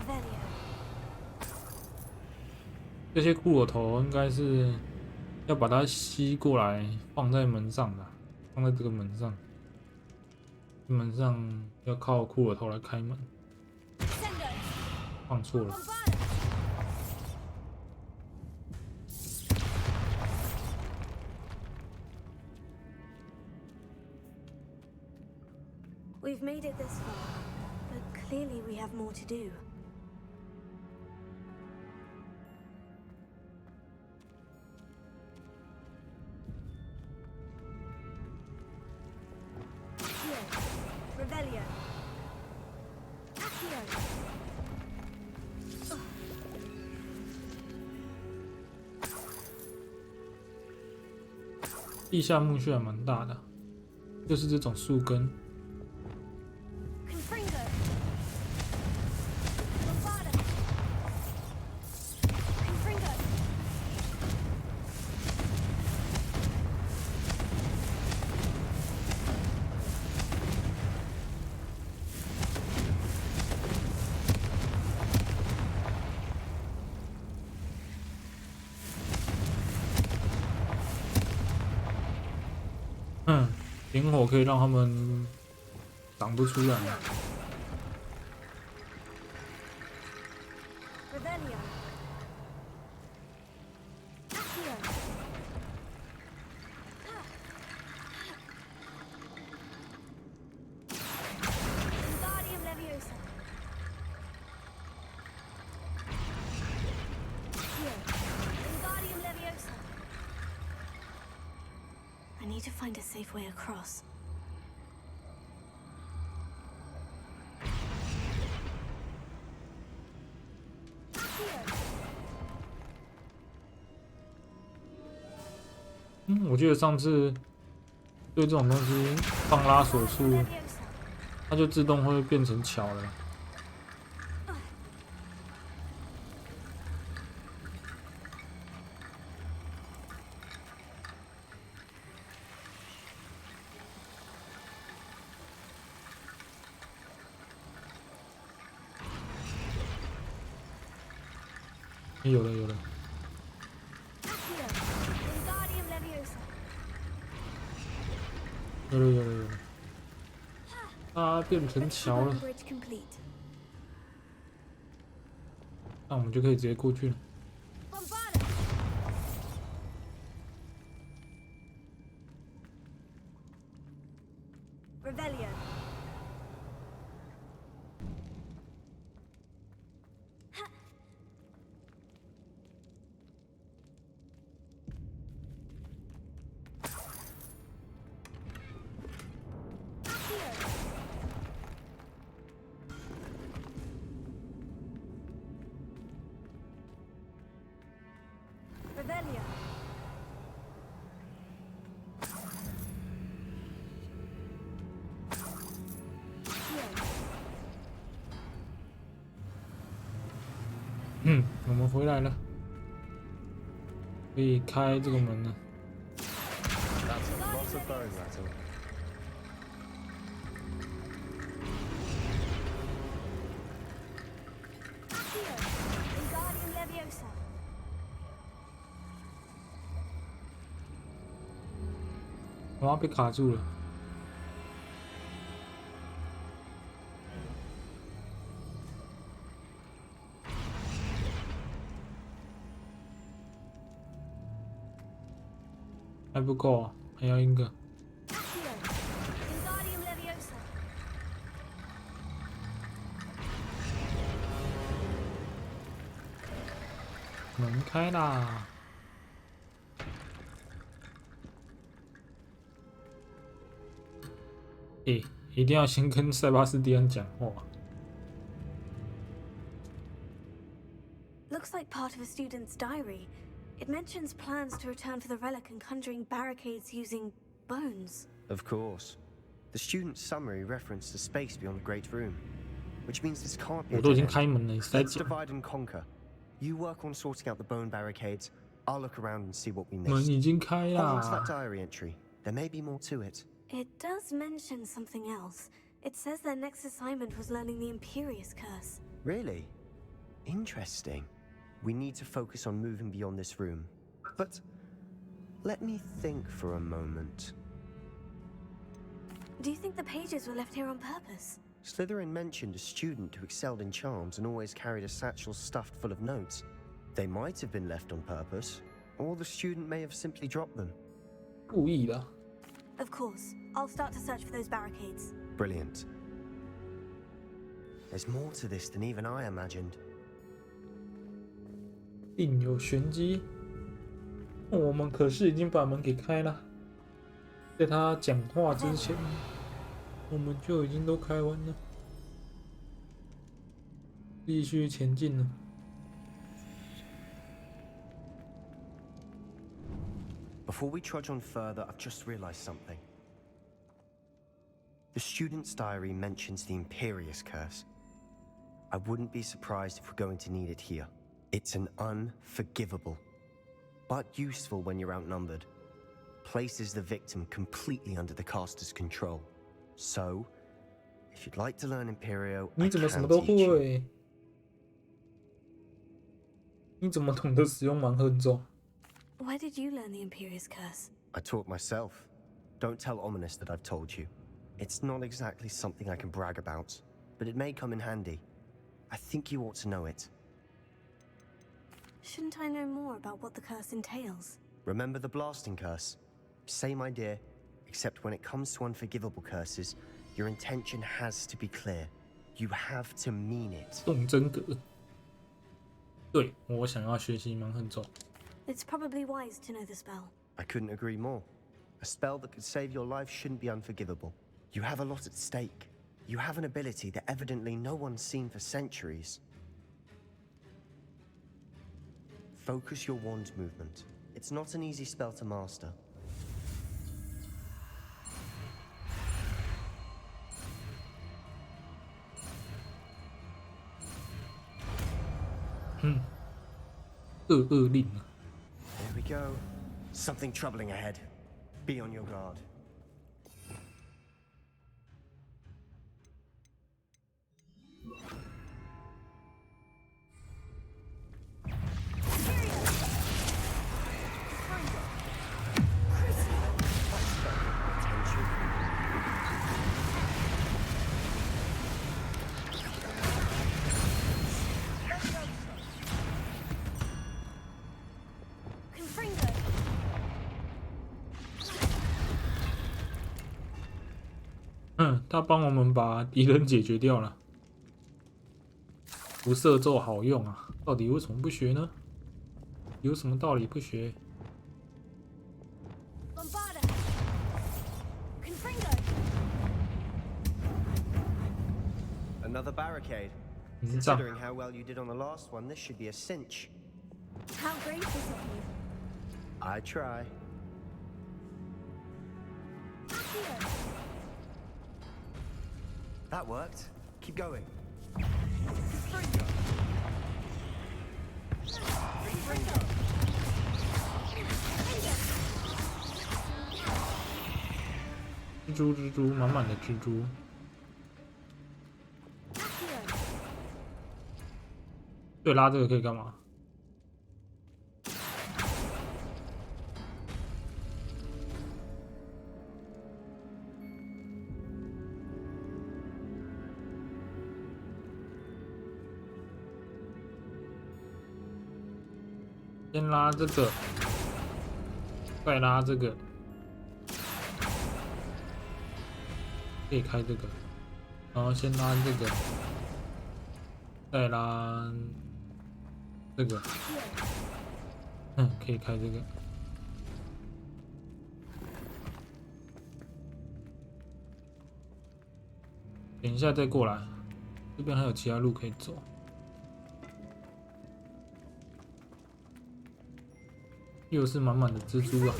Revelio. 这些骷髅头应该是要把它吸过来，放在门上的，放在这个门上。门上要靠骷髅头来开门。放错了。 We've made it this far, but clearly we have more to do. Accio. Revelio. Accio. 地下墓穴还蛮大的，就是这种树根。 点火可以让他们长不出来。I need to find a safe way across. Here. 我记得上次对这种东西放拉锁术，它就自动会变成桥了。有了有了，有了有了有了，它变成桥了，那我们就可以直接过去了。我们回来了，可以开这个门了。我要被卡住了。还不够啊，还要一个。门开啦！一定要先跟塞巴斯蒂安讲话。Looks like part of a student's diary. It mentions plans to return to the relic and conjuring barricades using bones. Of course. The student's summary referenced a space beyond the Great Room, which means this can't be a 我都已经 dead 开 end. 门了，你在 Let's 讲 divide and conquer. You work on sorting out the bone barricades. I'll look around and see what we 门 missed. 已经开 Hold on to that 啦。 diary entry. There may be more to it. It does mention something else. It says their next assignment was learning the Imperious Curse. Really? Interesting. We need to focus on moving beyond this room. But let me think for a moment. Do you think the pages were left here on purpose? Slytherin mentioned a student who excelled in charms and always carried a satchel stuffed full of notes. They might have been left on purpose, or the student may have simply dropped them. 故意的。 Of course. I'll start to search for those barricades. Brilliant. There's more to this than even I imagined. 定有玄机。我们可是已经把门给开了，在他讲话之前，我们就已经都开完了。继续前进了。 Before we trudge on further, I've just realized something. The student's diary mentions the Imperious Curse. I wouldn't be surprised if we're going to need it here. It's an unforgivable, but useful when you're outnumbered. Places the victim completely under the caster's control. So, if you'd like to learn Imperio, I 你怎么 can 什么都 teach you. 会？你怎么懂得使用蛮横咒？ Where did you learn the Imperious Curse? I taught myself. Don't tell Ominous that I've told you. It's not exactly something I can brag about, but it may come in handy. I think you ought to know it. Shouldn't I know more about what the curse entails? Remember the blasting curse? Same idea, except when it comes to unforgivable curses, your intention has to be clear. You have to mean it. 动真格。对，我想要学习蛮横咒。 It's probably wise to know the spell. I couldn't agree more. A spell that could save your life shouldn't be unforgivable. You have a lot at stake. You have an ability that evidently no one's seen for centuries. Focus your wand movement. It's not an easy spell to master. Hmm. 恶令啊！ There we go. Something troubling ahead. Be on your guard. Confringo. 他帮我们把敌人解决掉了。辐射咒好用啊，到底为什么不学呢？有什么道理不学？ Bombarda. Confringo. Another barricade. 你是这样 Considering how well you did on the last one, this should be a cinch. How gracious of you. I try. Accio. That worked. Keep going. Confringo. Confringo. 蜘蛛，满满的蜘蛛。 Accio. 对，拉这个可以干嘛？ Confringo. 先拉这个，再拉这个，可以开这个，然后先拉这个，再拉这个，可以开这个。等一下再过来，这边还有其他路可以走。又是满满的蜘蛛啊！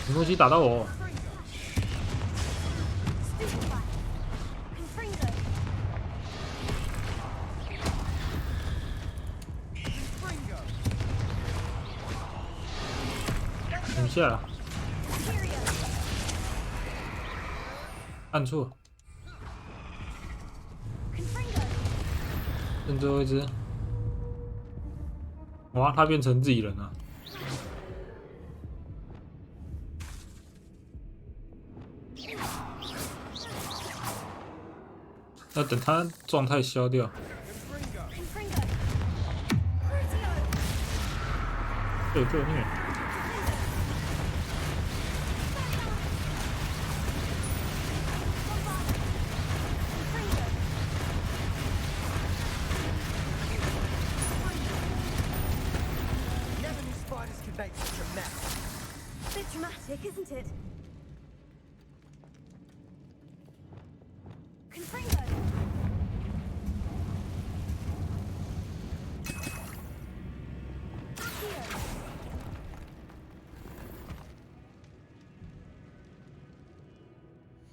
什么东西打到我？等一下，按错，剩最后一只。哇，他变成自己人了。要等他状态消掉。救命！Bit dramatic, isn't it? Confringo!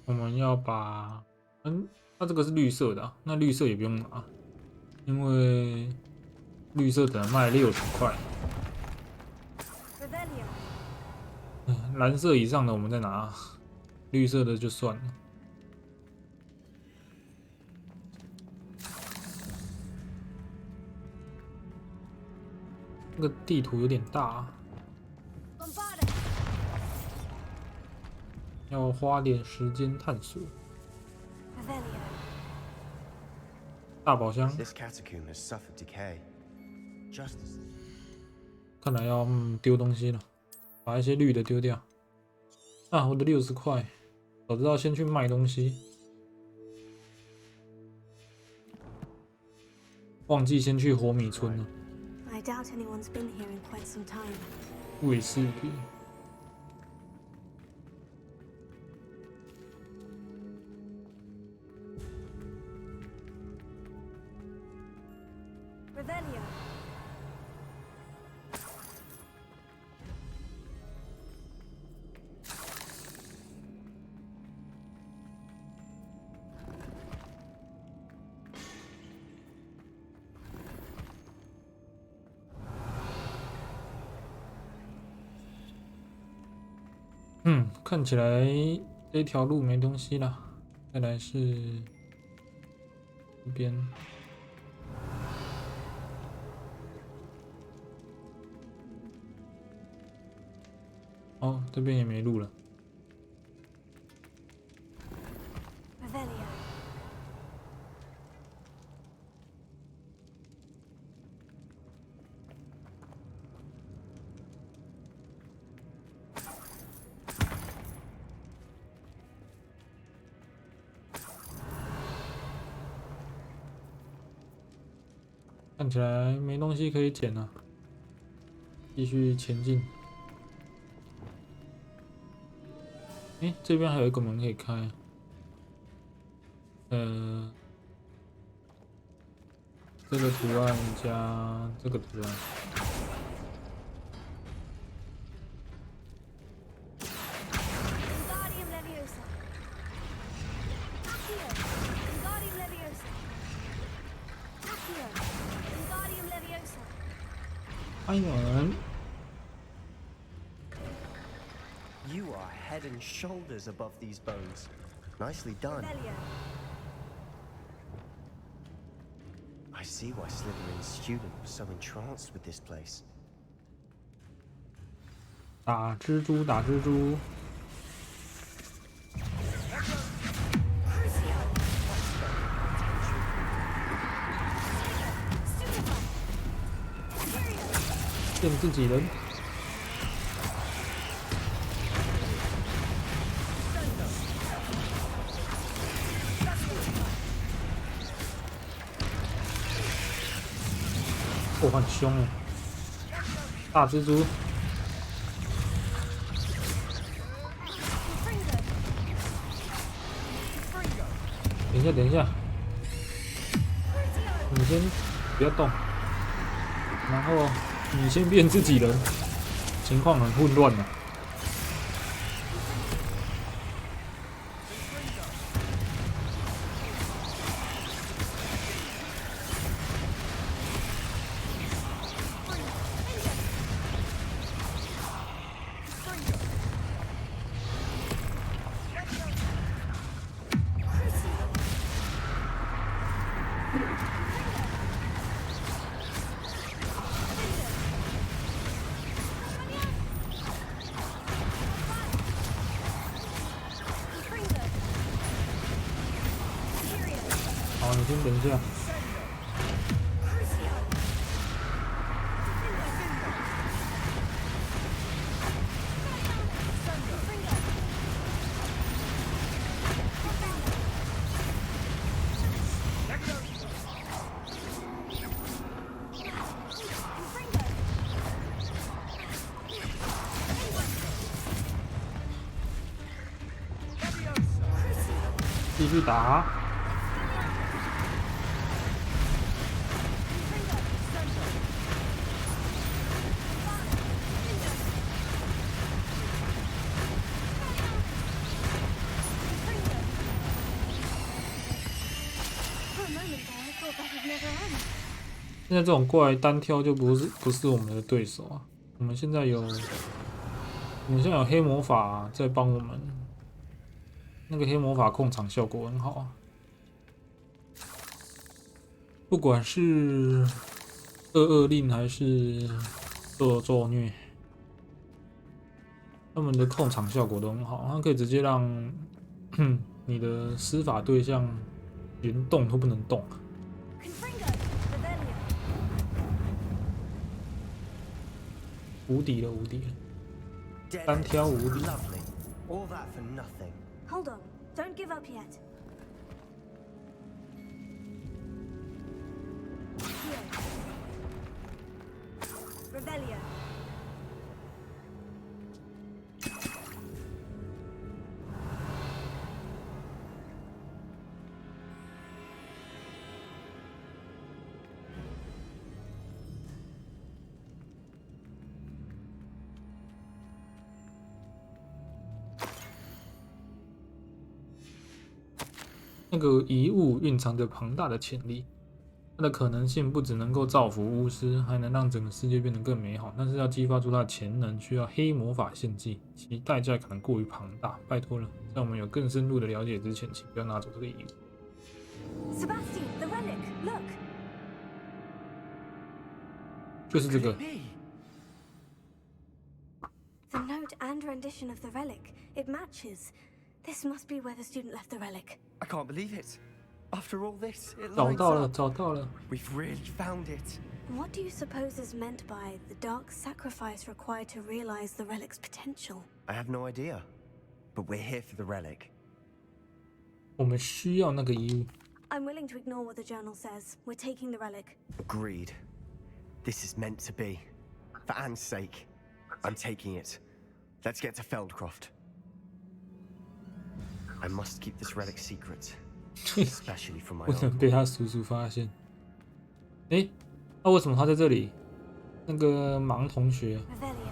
我们要把，它这个是绿色的、啊，那绿色也不用拿，因为绿色只能卖60块。蓝色以上的我们再拿，绿色的就算了。这个地图有点大、啊，要花点时间探索。大宝箱，看来要丢东西了，把一些绿的丢掉。啊，我的60块，早知道先去卖东西，忘记先去火米村了。I doubt anyone's been here in quite some time. 卫士品。Revelio. 看起来这条路没东西了，再来是这边。哦，这边也没路了。Revelio. 看起来没东西可以捡了，继续前进。这边还有一个门可以开。这个图案加这个图案。开门。You are head and shoulders above these bones. Nicely done. I see why Slytherin's student was so entranced with this place. 打蜘蛛，打蜘蛛。变自己人。哦，很凶哎！大蜘蛛。等一下，等一下，你先不要动，然后你先变自己人，情况很混乱啊。好，你先等一下。继续打。现在这种怪单挑就不是我们的对手啊！我们现在有黑魔法在帮我们，那个黑魔法控场效果很好啊。不管是恶令还是咒虐，他们的控场效果都很好，它可以直接让你的施法对象连动都不能动。无敌了，无敌了！单挑无敌。All that for nothing. Hold on, don't give up yet. Here. Revelio. 那个遗物蕴藏着庞大的潜力，它的可能性不只能够造福巫师，还能让整个世界变得更美好。但是要激发出它的潜能，需要黑魔法献祭，其代价可能过于庞大。拜托了，在我们有更深入的了解之前，请不要拿走这个遗物。Sebastian, the relic, look. 就是这个。The note and rendition of the relic, it matches. This must be where the student left the relic. I can't believe it. After all this, it 找 lines 到了， up. 找到了。 We've really found it. What do you suppose is meant by the dark sacrifice required to realize the relic's potential? I have no idea. But we're here for the relic. 我们需要那个遗物。I'm willing to ignore what the journal says. We're taking the relic. Agreed. This is meant to be. For Anne's sake, I'm taking it. Let's get to Feldcroft. I must keep this relic secret, especially from my 不 own. 能被他叔叔发现。诶，那为什么他在这里？那个盲同学， Revelio.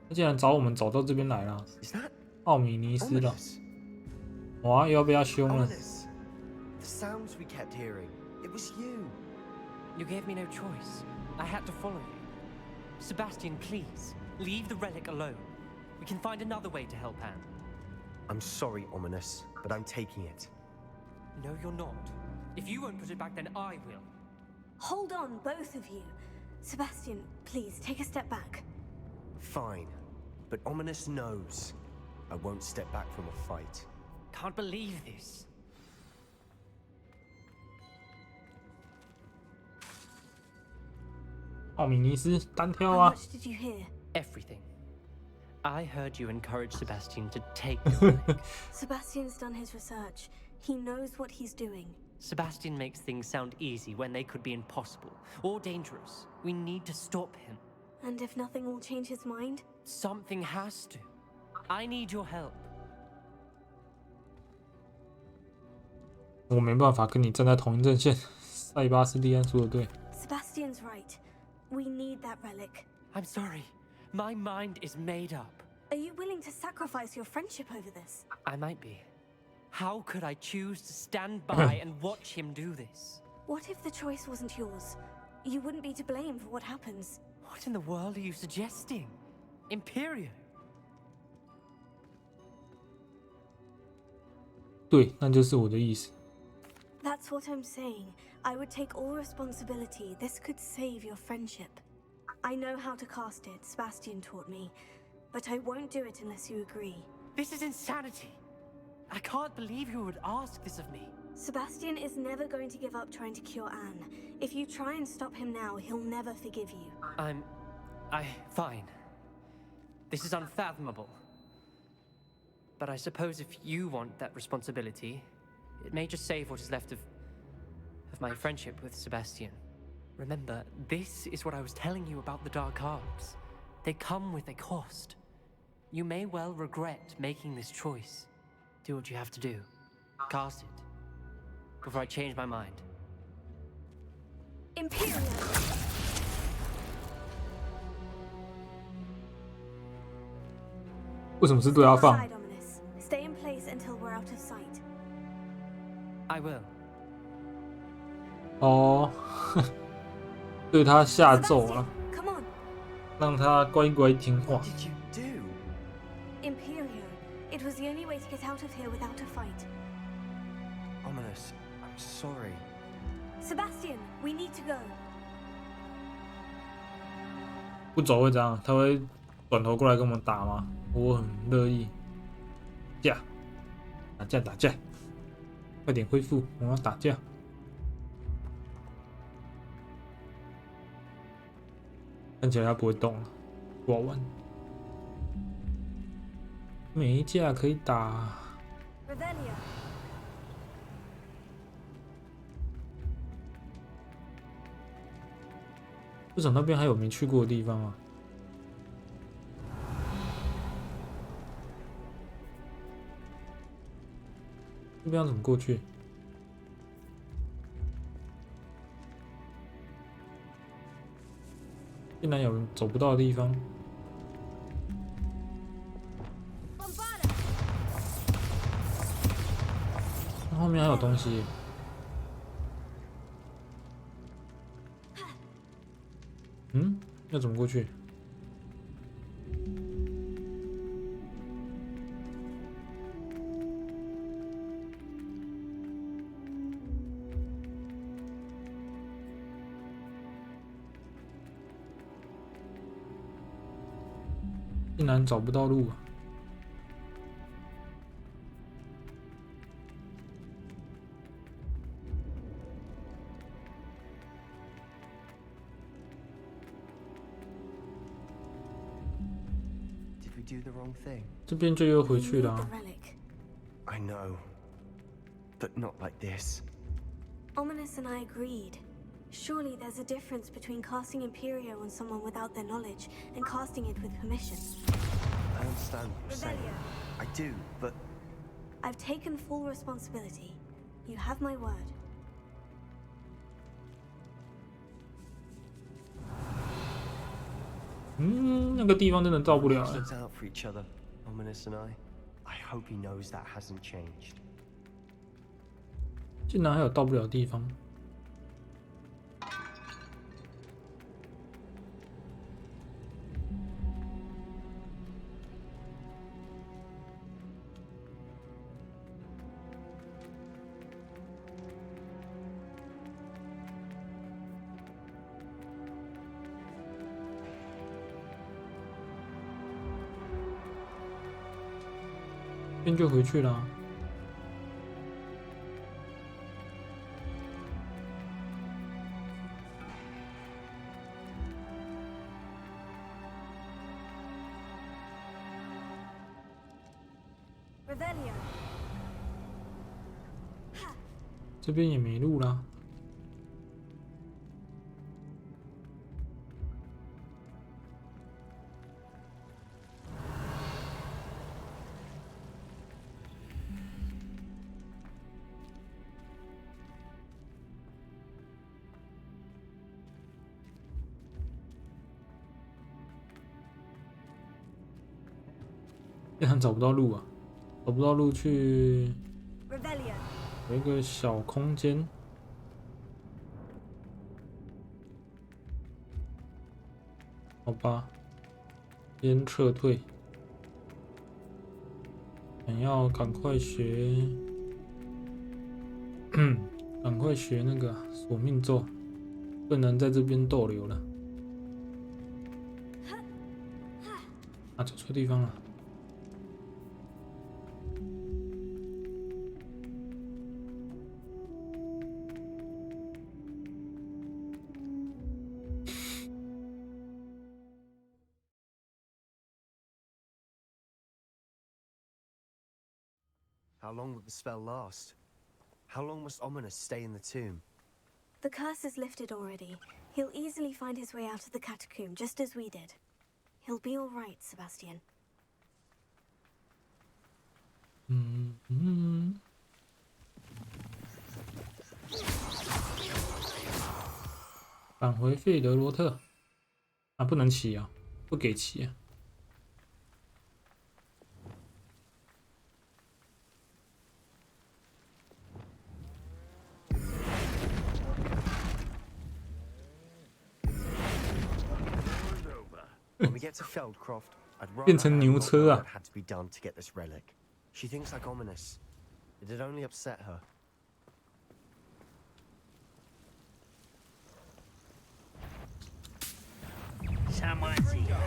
他竟然找我们找到这边来了， Is that 奥米尼斯了。 ominous? 哇，又要被他凶了。 Ominous. The sounds we kept hearing. It was you. You gave me no choice. I had to follow you. Sebastian, please. Leave the relic alone. We can find another way to help Anne. I'm sorry, Ominous, but I'm taking it. No, you're not. If you won't put it back, then I will. Hold on, both of you. Sebastian, please, take a step back. Fine, but Ominous knows I won't step back from a fight. Can't believe this. 奥米尼斯单挑 How 啊！ much did you hear? Everything. I heard you encourage Sebastian to take the relic. Sebastian's done his research. He knows what he's doing. Sebastian makes things sound easy when they could be impossible or dangerous. We need to stop him. And if nothing will change his mind? Something has to. I need your help. 我没办法跟你站在同一阵线。塞巴斯蒂安说的对。 Sebastian's right. We need that relic. I'm sorry. My mind is made up. Are you willing to sacrifice your friendship over this? I might be. How could I choose to stand by and watch him do this? What if the choice wasn't yours? You wouldn't be to blame for what happens. What in the world are you suggesting? Imperio? 对，那就是我的意思。 That's what I'm saying. I would take all responsibility. This could save your friendship. I know how to cast it, Sebastian taught me. But I won't do it unless you agree. This is insanity. I can't believe you would ask this of me. Sebastian is never going to give up trying to cure Anne. If you try and stop him now, he'll never forgive you. Fine. This is unfathomable. But I suppose if you want that responsibility, it may just save what is left of my friendship with Sebastian. Remember, this is what I was telling you about the dark arts. They come with a cost. You may well regret making this choice. Do what you have to do. Cast it. Before I change my mind. Imperio! 为什么是对他放？ Side, Ominous. Stay in place until we're out of sight. I will. 哦，对他下咒啊， Come on. 让他乖乖听话。 What did you do? Imperio. It was the only way to get out of here without a fight. Ominous, I'm sorry. Sebastian, we need to go. 不走会怎样？他会转头过来跟我们打吗？我很乐意。架，打架打架，快点恢复，我要打架。看起来他不会动了，不好玩。没架可以打。 Revelia. 市场那边还有没去过的地方吗？这边要怎么过去？竟然有走不到的地方。那后面还有东西。 嗯，要怎么过去？竟然找不到路啊！ Do the wrong thing. 这边就又回去 You 了 need 啊 the relic. I know, but not like this. Ominous and I agreed. Surely there's a difference between casting Imperio on someone without their knowledge and casting it with permission. I understand what you're saying. I do, but I've taken full responsibility. You have my word. 嗯，那个地方真的到不了 we 欸。 looked out for each other, Ominous and I. I hope he knows that hasn't changed. 竟然还有到不了的地方。边就回去了。这边也没路啦。竟然找不到路啊！找不到路去。有一个小空间，好吧，先撤退。想要赶快学，赶快学那个索命咒，不能在这边逗留了。啊，走错地方了。How long will the spell last? How long must Ominous stay in the tomb? The curse is lifted already. He'll easily find his way out of the catacomb, just as we did. He'll be all right, Sebastian. 返回费德罗特啊，不能骑啊，不给骑啊。When we get to Feldcroft, I'd rather 变成牛车啊 what had to be done to get this relic. She thinks like Ominous. It'd only upset her. Someone's here.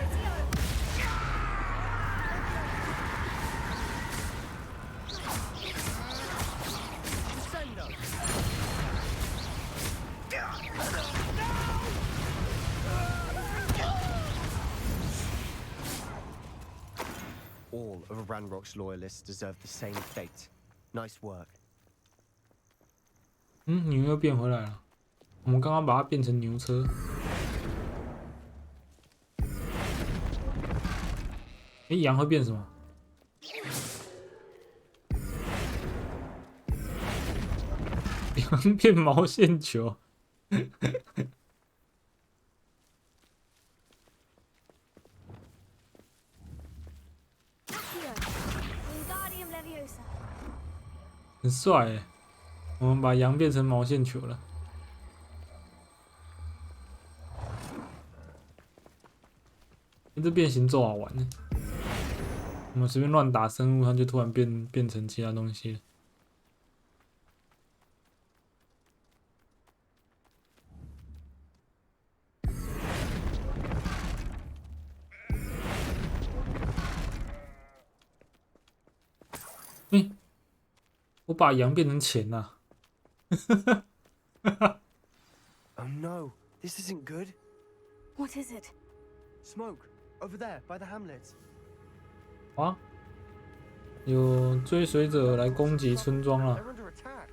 All of Ranrock's loyalists deserve the same fate. Nice work. 牛又变回来了。我们刚刚把它变成牛车。羊会变什么？羊变毛线球。很帅耶！我们把羊变成毛线球了。这变形咒好玩呢。我们随便乱打生物，它就突然变成其他东西了。我把羊变成钱了。Oh no, this isn't good. What is it? Smoke over there by the hamlet. 啊！有追随者来攻击村庄了。They're under attack.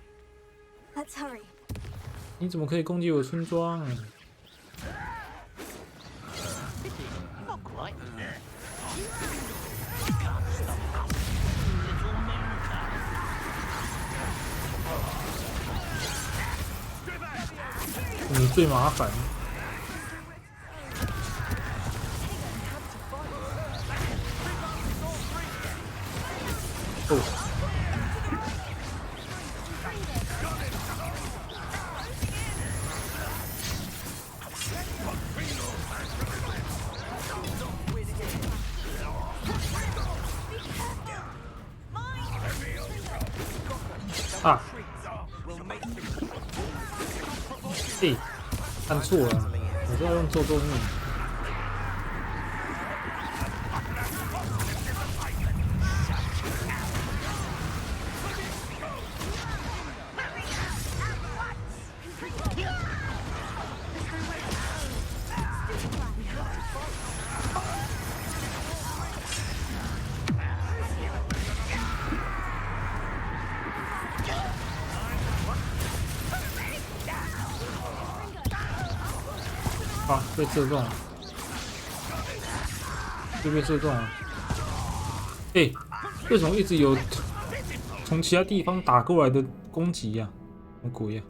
Let's hurry. 你怎么可以攻击我村庄？ Not quite. 你最麻烦。哦。啊！嘿，看错了，我是要用咒咒命。啊，被射中了，就被射中了。哎，为什么一直有从其他地方打过来的攻击呀？什么鬼呀？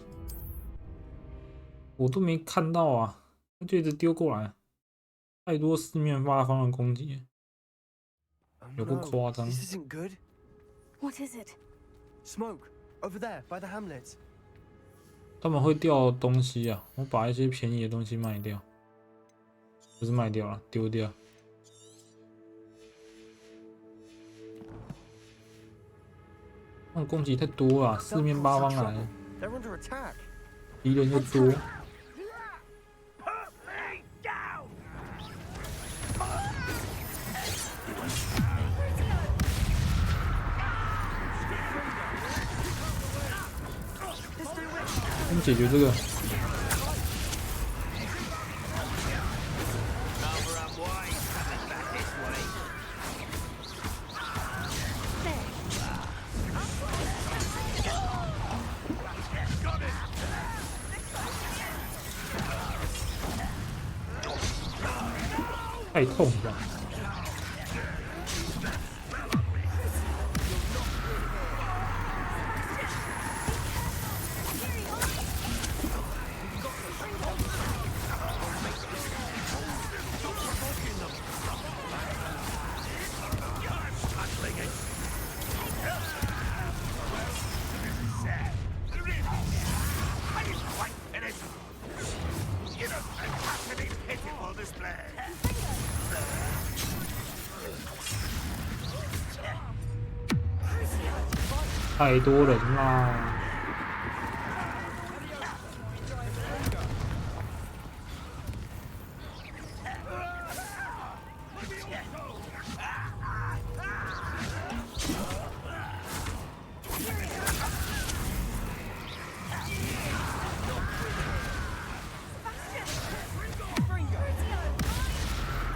我都没看到啊，他就一直丢过来，太多四面八方的攻击，有够夸张。 This isn't good. What is it? Smoke over there by the hamlet. 他们会掉东西啊，我把一些便宜的东西卖掉，不是卖掉了，丢掉。那攻击太多了，四面八方来， They're under attack. 敌人又多。先解决这个。 太痛了！太多人啦！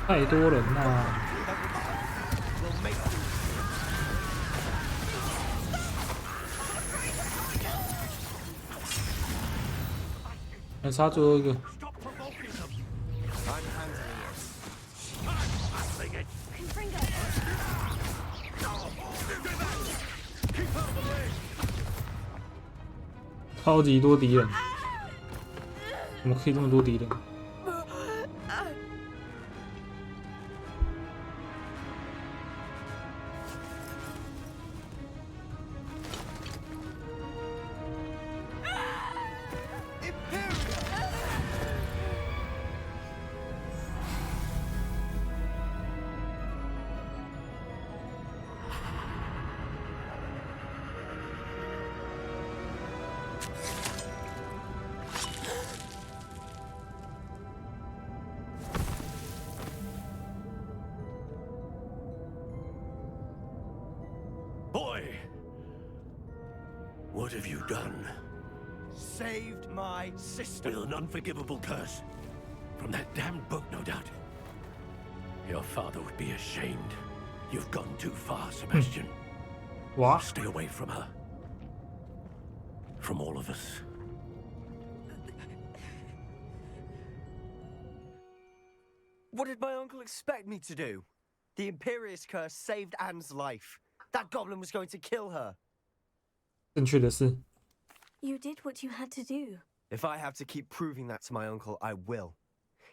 太多人啦！ 还差最后一个。超级多敌人，怎么可以这么多敌人？Boy! What have you done? Saved my sister. With an unforgivable curse. From that damned book, no doubt. Your father would be ashamed. You've gone too far, Sebastian. What? Stay away from her. From all of us. What did my uncle expect me to do? The Imperious curse saved Anne's life. That goblin was going to kill her. 正确的是， You did what you had to do. If I have to keep proving that to my uncle, I will.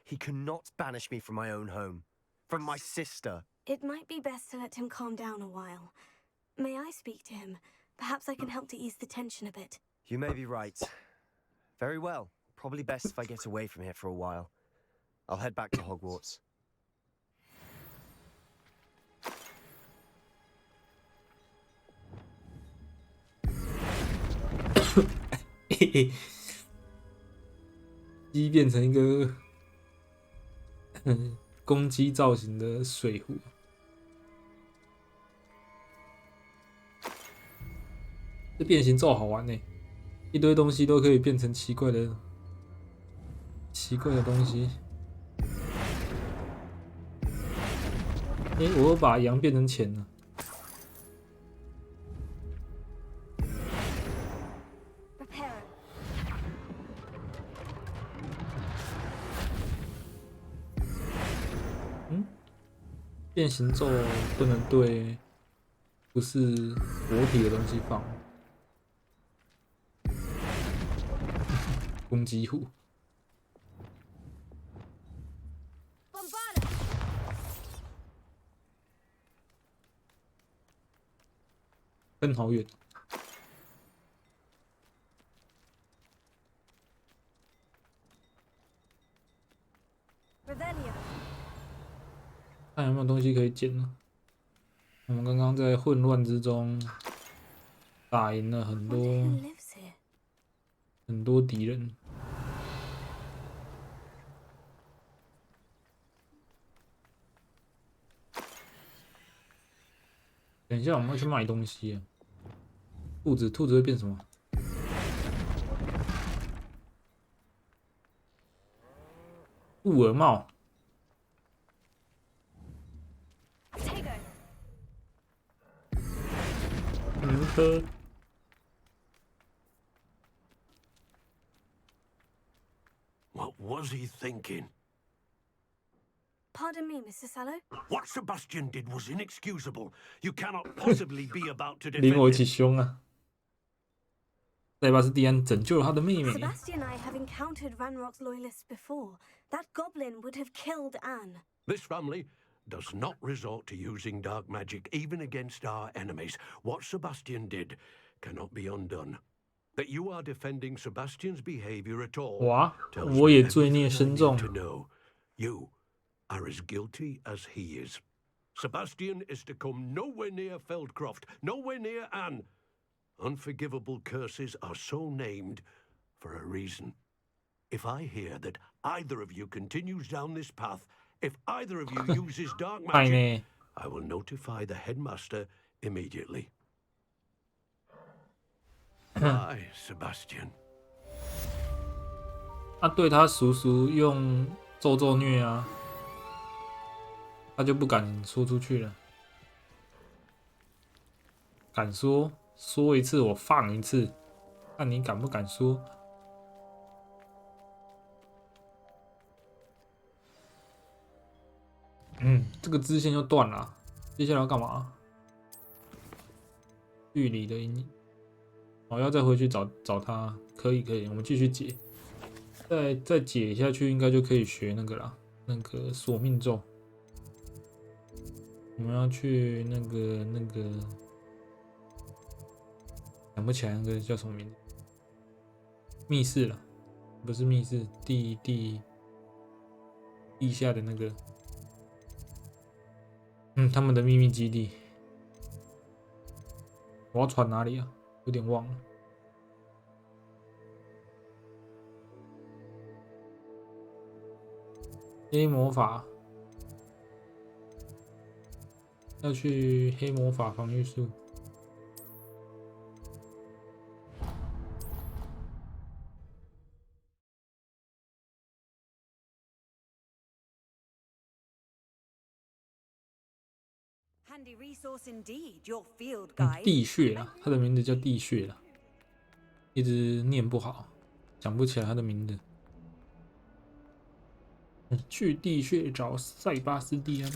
He cannot banish me from my own home. From my sister. It might be best to let him calm down a while. May I speak to him? Perhaps I can help to ease the tension a bit. You may be right. Very well. Probably best if I get away from here for a while. I'll head back to Hogwarts. 鸡变成一个公鸡造型的水壶。这变形咒好玩呢，一堆东西都可以变成奇怪的东西。我又把羊变成钱了。 Prepare. 变形咒不能对不是活体的东西放。攻击虎。分好远。看有没有东西可以捡呢？我们刚刚在混乱之中打赢了很多敌人。等一下，我们要去买东西啊。兔子会变什么？布尔帽。科。What was he thinking? Pardon me, Mr. Sallow? What Sebastian did was inexcusable. You cannot possibly be about to 领 defend 我一起 him. 凶啊！塞巴斯蒂安拯救了他的妹妹。 Sebastian and I have encountered Ranrock's loyalists before. That goblin would have killed Anne. This family does not resort to using dark magic even against our enemies. What Sebastian did cannot be undone. That you are defending Sebastian's behavior at all 哇， tells 我 me 也罪孽 everything I 深 need 重。 to know. You are as guilty as he is. Sebastian is to come nowhere near Feldcroft, nowhere near Anne. Unforgivable curses are so named for a reason. If I hear that either of you continues down this path, if either of you uses dark magic, I will notify the headmaster immediately. Why, Sebastian? 他对他叔叔用咒虐啊，他就不敢说出去了。敢说，说一次我放一次，看你敢不敢说。这个支线就断了，接下来要干嘛？距离的阴影。哦，要再回去找他，可以，我们继续解。再解下去，应该就可以学那个啦，那个索命咒。我们要去那个，想不起来那个叫什么名字？密室了，不是密室，地下的那个，他们的秘密基地。我要传哪里啊？有点忘了。黑魔法要去黑魔法防御术。Handy resource indeed, your field guide. 地穴啦，他的名字叫地穴啦，一直念不好，想不起来他的名字。去地穴找塞巴斯蒂安。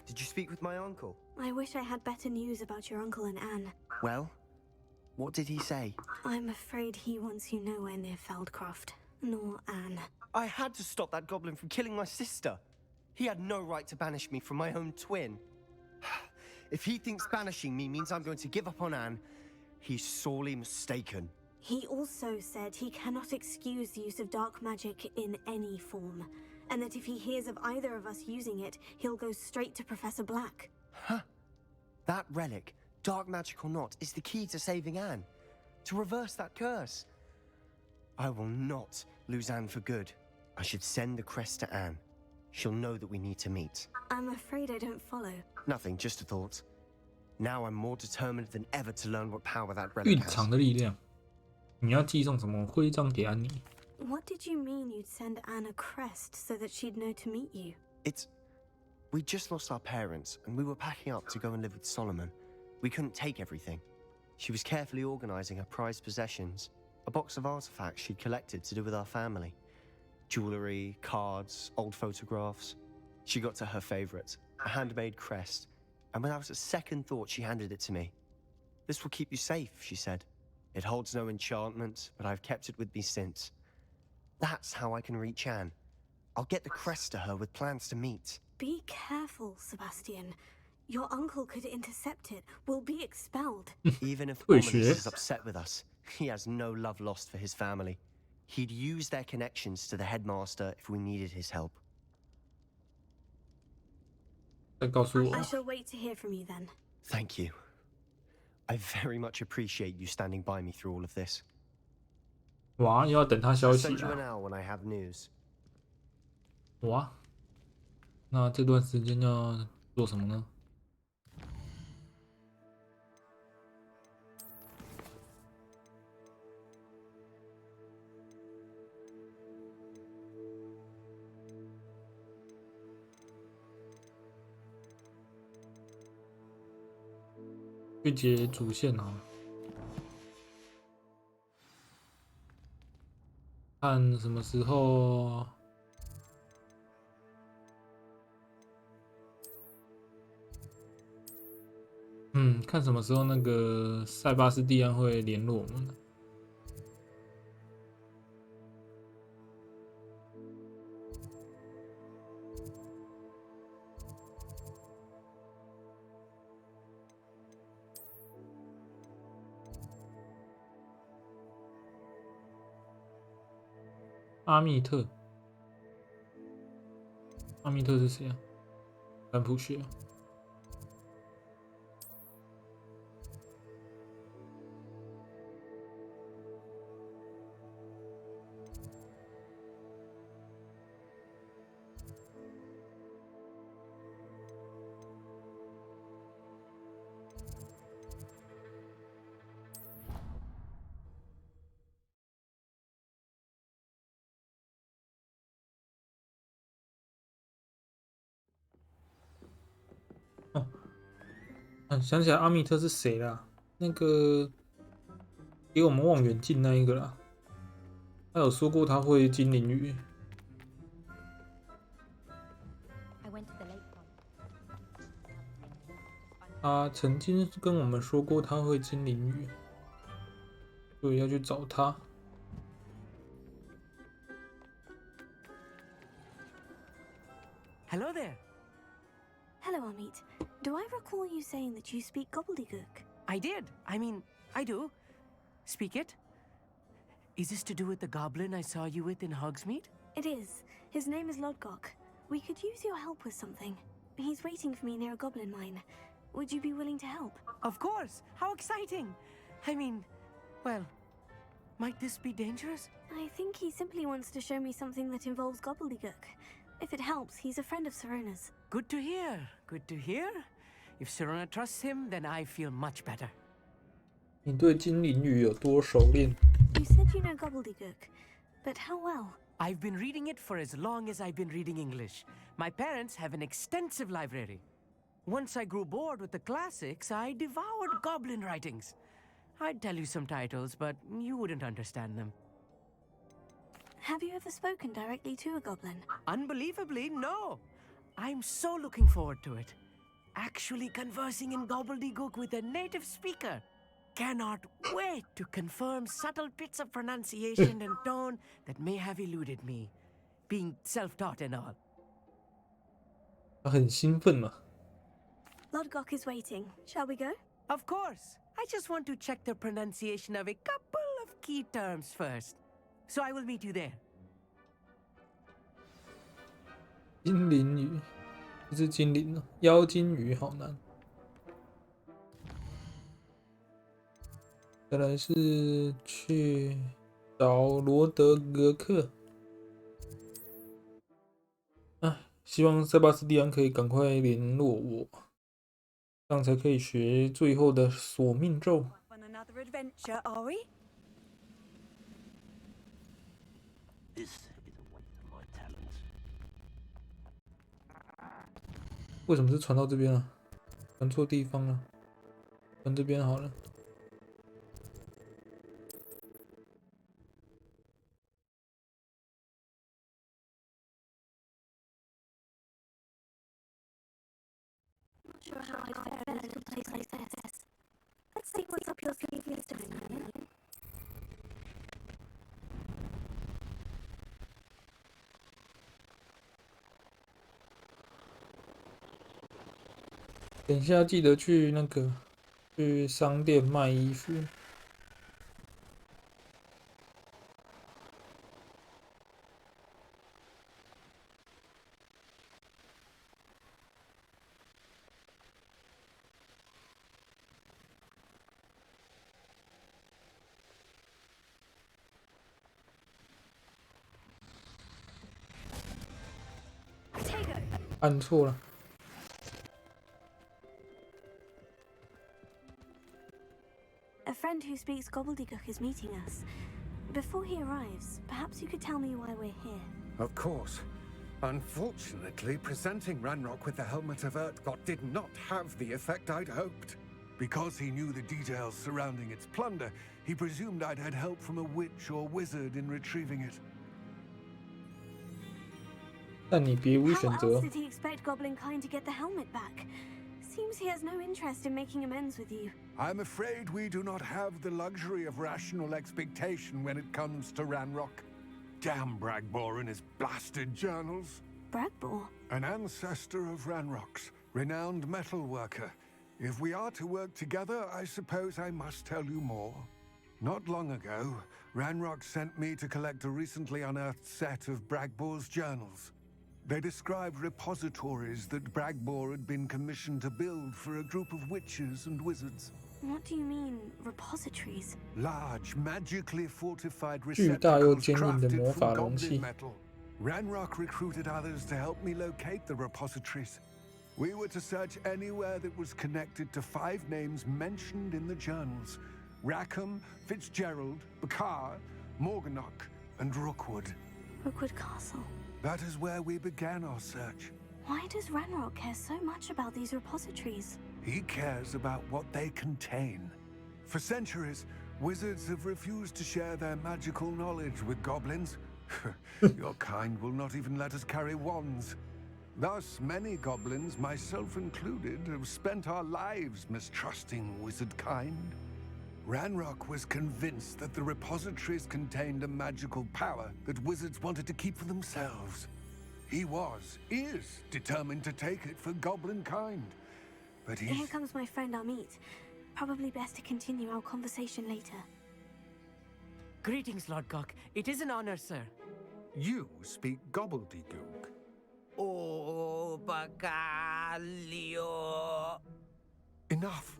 Did you speak with my uncle? I wish I had better news about your uncle and Anne. Well, what did he say? I'm afraid he wants you nowhere near Feldcroft, nor Anne. I had to stop that goblin from killing my sister. He had no right to banish me from my own twin. If he thinks banishing me means I'm going to give up on Anne, he's sorely mistaken. He also said he cannot excuse the use of dark magic in any form, and that if he hears of either of us using it, he'll go straight to Professor Black. Huh? That relic, dark magic or not, is the key to saving Anne. To reverse that curse. I will not lose Anne for good. I should send the crest to Anne. She'll know that we need to meet. I'm afraid I don't follow. Nothing, just a thought. Now I'm more determined than ever to learn what power that 蕴 relic has. 藏的力量。你要寄送什么徽章给安妮？ What did you mean you'd send Anne a crest so that she'd know to meet you? It's We just lost our parents, and we were packing up to go and live with Solomon. We couldn't take everything. She was carefully organizing her prized possessions, a box of artifacts she'd collected to do with our family. Jewelry, cards, old photographs. She got to her favorite, a handmade crest, and without a second thought, she handed it to me. This will keep you safe, she said. It holds no enchantment, but I've kept it with me since. That's how I can reach Anne. I'll get the crest to her with plans to meet. Be careful, Sebastian. Your uncle could intercept it. We'll be expelled. Even if Ominous is upset with us, he has no love lost for his family. He'd use their connections to the headmaster if we needed his help. I shall wait to hear from you then. Thank you. I very much appreciate you standing by me through all of this. 哇，又要等他消息 I'll send you an 啊！ hour when I have news. 哇，那这段时间要做什么呢？去解主线啊！看什么时候？看什么时候那个塞巴斯蒂安会联络我们。阿密特，阿密特是谁啊？占卜学。想起来阿密特是谁啦？那个给我们望远镜那一个啦。他有说过他会精灵语。他曾经跟我们说过他会精灵语，所以要去找他。Hello there. Hello, Amit. Do I recall you saying that you speak gobbledygook? I did. I mean, I do. Speak it. Is this to do with the goblin I saw you with in Hogsmeade? It is. His name is Lodgok. We could use your help with something. He's waiting for me near a goblin mine. Would you be willing to help? Of course. How exciting. I mean, well, might this be dangerous? I think he simply wants to show me something that involves gobbledygook. If it helps, he's a friend of Serona's. Good to hear. Good to hear. If Serona trusts him, then I feel much better. 你对精灵语有多熟练？ You said you know gobbledygook, but how well? I've been reading it for as long as I've been reading English. My parents have an extensive library. Once I grew bored with the classics, I devoured goblin writings. I'd tell you some titles, but you wouldn't understand them. Have you ever spoken directly to a goblin? Unbelievably, no. I'm so looking forward to it. Actually conversing in gobbledygook with a native speaker. Cannot wait to confirm subtle bits of pronunciation and tone that may have eluded me, being self-taught and all. 他很兴奋嘛。 Lodgok is waiting. Shall we go? Of course. I just want to check the pronunciation of a couple of key terms first. So I will meet you there. 精灵语，不是精灵哦，妖精语好难。再来是去找罗德格克。希望塞巴斯蒂安可以赶快联络我，这样才可以学最后的索命咒。 On another adventure, are we? This is a waste of my talents. 为什么是传到这边啊？传错地方了，传这边好了。Not sure how I'd fare in a little place like this. Let's see what's up your sleeve this time. 等一下记得去那个去商店卖衣服。按错了。A friend who speaks gobbledygook is meeting us. Before he arrives, perhaps you could tell me why we're here. Of course. Unfortunately, presenting Ranrock with the Helmet of Urtkot did not have the effect I'd hoped. Because he knew the details surrounding its plunder, he presumed I'd had help from a witch or wizard in retrieving it. 但你别无 How 选择。 else did he expect Goblin Kind to get the helmet back? Seems he has no interest in making amends with you. I'm afraid we do not have the luxury of rational expectation when it comes to Ranrock. Damn Bragbor and his blasted journals. Bragbor? An ancestor of Ranrock's, renowned metal worker. If we are to work together, I suppose I must tell you more. Not long ago, Ranrock sent me to collect a recently unearthed set of Bragbor's journals. They described repositories that Bragbor had been commissioned to build for a group of witches and wizards. What do you mean, repositories? Large, magically fortified 巨大又 receptacles 坚硬的 crafted 魔法 from 容器。 goblin metal. Ranrock recruited others to help me locate the repositories. We were to search anywhere that was connected to 5 names mentioned in the journals: Rackham, Fitzgerald, Bakar, Morganach, and Rookwood. Rookwood Castle. That is where we began our search. Why does Ranrock care so much about these repositories? He cares about what they contain. For centuries, wizards have refused to share their magical knowledge with goblins. Your kind will not even let us carry wands. Thus, many goblins, myself included, have spent our lives mistrusting wizard kind. Ranrock was convinced that the repositories contained a magical power that wizards wanted to keep for themselves. He is determined to take it for goblin kind. But Here he's... comes my friend Amit. Probably best to continue our conversation later. Greetings, Lord Cock. It is an honor, sir. You speak gobbledygook. Oh, Bacalio. Enough.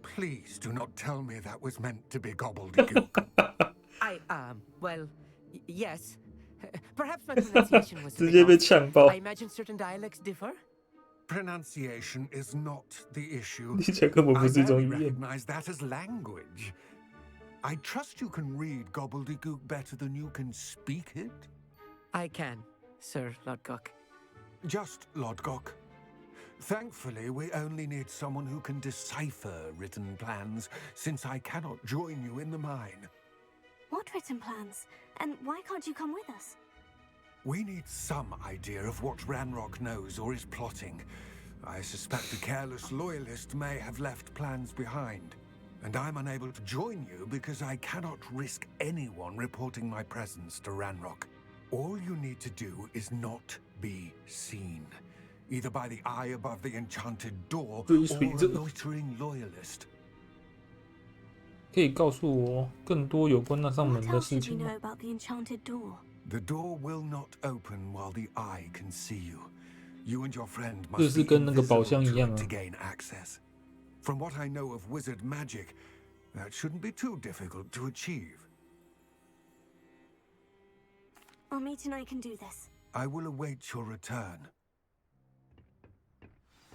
Please do not tell me that was meant to be gobbledygook. Well, yes. Perhaps my pronunciation was a 直接 bit 被 off. 呛爆 I。imagine certain dialects differ. Pronunciation is not the issue. 你讲根本不 I 是一种 barely 语言。 recognize that as language. I trust you can read gobbledygook better than you can speak it. I can, Sir Lord Cock. Just Lodgok. Thankfully, we only need someone who can decipher written plans, since I cannot join you in the mine. What written plans? And why can't you come with us? We need some idea of what Ranrock knows or is plotting. I suspect a careless loyalist may have left plans behind. And I'm unable to join you because I cannot risk anyone reporting my presence to Ranrock. All you need to do is not be seen. Either by the eye above the enchanted door or a loitering loyalist. 可以告诉我更多有关那扇门 What 的 else 事 should we 情 know 吗？ about the enchanted door? The door will not open while the eye can see you. You and your friend 这 must 是 be 跟那个宝 invisible 箱一 to 样 it 啊 to。gain access. From what I know of wizard magic, that shouldn't be too difficult to achieve. Amit and I can do this. I will await your return.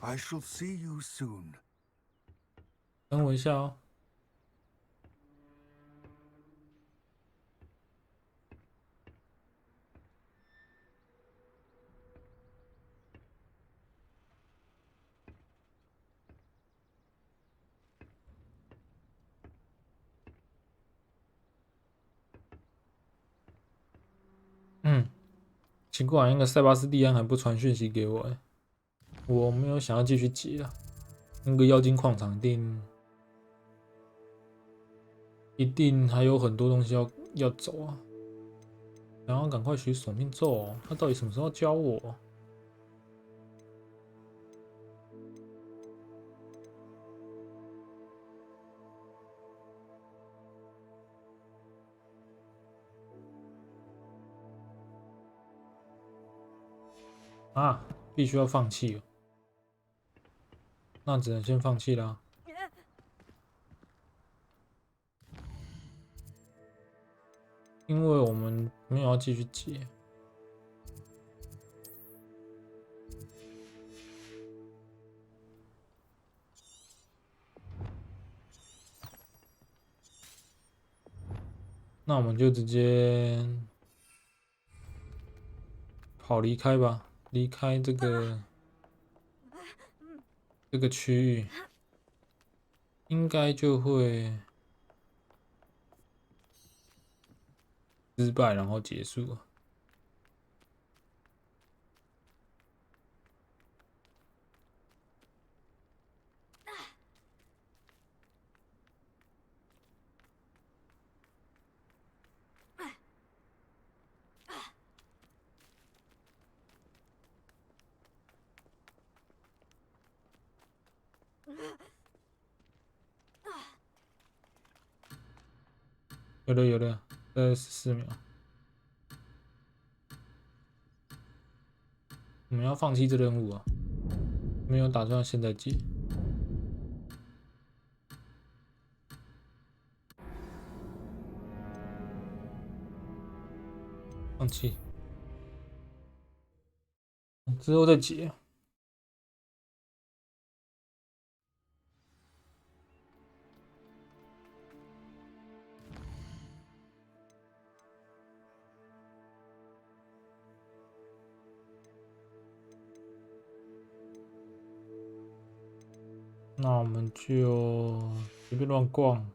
I shall see you soon. 等我一下哦。奇怪，那个塞巴斯蒂安还不传讯息给我哎，我没有想要继续解啊。那个妖精矿场一定还有很多东西要走啊，然后赶快学索命咒哦。他到底什么时候要教我？啊，必须要放弃哦，那只能先放弃啦。因为我们没有要继续解。那我们就直接离开吧，离开这个区域，应该就会失败，然后结束。有的，再14秒。我们要放弃这任务啊，没有打算现在解。放弃，之后再解。那我们就随便乱逛，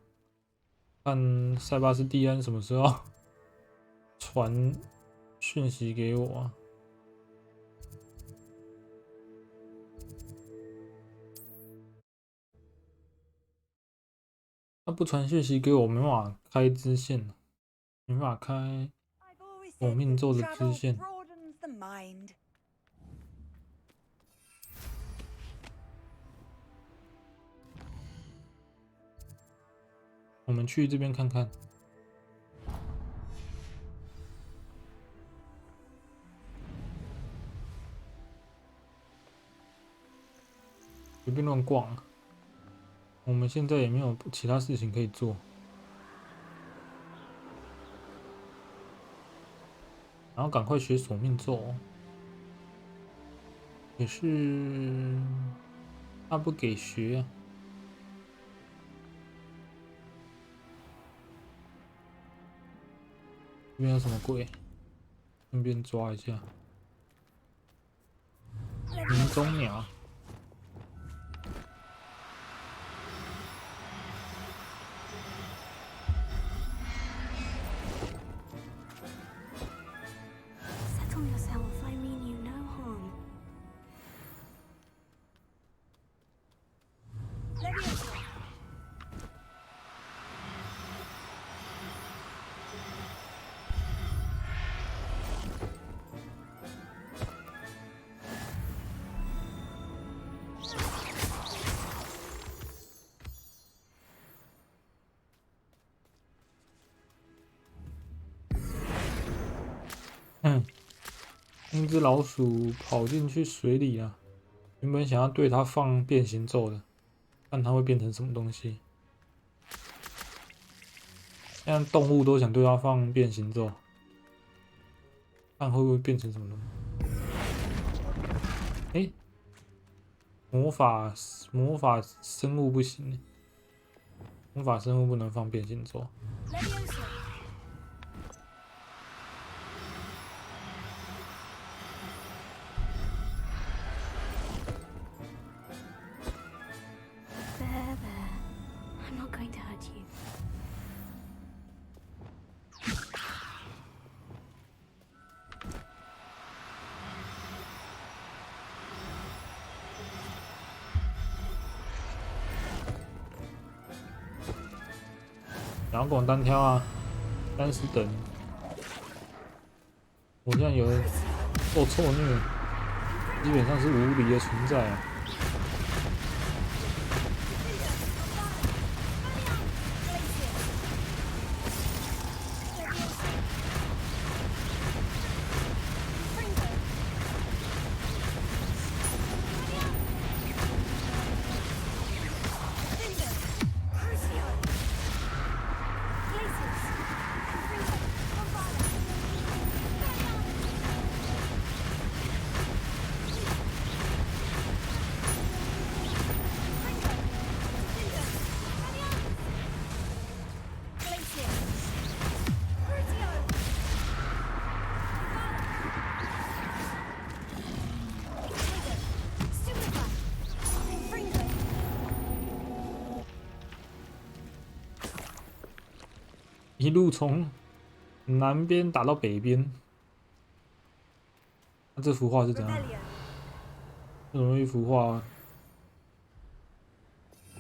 看塞巴斯蒂安什么时候传讯息给我啊。他不传讯息给我，没办法开支线，没办法开索命咒的支线。我们去这边看看。随便乱逛，我们现在也没有其他事情可以做。然后赶快学索命咒，也是他不给学啊。这边有什么鬼？顺便抓一下。鸣钟鸟。Settle yourself. I mean you no harm.那只老鼠跑进去水里了，原本想要对它放变形咒的，看它会变成什么东西。现在动物都想对它放变形咒，看会不会变成什么东西。魔法生物不行，魔法生物不能放变形咒。I'm not going to hurt you. 想要跟我单挑啊，30等。我现在有受错虐，基本上是无敌的存在啊。一路从南边打到北边。那这幅画是怎样？为什么一幅画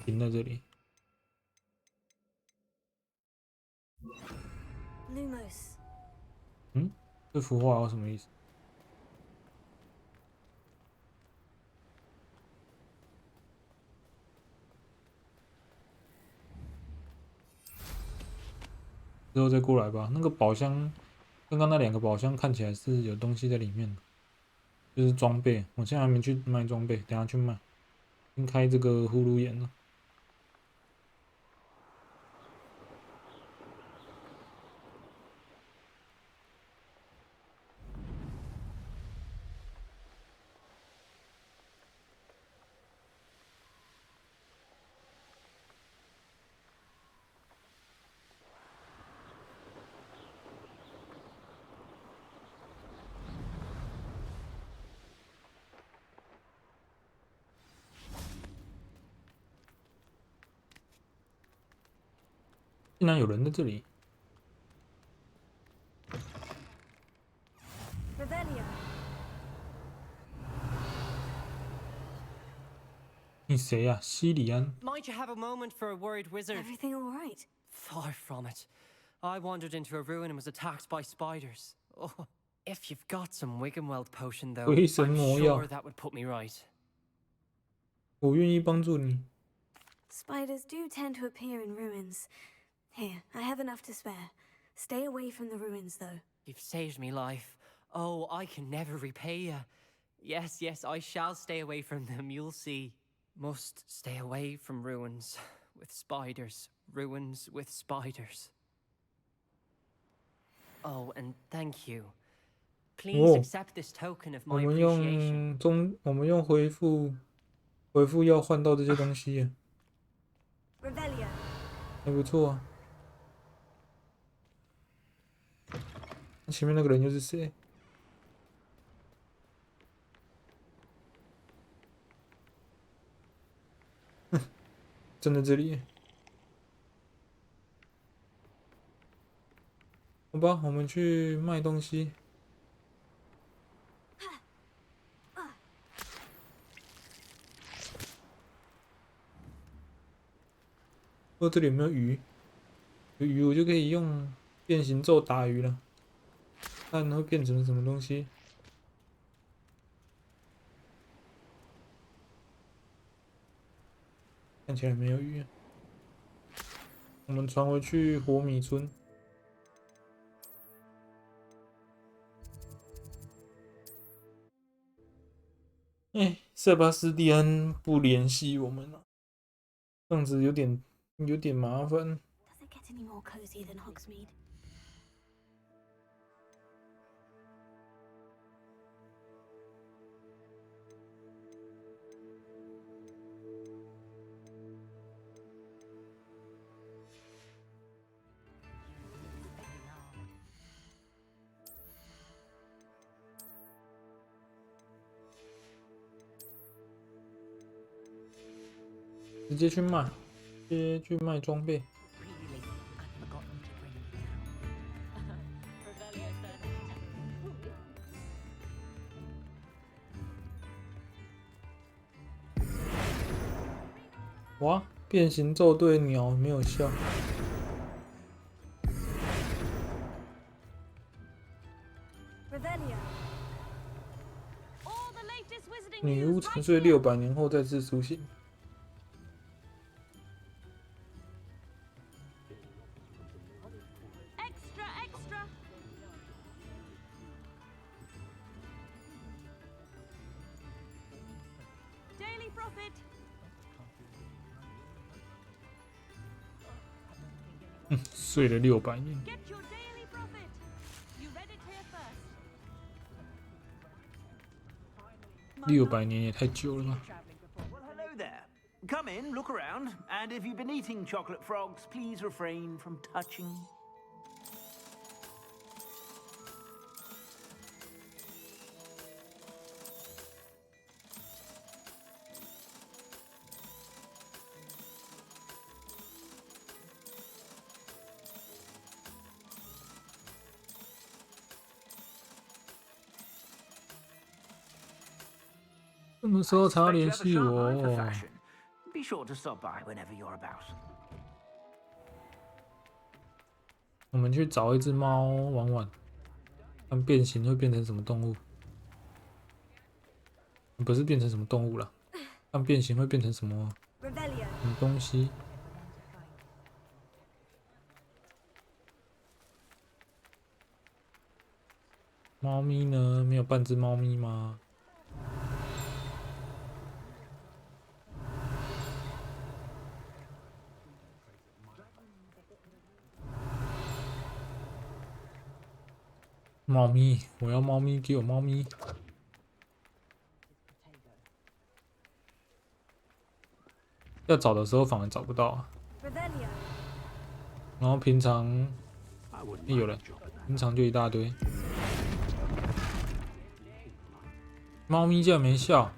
停在这里？ Lumos. 嗯，这幅画有什么意思？之后再过来吧。那个宝箱，刚刚那2个宝箱看起来是有东西在里面的，就是装备。我现在还没去卖装备，等下去卖。先开这个呼噜眼了。 竟然有人在这里！ 你谁呀、啊？西里安。 Might you have a moment for a worried wizard? Everything all right? Far from it. I wandered into a ruin and was attacked by spiders. Oh, if you've got some Wiggenweld potion, though, I'm sure that would put me right. 我愿意帮助你。 Spiders do tend to appear in ruins. Here, I have enough to spare. Stay away from the ruins, though. You've saved me life. Oh, I can never repay you. Yes, yes, I shall stay away from them, you'll see. Must stay away from ruins with spiders. Ruins with spiders. Oh, and thank you. Please accept this token of my appreciation. 我们用回复要换到这些东西。还不错啊。前面那个人又是谁？站在这里。好吧，我们去卖东西。哦，这里有没有鱼？有鱼，我就可以用变形咒打鱼了。看会变成什么东西？看起来没有鱼。我们传回去火米村。哎，塞巴斯蒂安不联系我们了，这样子有点麻烦。 Does it get any more cozy than Hogsmeade? 直接去卖，直接去卖装备。哇，变形咒对鸟没有效。女巫沉睡600年后再次苏醒。Extra, extra. Daily profit. 睡了600年。 Get your daily profit. You read it here first. 600年也太久了吧？ Well, hello there. Come in, look around, and if you've been eating chocolate frogs, please refrain from touching. 什么时候才要联系我？ Be sure to stop by whenever you're about. 我们去找一只猫玩玩，看变形会变成什么动物？不是变成什么动物了，看变形会变成什么东西？猫咪呢？没有半只猫咪吗？ 猫咪，我要猫咪，给我猫咪。要找的时候反而找不到啊。然后平常，有了，平常就一大堆。猫咪竟然没笑。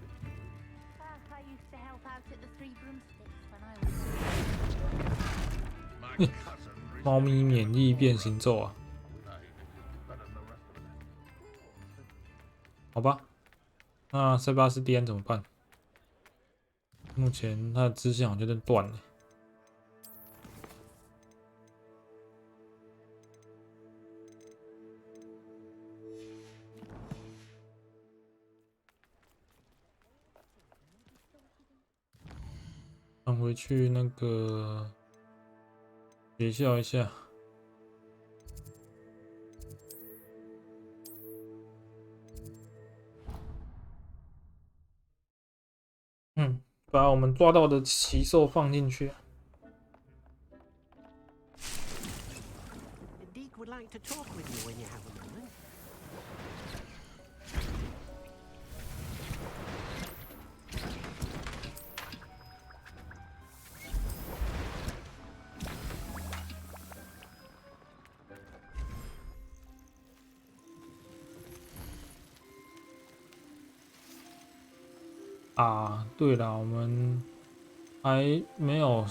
猫咪免疫变形咒啊！ 好吧，那塞巴斯蒂安怎么办？目前他的支线好像在断了。返回去那个学校一下。 把我们抓到的奇兽放进去。Deke would like to talk with you when you have a moment. 啊，对了，我们还没有。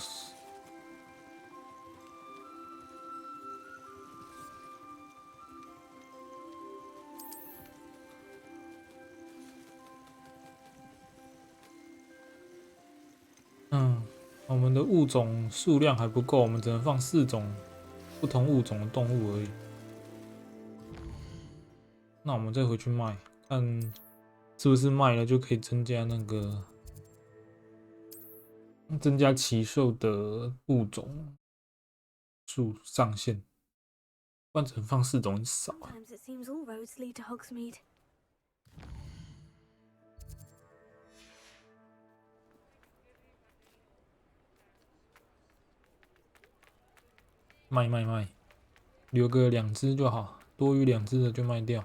我们的物种数量还不够，我们只能放4种不同物种的动物而已。那我们再回去卖，看是不是卖了就可以增加那个奇兽的物种数上限，不然只能放4种很少啊。 卖，留个2只就好，多余2只的就卖掉。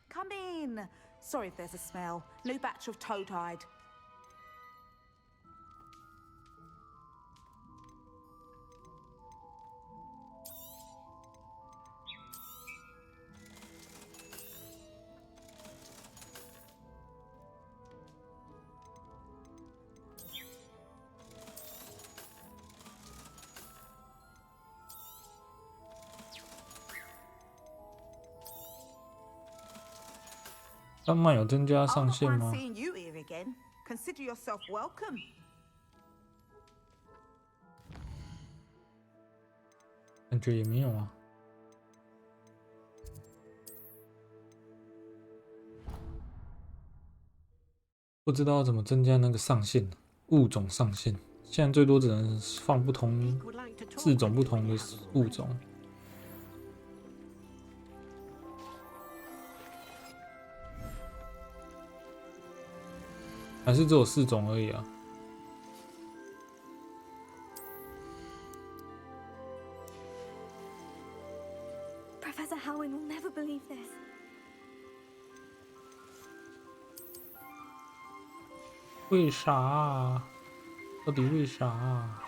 Come in. Sorry if there's a smell. New batch of toad-hide.贩卖有增加上限吗？ Seeing you here again. Consider yourself welcome. 感觉也没有啊。不知道怎么增加那个上限，物种上限。现在最多只能放4种不同的物种。还是只有4种而已啊。Professor Howin will never believe this. 为啥啊？到底为啥啊？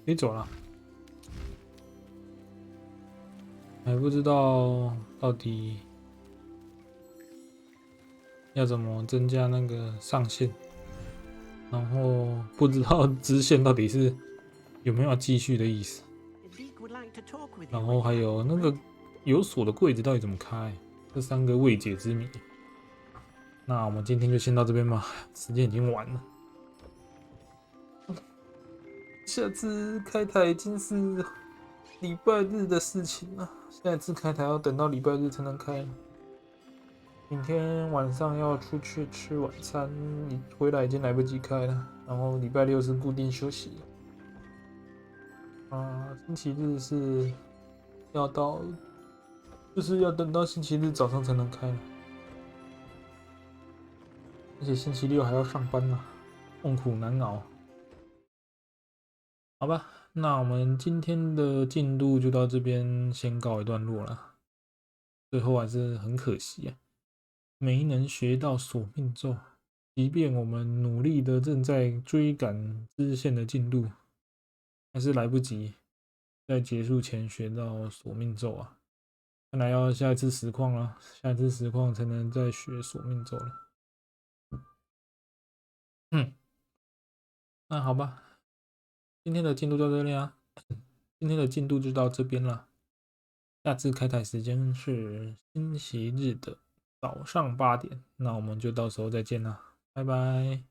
可以走了，还不知道到底要怎么增加那个上限，然后不知道支线到底是有没有要继续的意思，然后还有那个有锁的柜子到底怎么开，这3个未解之谜。那我们今天就先到这边吧，时间已经晚了。下次开台已经是礼拜日的事情了，下一次开台要等到礼拜日才能开了。明天晚上要出去吃晚餐，回来已经来不及开了。然后礼拜6是固定休息。星期日是要到，就是要等到星期日早上才能开了。而且星期6还要上班啊，痛苦难熬。好吧，那我们今天的进度就到这边先告一段落了。最后还是很可惜啊，没能学到索命咒。即便我们努力的正在追赶支线的进度，还是来不及在结束前学到索命咒啊！看来要下一次实况了，下一次实况才能再学索命咒了。那好吧。今天的进度到这里啊，今天的进度就到这边了。下次开台时间是星期日的早上8点，那我们就到时候再见啦，拜拜。